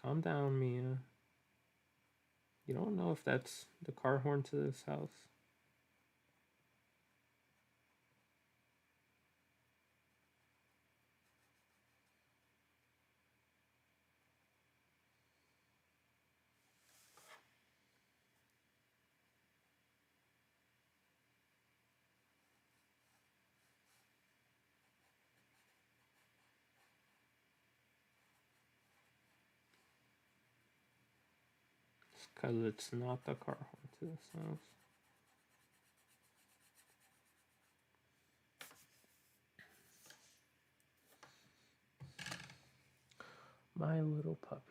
Calm down, Mia. You don't know if that's the car horn to this house. Because it's not the car horn to this house. My little puppy.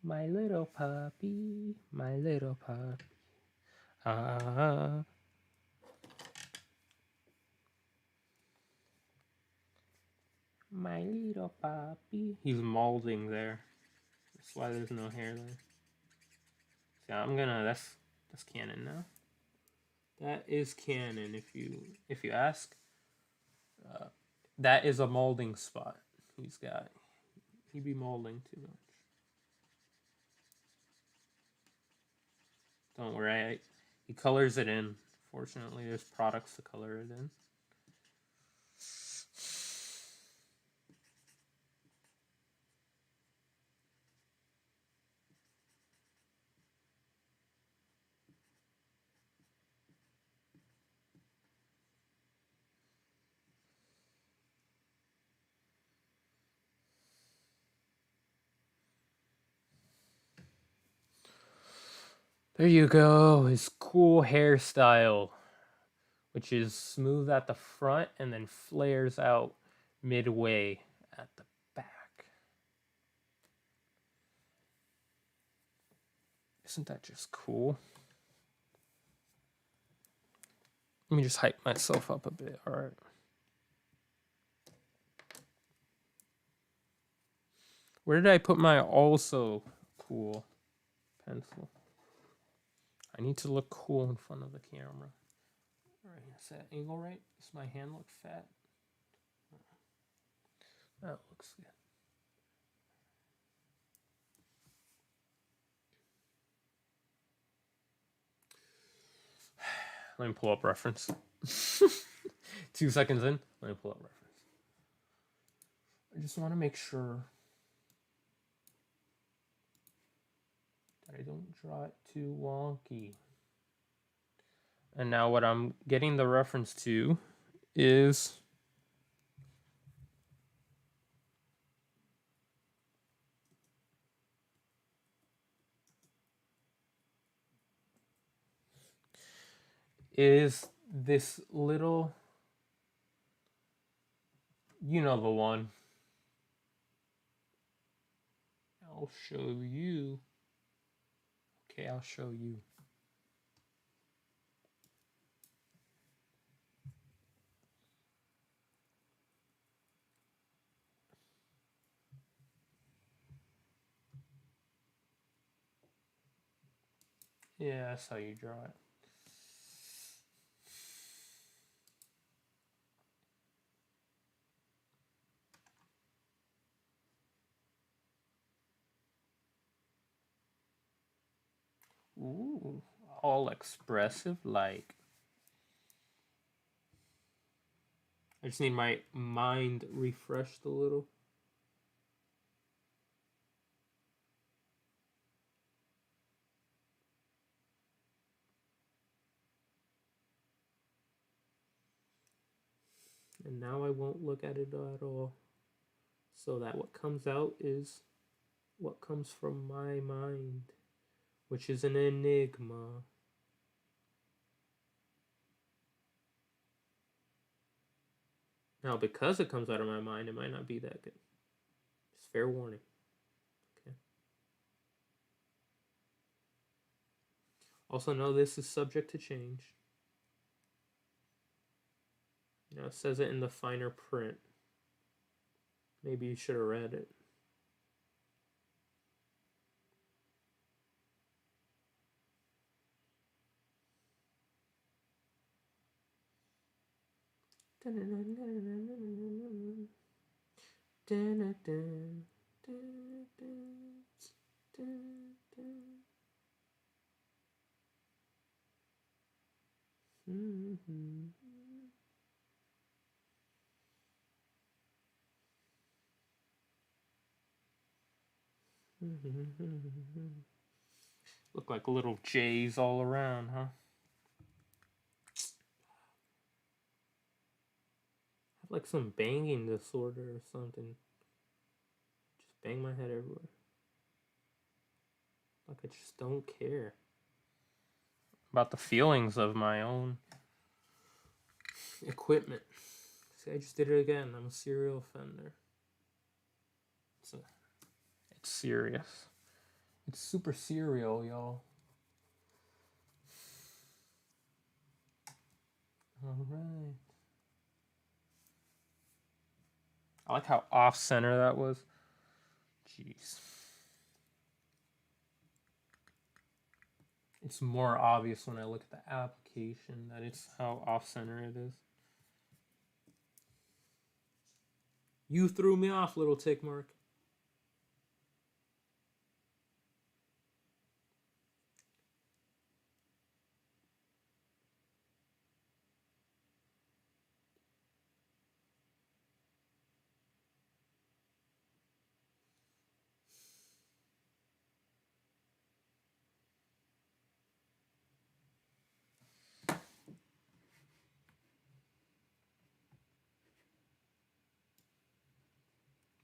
My little puppy. My little puppy. Ah. My little puppy. He's molding there. That's why there's no hair there. So I'm gonna. That's canon now. That is canon. If you ask, that is a molding spot. He's got. He be molding too much. Don't worry. He colors it in. Fortunately, there's products to color it in. There you go. His cool hairstyle, which is smooth at the front and then flares out midway at the back. Isn't that just cool? Let me just hype myself up a bit. All right. Where did I put my also cool pencil? I need to look cool in front of the camera. All right, is that angle right? Does my hand look fat? That looks good. Let me pull up reference. 2 seconds in, let me pull up reference. I just want to make sure that I don't draw it too wonky. And now what I'm getting the reference to is this little, you know the one. I'll show you. Okay, I'll show you. Yeah, that's how you draw it. Ooh, all expressive like. I just need my mind refreshed a little. And now I won't look at it at all. So that what comes out is what comes from my mind, which is an enigma. Now, because it comes out of my mind, it might not be that good. Just fair warning. Okay. Also, know this is subject to change. You know, it says it in the finer print. Maybe you should have read it. Look like little J's all around, huh? I have like some banging disorder or something. Just bang my head everywhere. Like I just don't care about the feelings of my own equipment. See, I just did it again. I'm a serial offender. It's serious. It's super serial, y'all. Alright. I like how off-center that was. Jeez. It's more obvious when I look at the application that it's how off-center it is. You threw me off, little tick mark.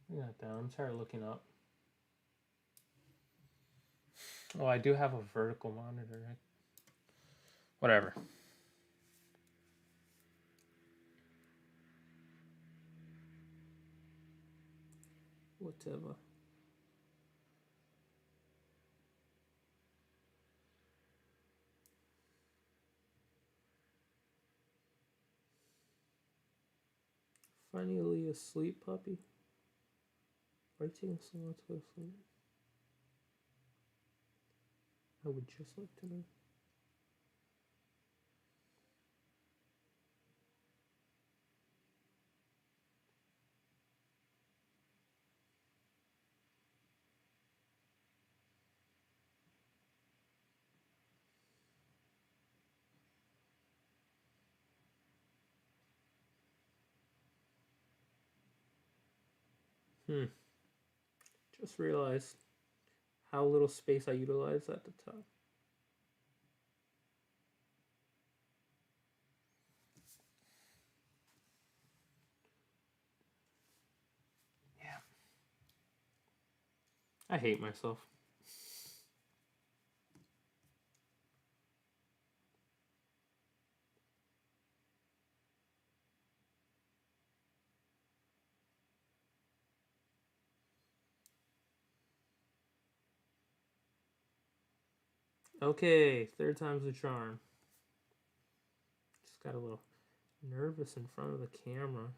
Bring that down. I'm tired of looking up. Oh, I do have a vertical monitor. Right? Whatever. Whatever. Finally asleep, puppy. Are you taking so long to go to sleep? I would just like to know. Just realized how little space I utilize at the top. Yeah. I hate myself. Okay, third time's the charm. Just got a little nervous in front of the camera.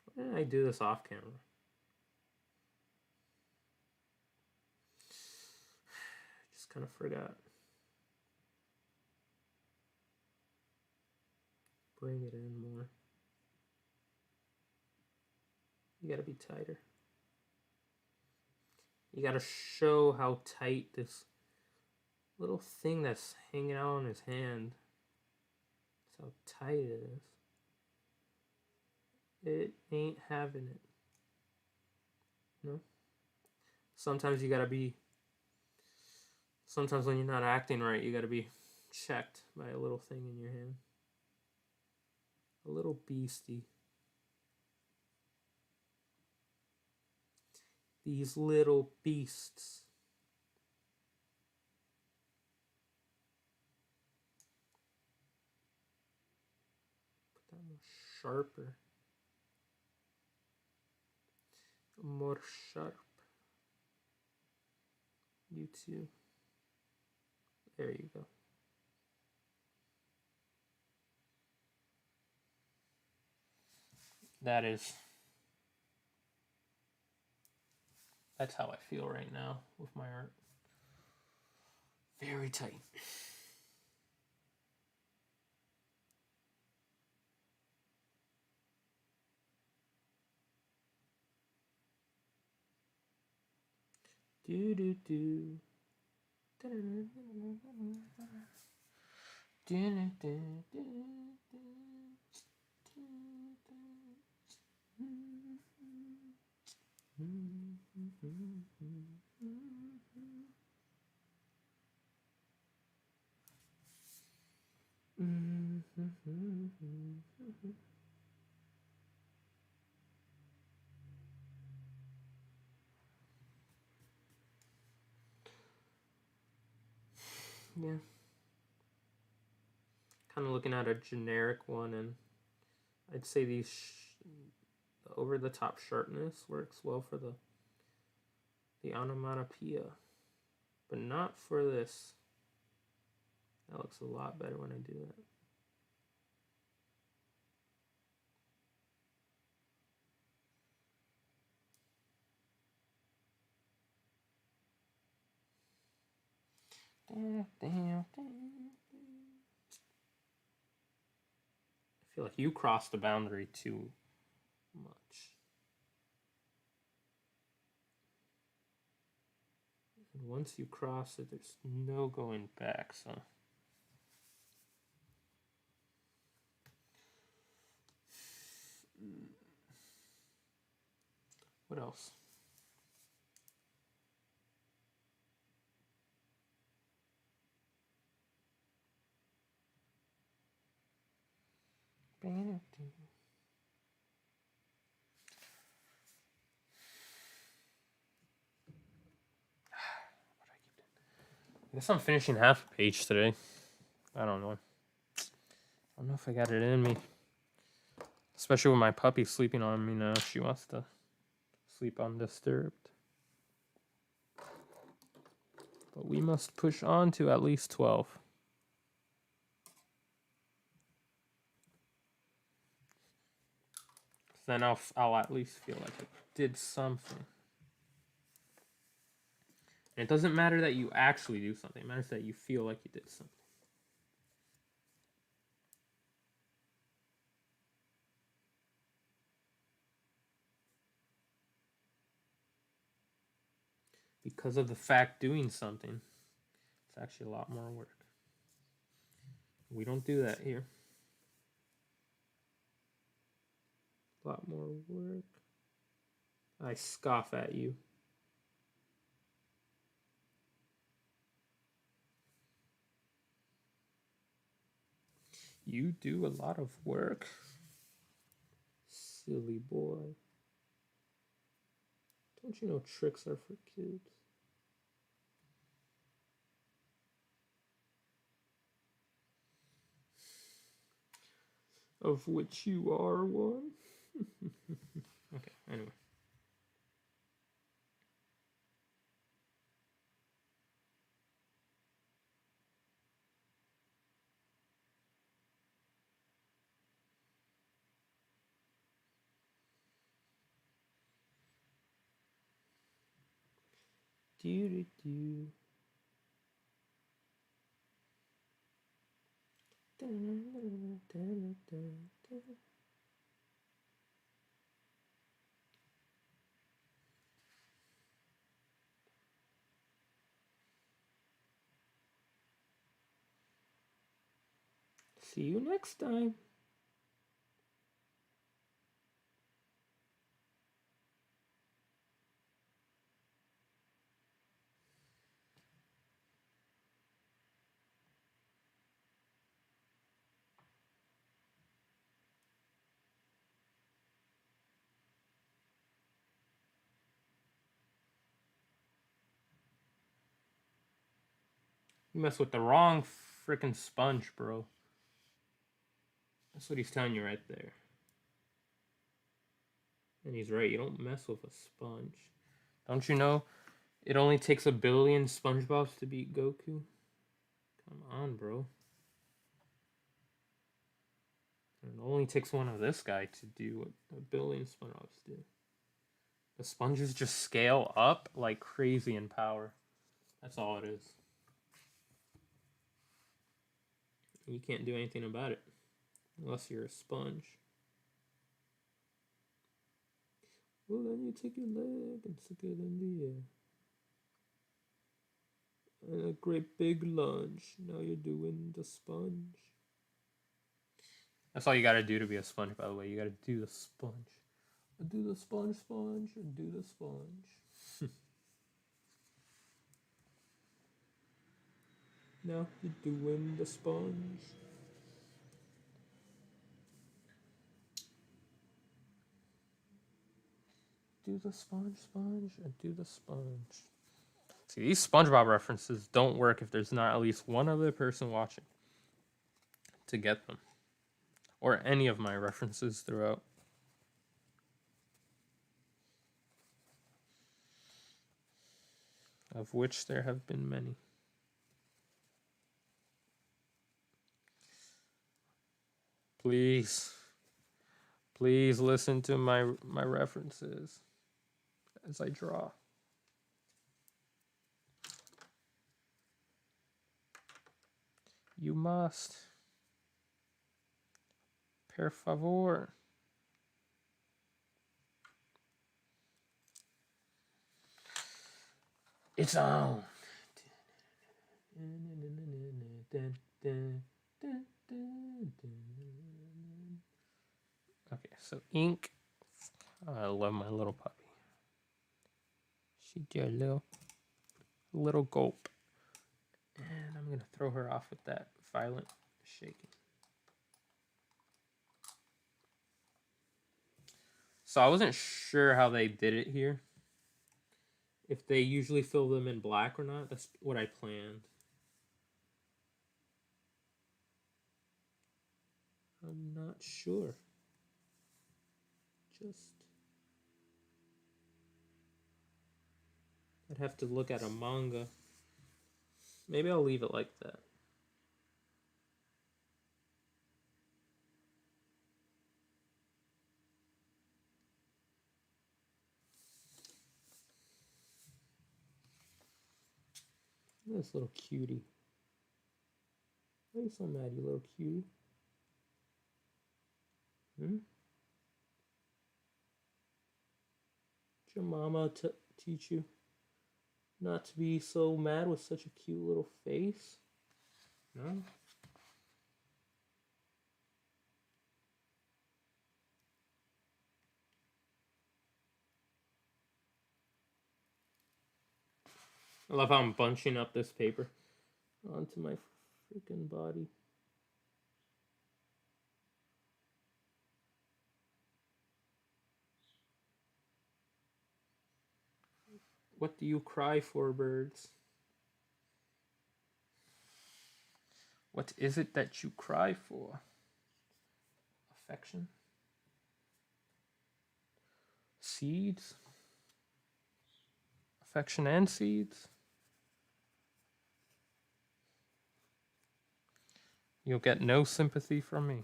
Why didn't I do this off camera? Just kind of forgot. Bring it in more. You gotta be tighter. You gotta show how tight this little thing that's hanging out on his hand. That's how tight it is. It ain't having it. No? Sometimes you gotta be. Sometimes when you're not acting right, you gotta be checked by a little thing in your hand. A little beastie. These little beasts. Put that more sharper. More sharp. You too. There you go. That's how I feel right now with my art. Very tight. Do do do. Yeah. Kind of looking at a generic one, and I'd say the over-the-top sharpness works well for the onomatopoeia, but not for this. That looks a lot better when I do that. I feel like you crossed the boundary too much. And once you cross it, there's no going back, so. What else? I guess I'm finishing half a page today. I don't know. I don't know if I got it in me. Especially with my puppy sleeping on me now. She wants to sleep undisturbed. But we must push on to at least 12. Then I'll at least feel like I did something. And it doesn't matter that you actually do something. It matters that you feel like you did something. Because of the fact doing something, it's actually a lot more work. We don't do that here. A lot more work. I scoff at you. You do a lot of work. Silly boy. Don't you know tricks are for kids? Of which you are one. Okay, anyway. Do. See you next time. You mess with the wrong freaking sponge, bro. That's what he's telling you right there. And he's right. You don't mess with a sponge. Don't you know? It only takes 1 billion SpongeBobs to beat Goku. Come on, bro. And it only takes one of this guy to do what 1 billion SpongeBobs do. The sponges just scale up like crazy in power. That's all it is. You can't do anything about it unless you're a sponge. Well, then you take your leg and stick it in the air. And a great big lunge. Now you're doing the sponge. That's all you gotta do to be a sponge, by the way. You gotta do the sponge. Do the sponge, and do the sponge. Now you're doing the sponge. Do the sponge, and do the sponge. See, these SpongeBob references don't work if there's not at least one other person watching to get them. Or any of my references throughout. Of which there have been many. Please. Please listen to my references as I draw. You must. Per favor. It's on. Okay, so ink. Oh, I love my little puppy. She did a little gulp. And I'm going to throw her off with that violent shaking. So I wasn't sure how they did it here. If they usually fill them in black or not. That's what I planned. I'm not sure. I'd have to look at a manga. Maybe I'll leave it like that. This little cutie. Why are you so mad, you little cutie? Did your mama teach you not to be so mad with such a cute little face? No? I love how I'm bunching up this paper onto my freaking body. What do you cry for, birds? What is it that you cry for? Affection? Seeds? Affection and seeds? You'll get no sympathy from me.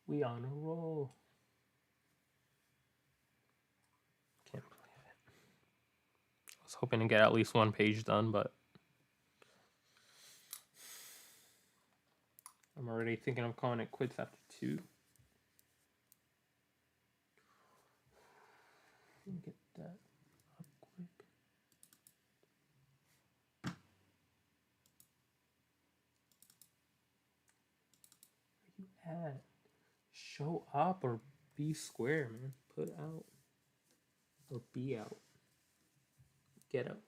We on a roll. Can't believe it. I was hoping to get at least one page done, but I'm already thinking of calling it quits after 2. Get that up quick. Where you at? Show up or be square, man. Put out or be out. Get out.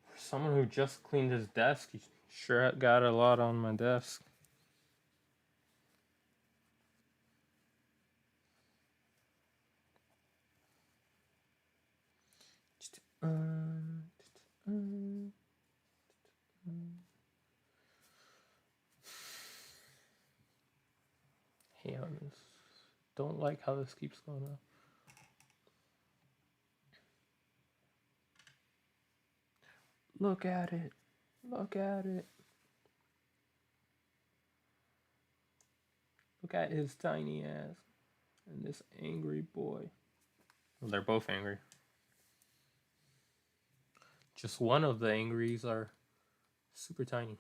For someone who just cleaned his desk, he sure got a lot on my desk. don't like how this keeps going up. Look at it. Look at it. Look at his tiny ass. And this angry boy. Well, they're both angry. Just one of the angries are super tiny.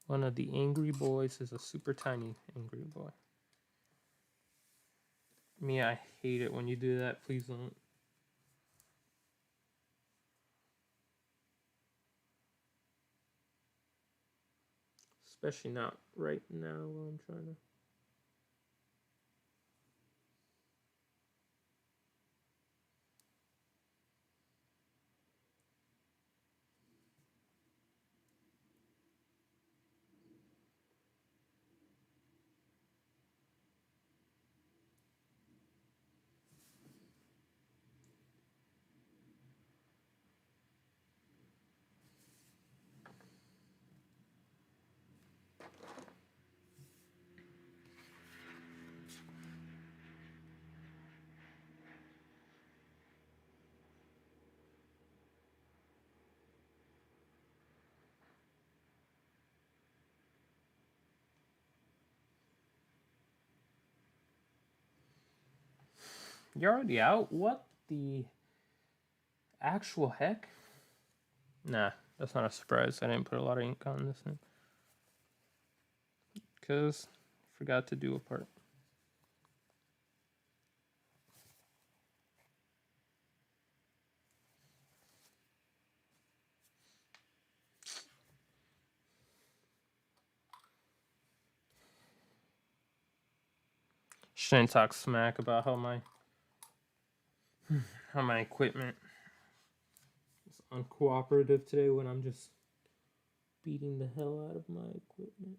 One of the angry boys is a super tiny angry boy. Me, I hate it when you do that. Please don't. Especially not right now while I'm trying to. You're already out? What the actual heck? Nah, that's not a surprise. I didn't put a lot of ink on this one. Because I forgot to do a part. Shouldn't talk smack about how my equipment is uncooperative today when I'm just beating the hell out of my equipment.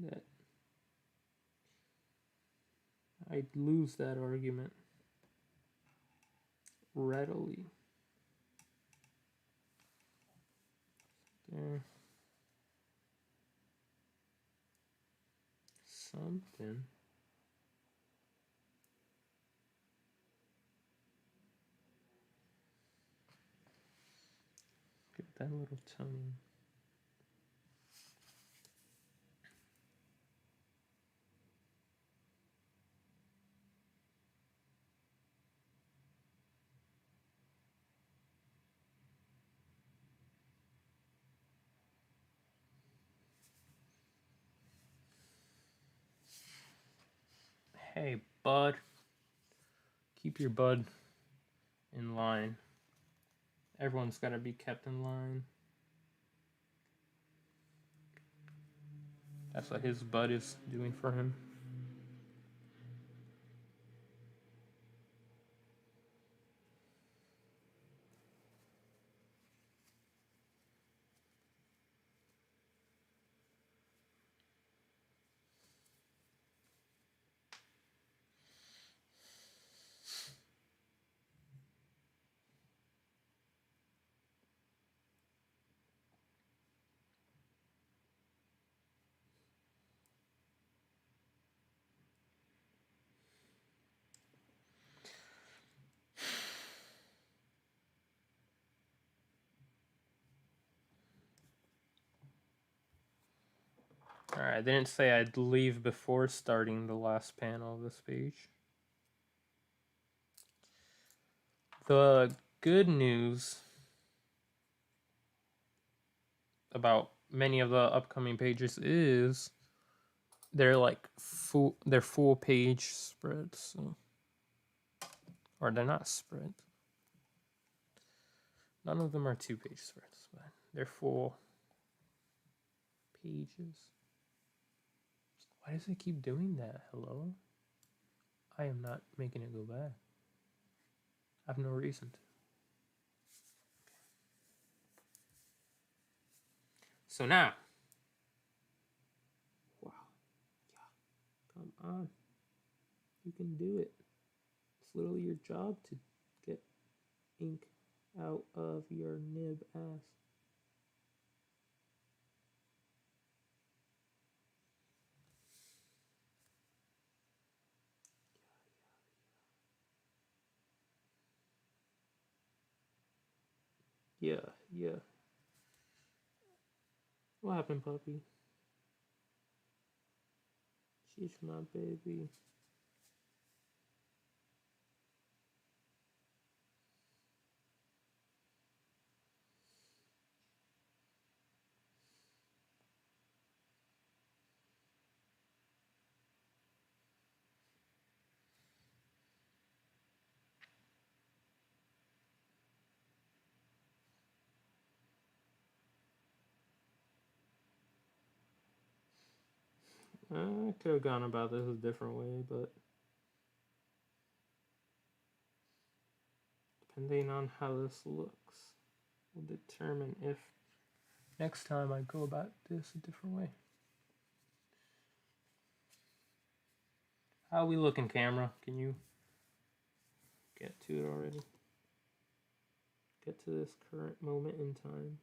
That I'd lose that argument readily. There. Something. Get that little tone. Hey, bud. Keep your bud in line. Everyone's got to be kept in line. That's what his bud is doing for him. Alright, I didn't say I'd leave before starting the last panel of this page. The good news about many of the upcoming pages is they're like full page spreads, so. Or they're not spreads. None of them are 2-page spreads, but they're full pages. Why does it keep doing that? Hello? I am not making it go back. I have no reason to. So now. Wow. Yeah. Come on. You can do it. It's literally your job to get ink out of your nib ass. Yeah, yeah. What happened, puppy? She's my baby. I could have gone about this a different way, but depending on how this looks will determine if next time I go about this a different way. How are we looking, camera? Can you get to it already? Get to this current moment in time.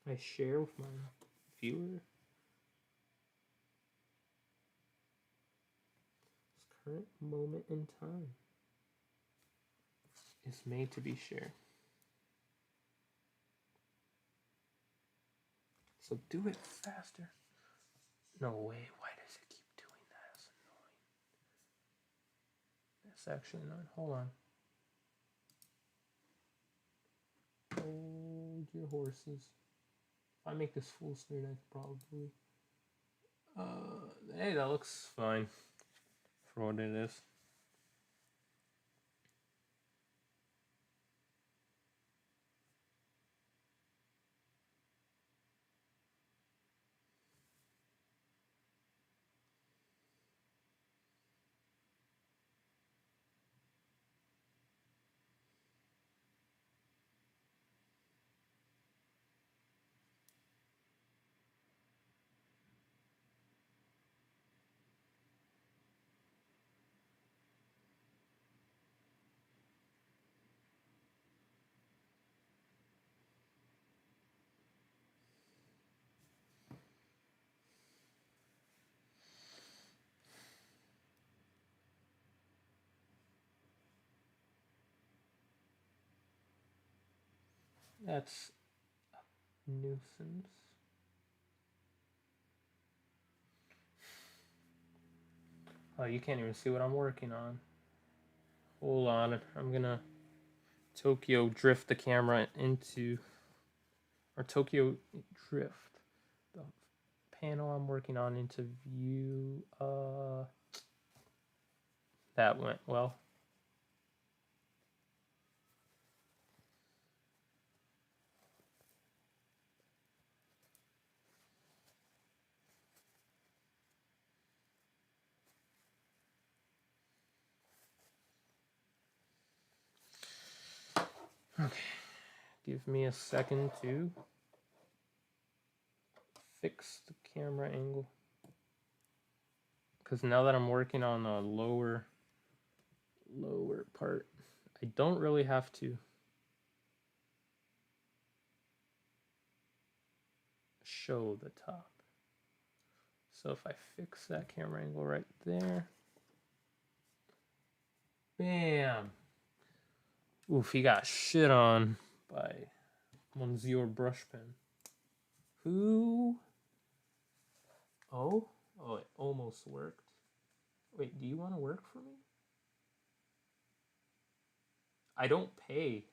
I share with my viewer. This current moment in time is made to be shared. So do it faster. No way. Why does it keep doing that? It's annoying. That's actually annoying. Hold on. Hold your horses. If I make this full screen, I could probably. Hey, that looks fine for what it is. That's a nuisance. Oh, you can't even see what I'm working on. Hold on, I'm gonna Tokyo drift the camera into, or Tokyo drift the panel I'm working on into view. That went well. Okay, give me a second to fix the camera angle. Because now that I'm working on the lower part, I don't really have to show the top. So if I fix that camera angle right there, bam. Oof, he got shit on by Monsieur Brushpen. Who? Oh, it almost worked. Wait, do you want to work for me? I don't pay.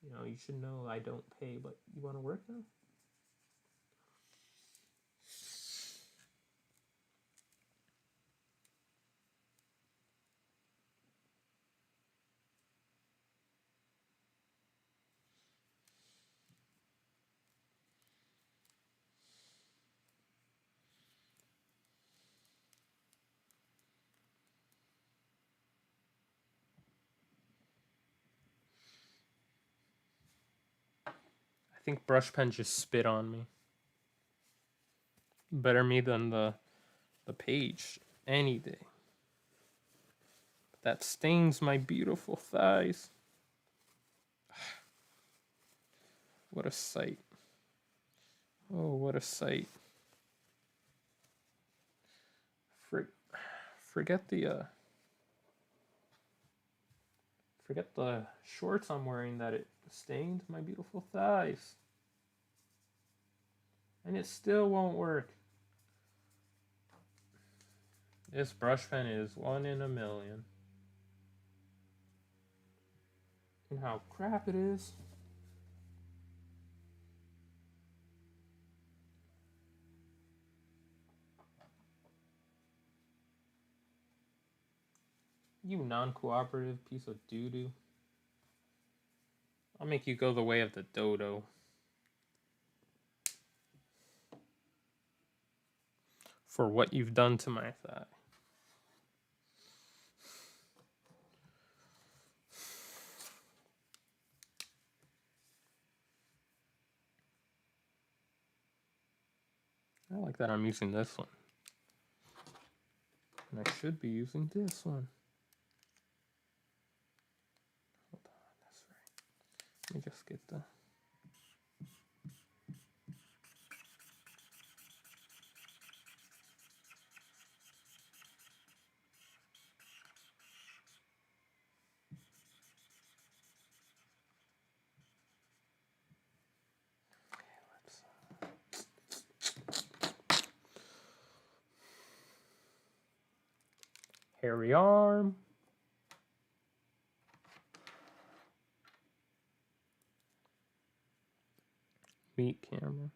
You know, you should know I don't pay, but you want to work now? I think Brushpen just spit on me. Better me than the page any day. That stings my beautiful thighs. What a sight. Oh, what a sight. Forget the shorts I'm wearing that it stained my beautiful thighs. And it still won't work. This brush pen is 1 in a million. And how crap it is. You non-cooperative piece of doo-doo. I'll make you go the way of the dodo. For what you've done to my thigh. I like that I'm using this one. And I should be using this one. Hold on, that's right. Let me just get the... Hairy arm. Meat camera.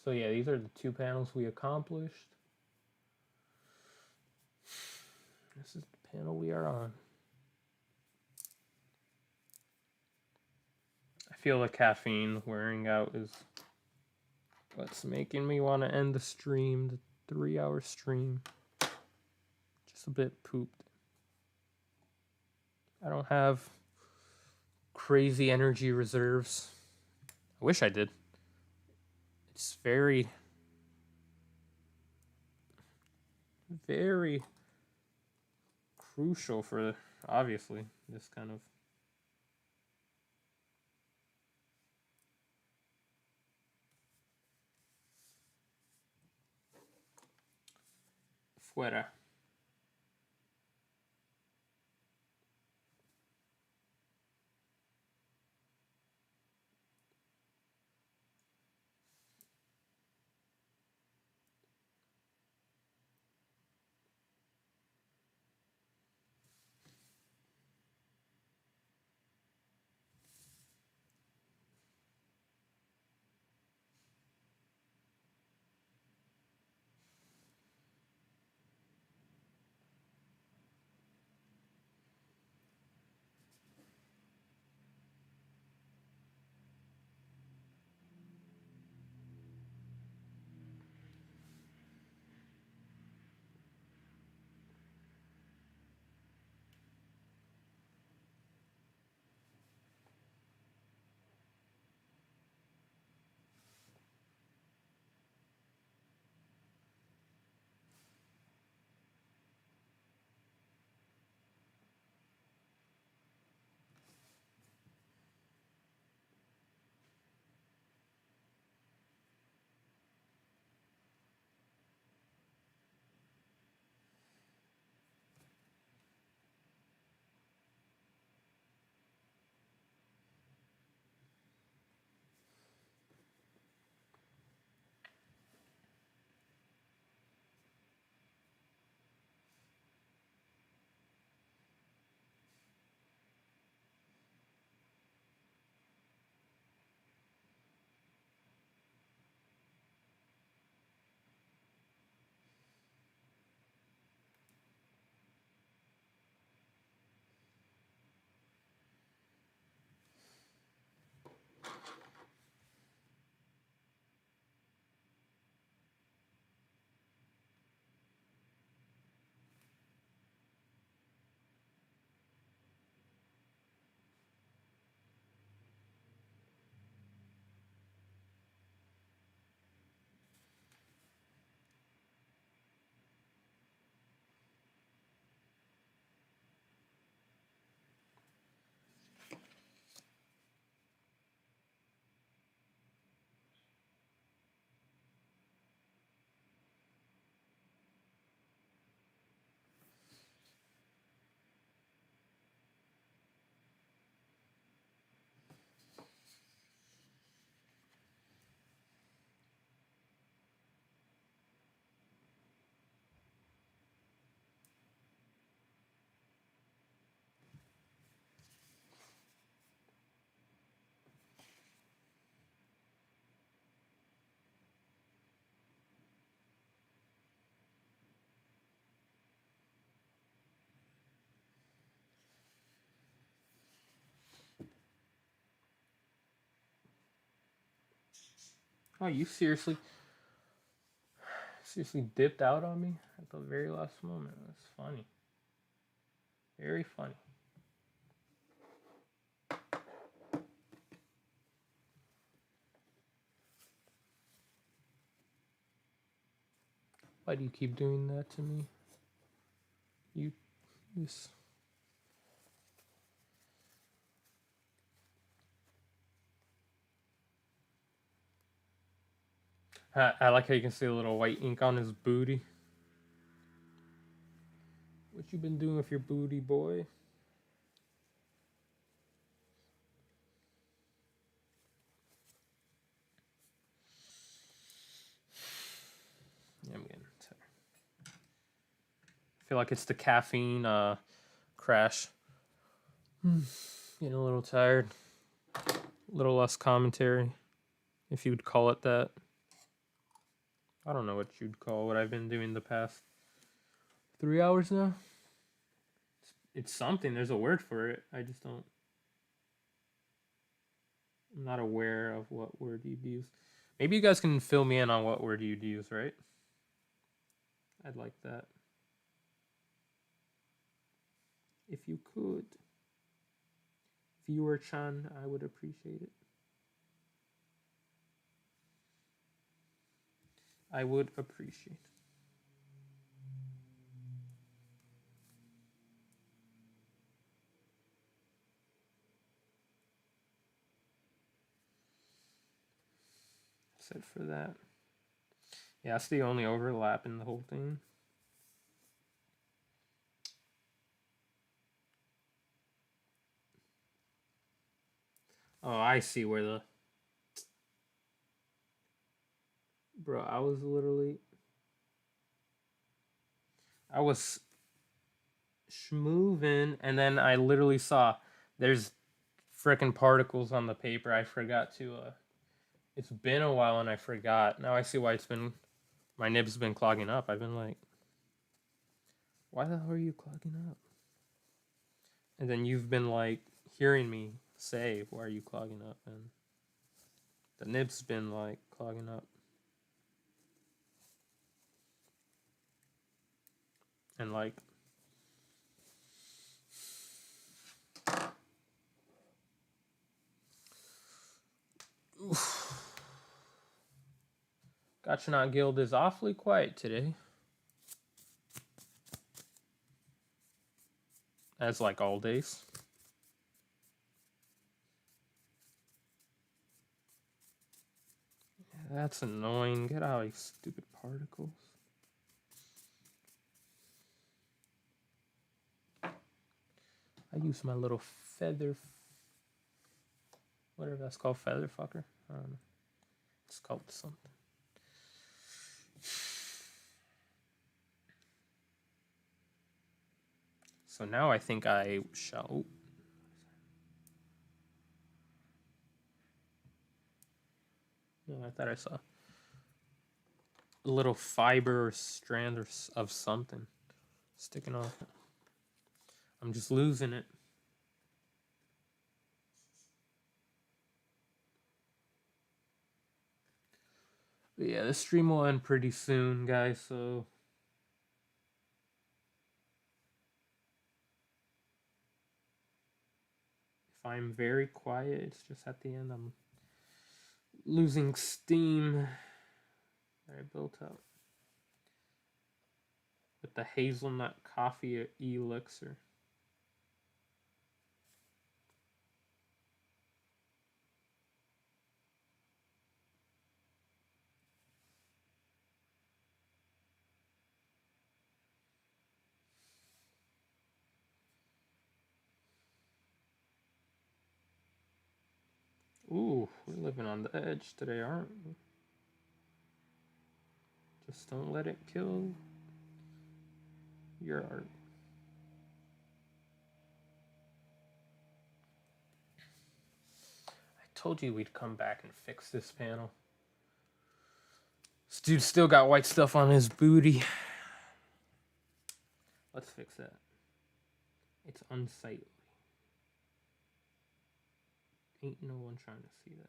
So yeah, these are the 2 panels we accomplished. This is the panel we are on. I feel the caffeine wearing out is what's making me want to end the stream, the 3-hour stream. Just a bit pooped. I don't have crazy energy reserves. I wish I did. It's very, very crucial for, obviously, this kind of... Fuera. Oh, you seriously dipped out on me at the very last moment. That's funny. Very funny. Why do you keep doing that to me? You this. I like how you can see a little white ink on his booty. What you been doing with your booty, boy? Yeah, I'm getting tired. I feel like it's the caffeine crash. Getting a little tired. A little less commentary, if you'd call it that. I don't know what you'd call what I've been doing the past 3 hours now. It's something. There's a word for it. I just don't. I'm not aware of what word you'd use. Maybe you guys can fill me in on what word you'd use, right? I'd like that. If you could. Viewer Chan, I would appreciate it. I would appreciate. That's it for that. Yeah, that's the only overlap in the whole thing. Oh, I see where the... Bro, I was schmoving, and then I literally saw there's frickin' particles on the paper. I forgot to, it's been a while and I forgot. Now I see why my nib's been clogging up. I've been like, why the hell are you clogging up? And then you've been like hearing me say, why are you clogging up? And the nib's been like clogging up. And like, Gachanaut Guild is awfully quiet today. As like all days. Yeah, that's annoying. Get out, you stupid particles. I use my little feather, whatever that's called, feather fucker. I don't know. It's called something. So now I think I shall. No, I thought I saw a little fiber or strand of something sticking off. I'm just losing it. But yeah, this stream will end pretty soon, guys, so if I'm very quiet, it's just at the end I'm losing steam that I built up with the hazelnut coffee elixir. Ooh, we're living on the edge today, aren't we? Just don't let it kill your art. I told you we'd come back and fix this panel. This dude still got white stuff on his booty. Let's fix that. It's unsightly. Ain't no one trying to see that.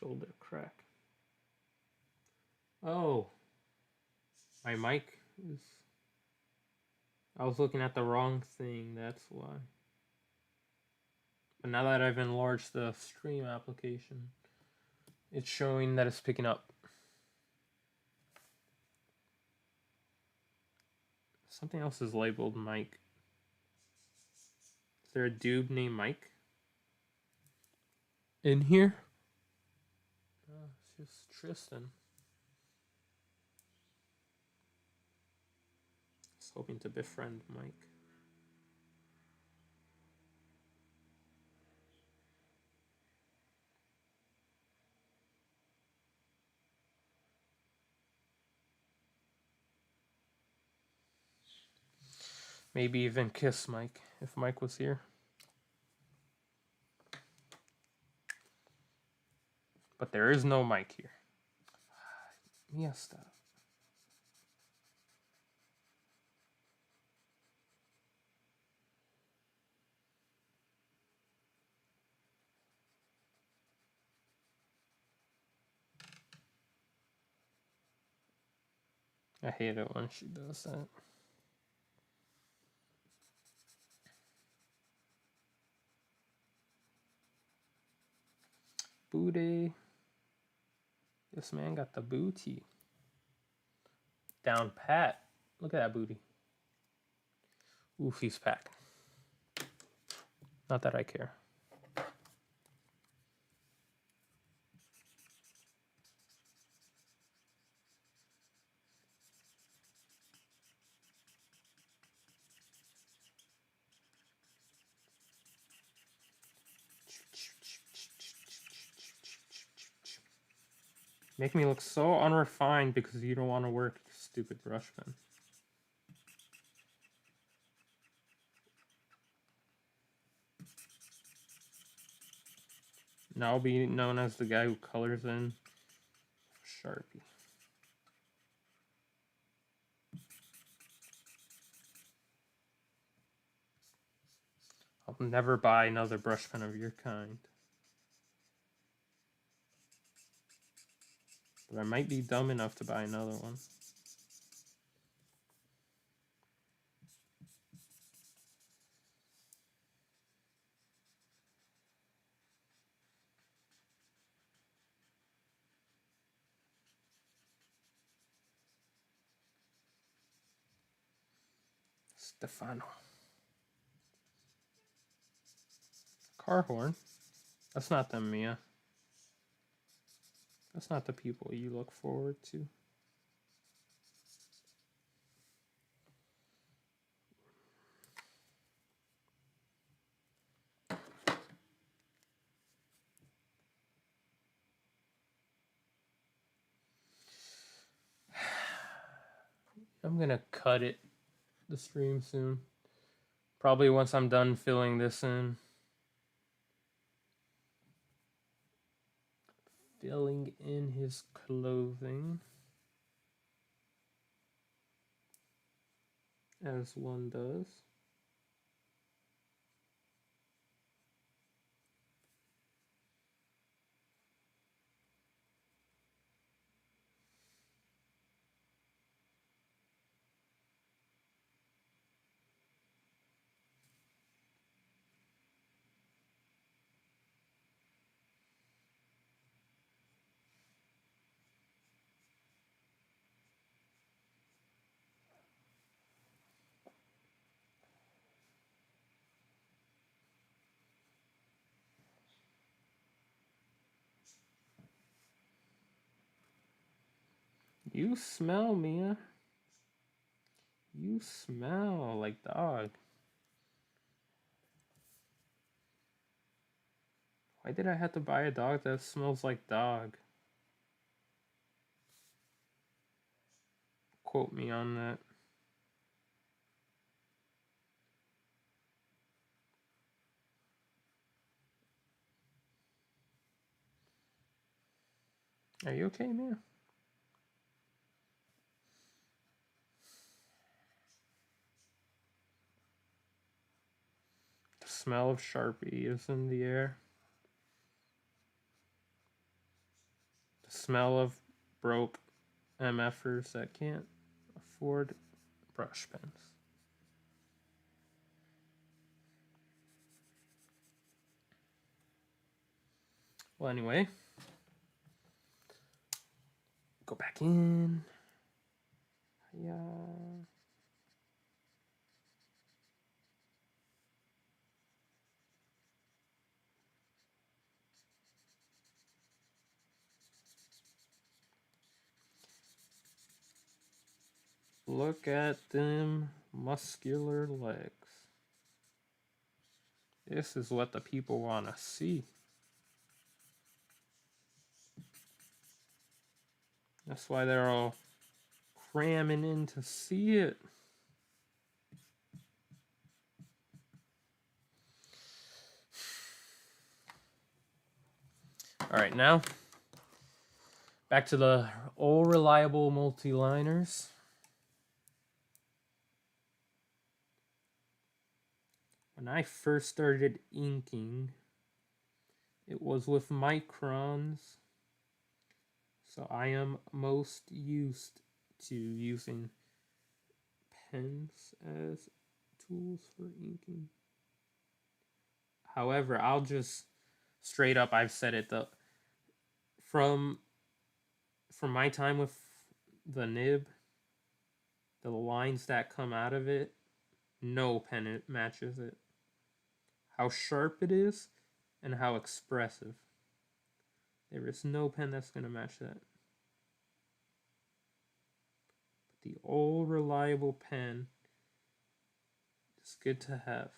Shoulder crack. Oh, my mic is. I was looking at the wrong thing, that's why. But now that I've enlarged the stream application, it's showing that it's picking up. Something else is labeled Mike. Is there a dude named Mike in here? No, it's just Tristan. I was hoping to befriend Mike. Maybe even kiss Mike if Mike was here. But there is no Mike here. Mia, stop. I hate it when she does that. Booty. This man got the booty. Down pat. Look at that booty. Oof, he's packed. Not that I care. Make me look so unrefined because you don't want to work, stupid brush pen. Now I'll be known as the guy who colors in Sharpie. I'll never buy another brush pen of your kind. But I might be dumb enough to buy another one. Stefano. Car horn? That's not them, Mia. That's not the people you look forward to. I'm gonna cut the stream soon. Probably once I'm done filling this in. Filling in his clothing. As one does. You smell, Mia. You smell like dog. Why did I have to buy a dog that smells like dog? Quote me on that. Are you okay, Mia? The smell of Sharpie is in the air. smell of broke MFers that can't afford brush pens. Well, anyway, go back in. Yeah. Look at them muscular legs. This is what the people want to see. That's why they're all cramming in to see it. All right, now back to the old reliable multi-liners. When I first started inking, it was with microns, so I am most used to using pens as tools for inking. However, I'll just straight up, I've said it, from my time with the nib, the lines that come out of it, no pen matches it. How sharp it is and how expressive. There is no pen that's going to match that. But the old reliable pen is good to have.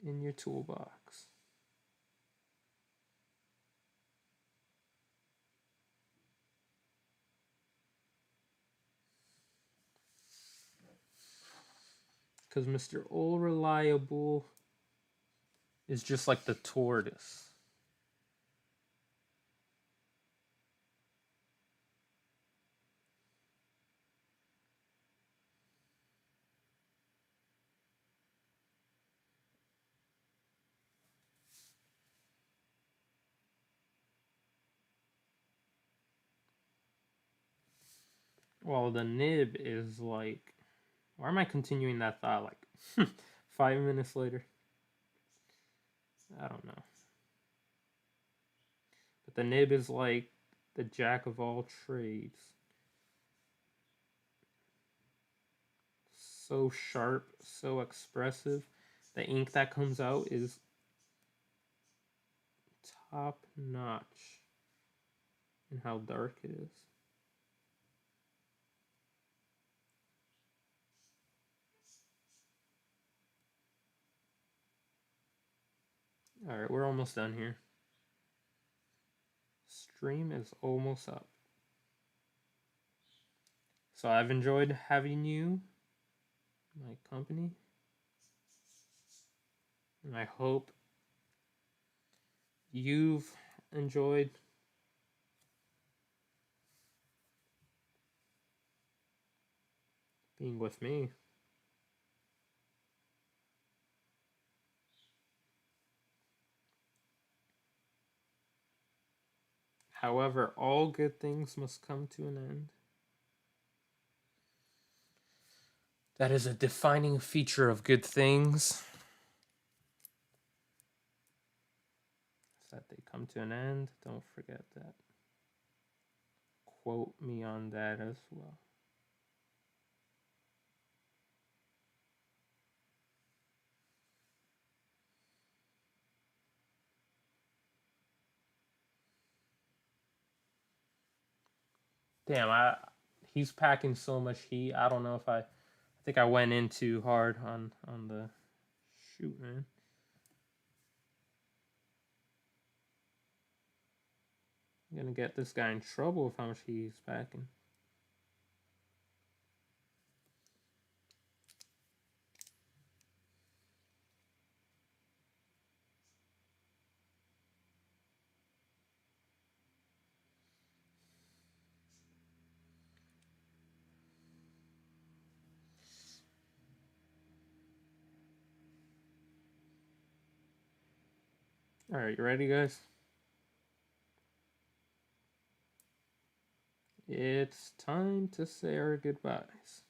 In your toolbox. Because Mr. Old Reliable is just like the tortoise. Well, the nib is like... Why am I continuing that thought like 5 minutes later? I don't know. But the nib is like the jack of all trades. So sharp, so expressive. The ink that comes out is top notch in how dark it is. Alright, we're almost done here. Stream is almost up. So I've enjoyed having you, my company. And I hope you've enjoyed being with me. However, all good things must come to an end. That is a defining feature of good things. That they come to an end. Don't forget that. Quote me on that as well. Damn, he's packing so much heat. I don't know if I think I went in too hard on the shoot, man. I'm gonna get this guy in trouble with how much he's packing. Alright, you ready, guys? It's time to say our goodbyes.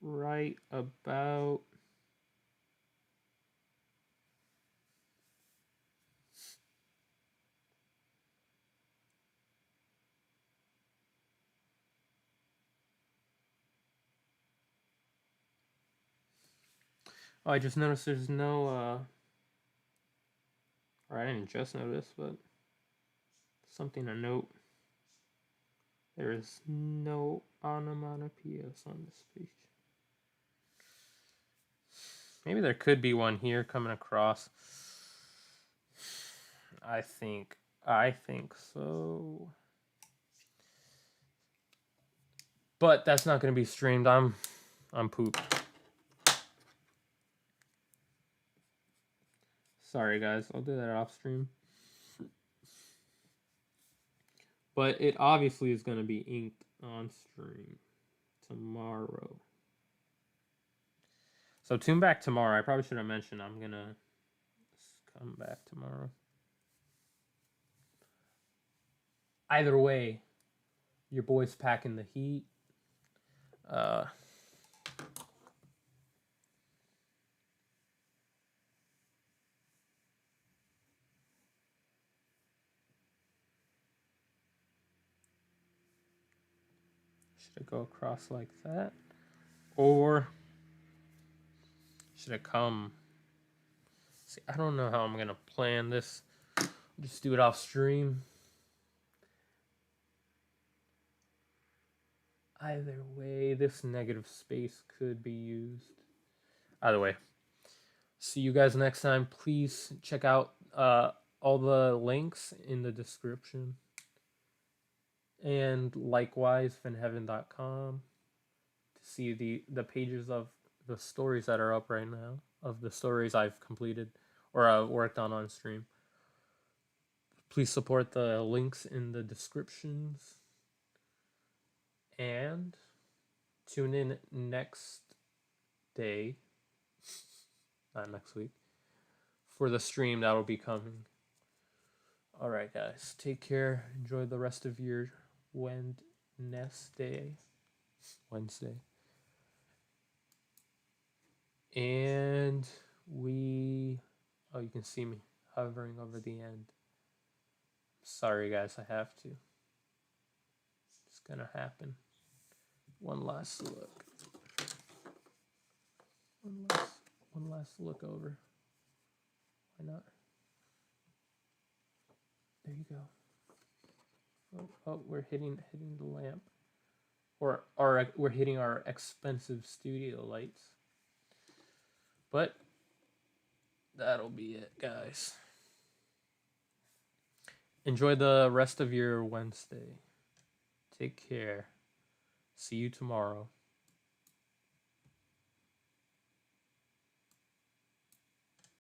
Right about... Oh, I just noticed there's no, or I didn't just notice, but something to note. There is no onomatopoeias on this page. Maybe there could be one here coming across. I think so. But that's not going to be streamed. I'm pooped. Sorry, guys. I'll do that off stream. But it obviously is going to be inked on stream tomorrow. So tune back tomorrow. I probably should have mentioned I'm going to come back tomorrow. Either way, your boy's packing the heat. Should it go across like that? Or should it come? See, I don't know how I'm going to plan this. Just do it off stream. Either way, this negative space could be used. Either way. See you guys next time. Please check out all the links in the description. And likewise, Venheven.com to see the pages of the stories that are up right now, of the stories I've completed or worked on stream. Please support the links in the descriptions. And tune in next day, not next week, for the stream that will be coming. All right, guys. Take care. Enjoy the rest of your Wednesday. And you can see me hovering over the end. Sorry, guys. I have to. It's gonna happen. One last look. One last look over. Why not? There you go. Oh, we're hitting the lamp. Or we're hitting our expensive studio lights. But that'll be it, guys. Enjoy the rest of your Wednesday. Take care. See you tomorrow.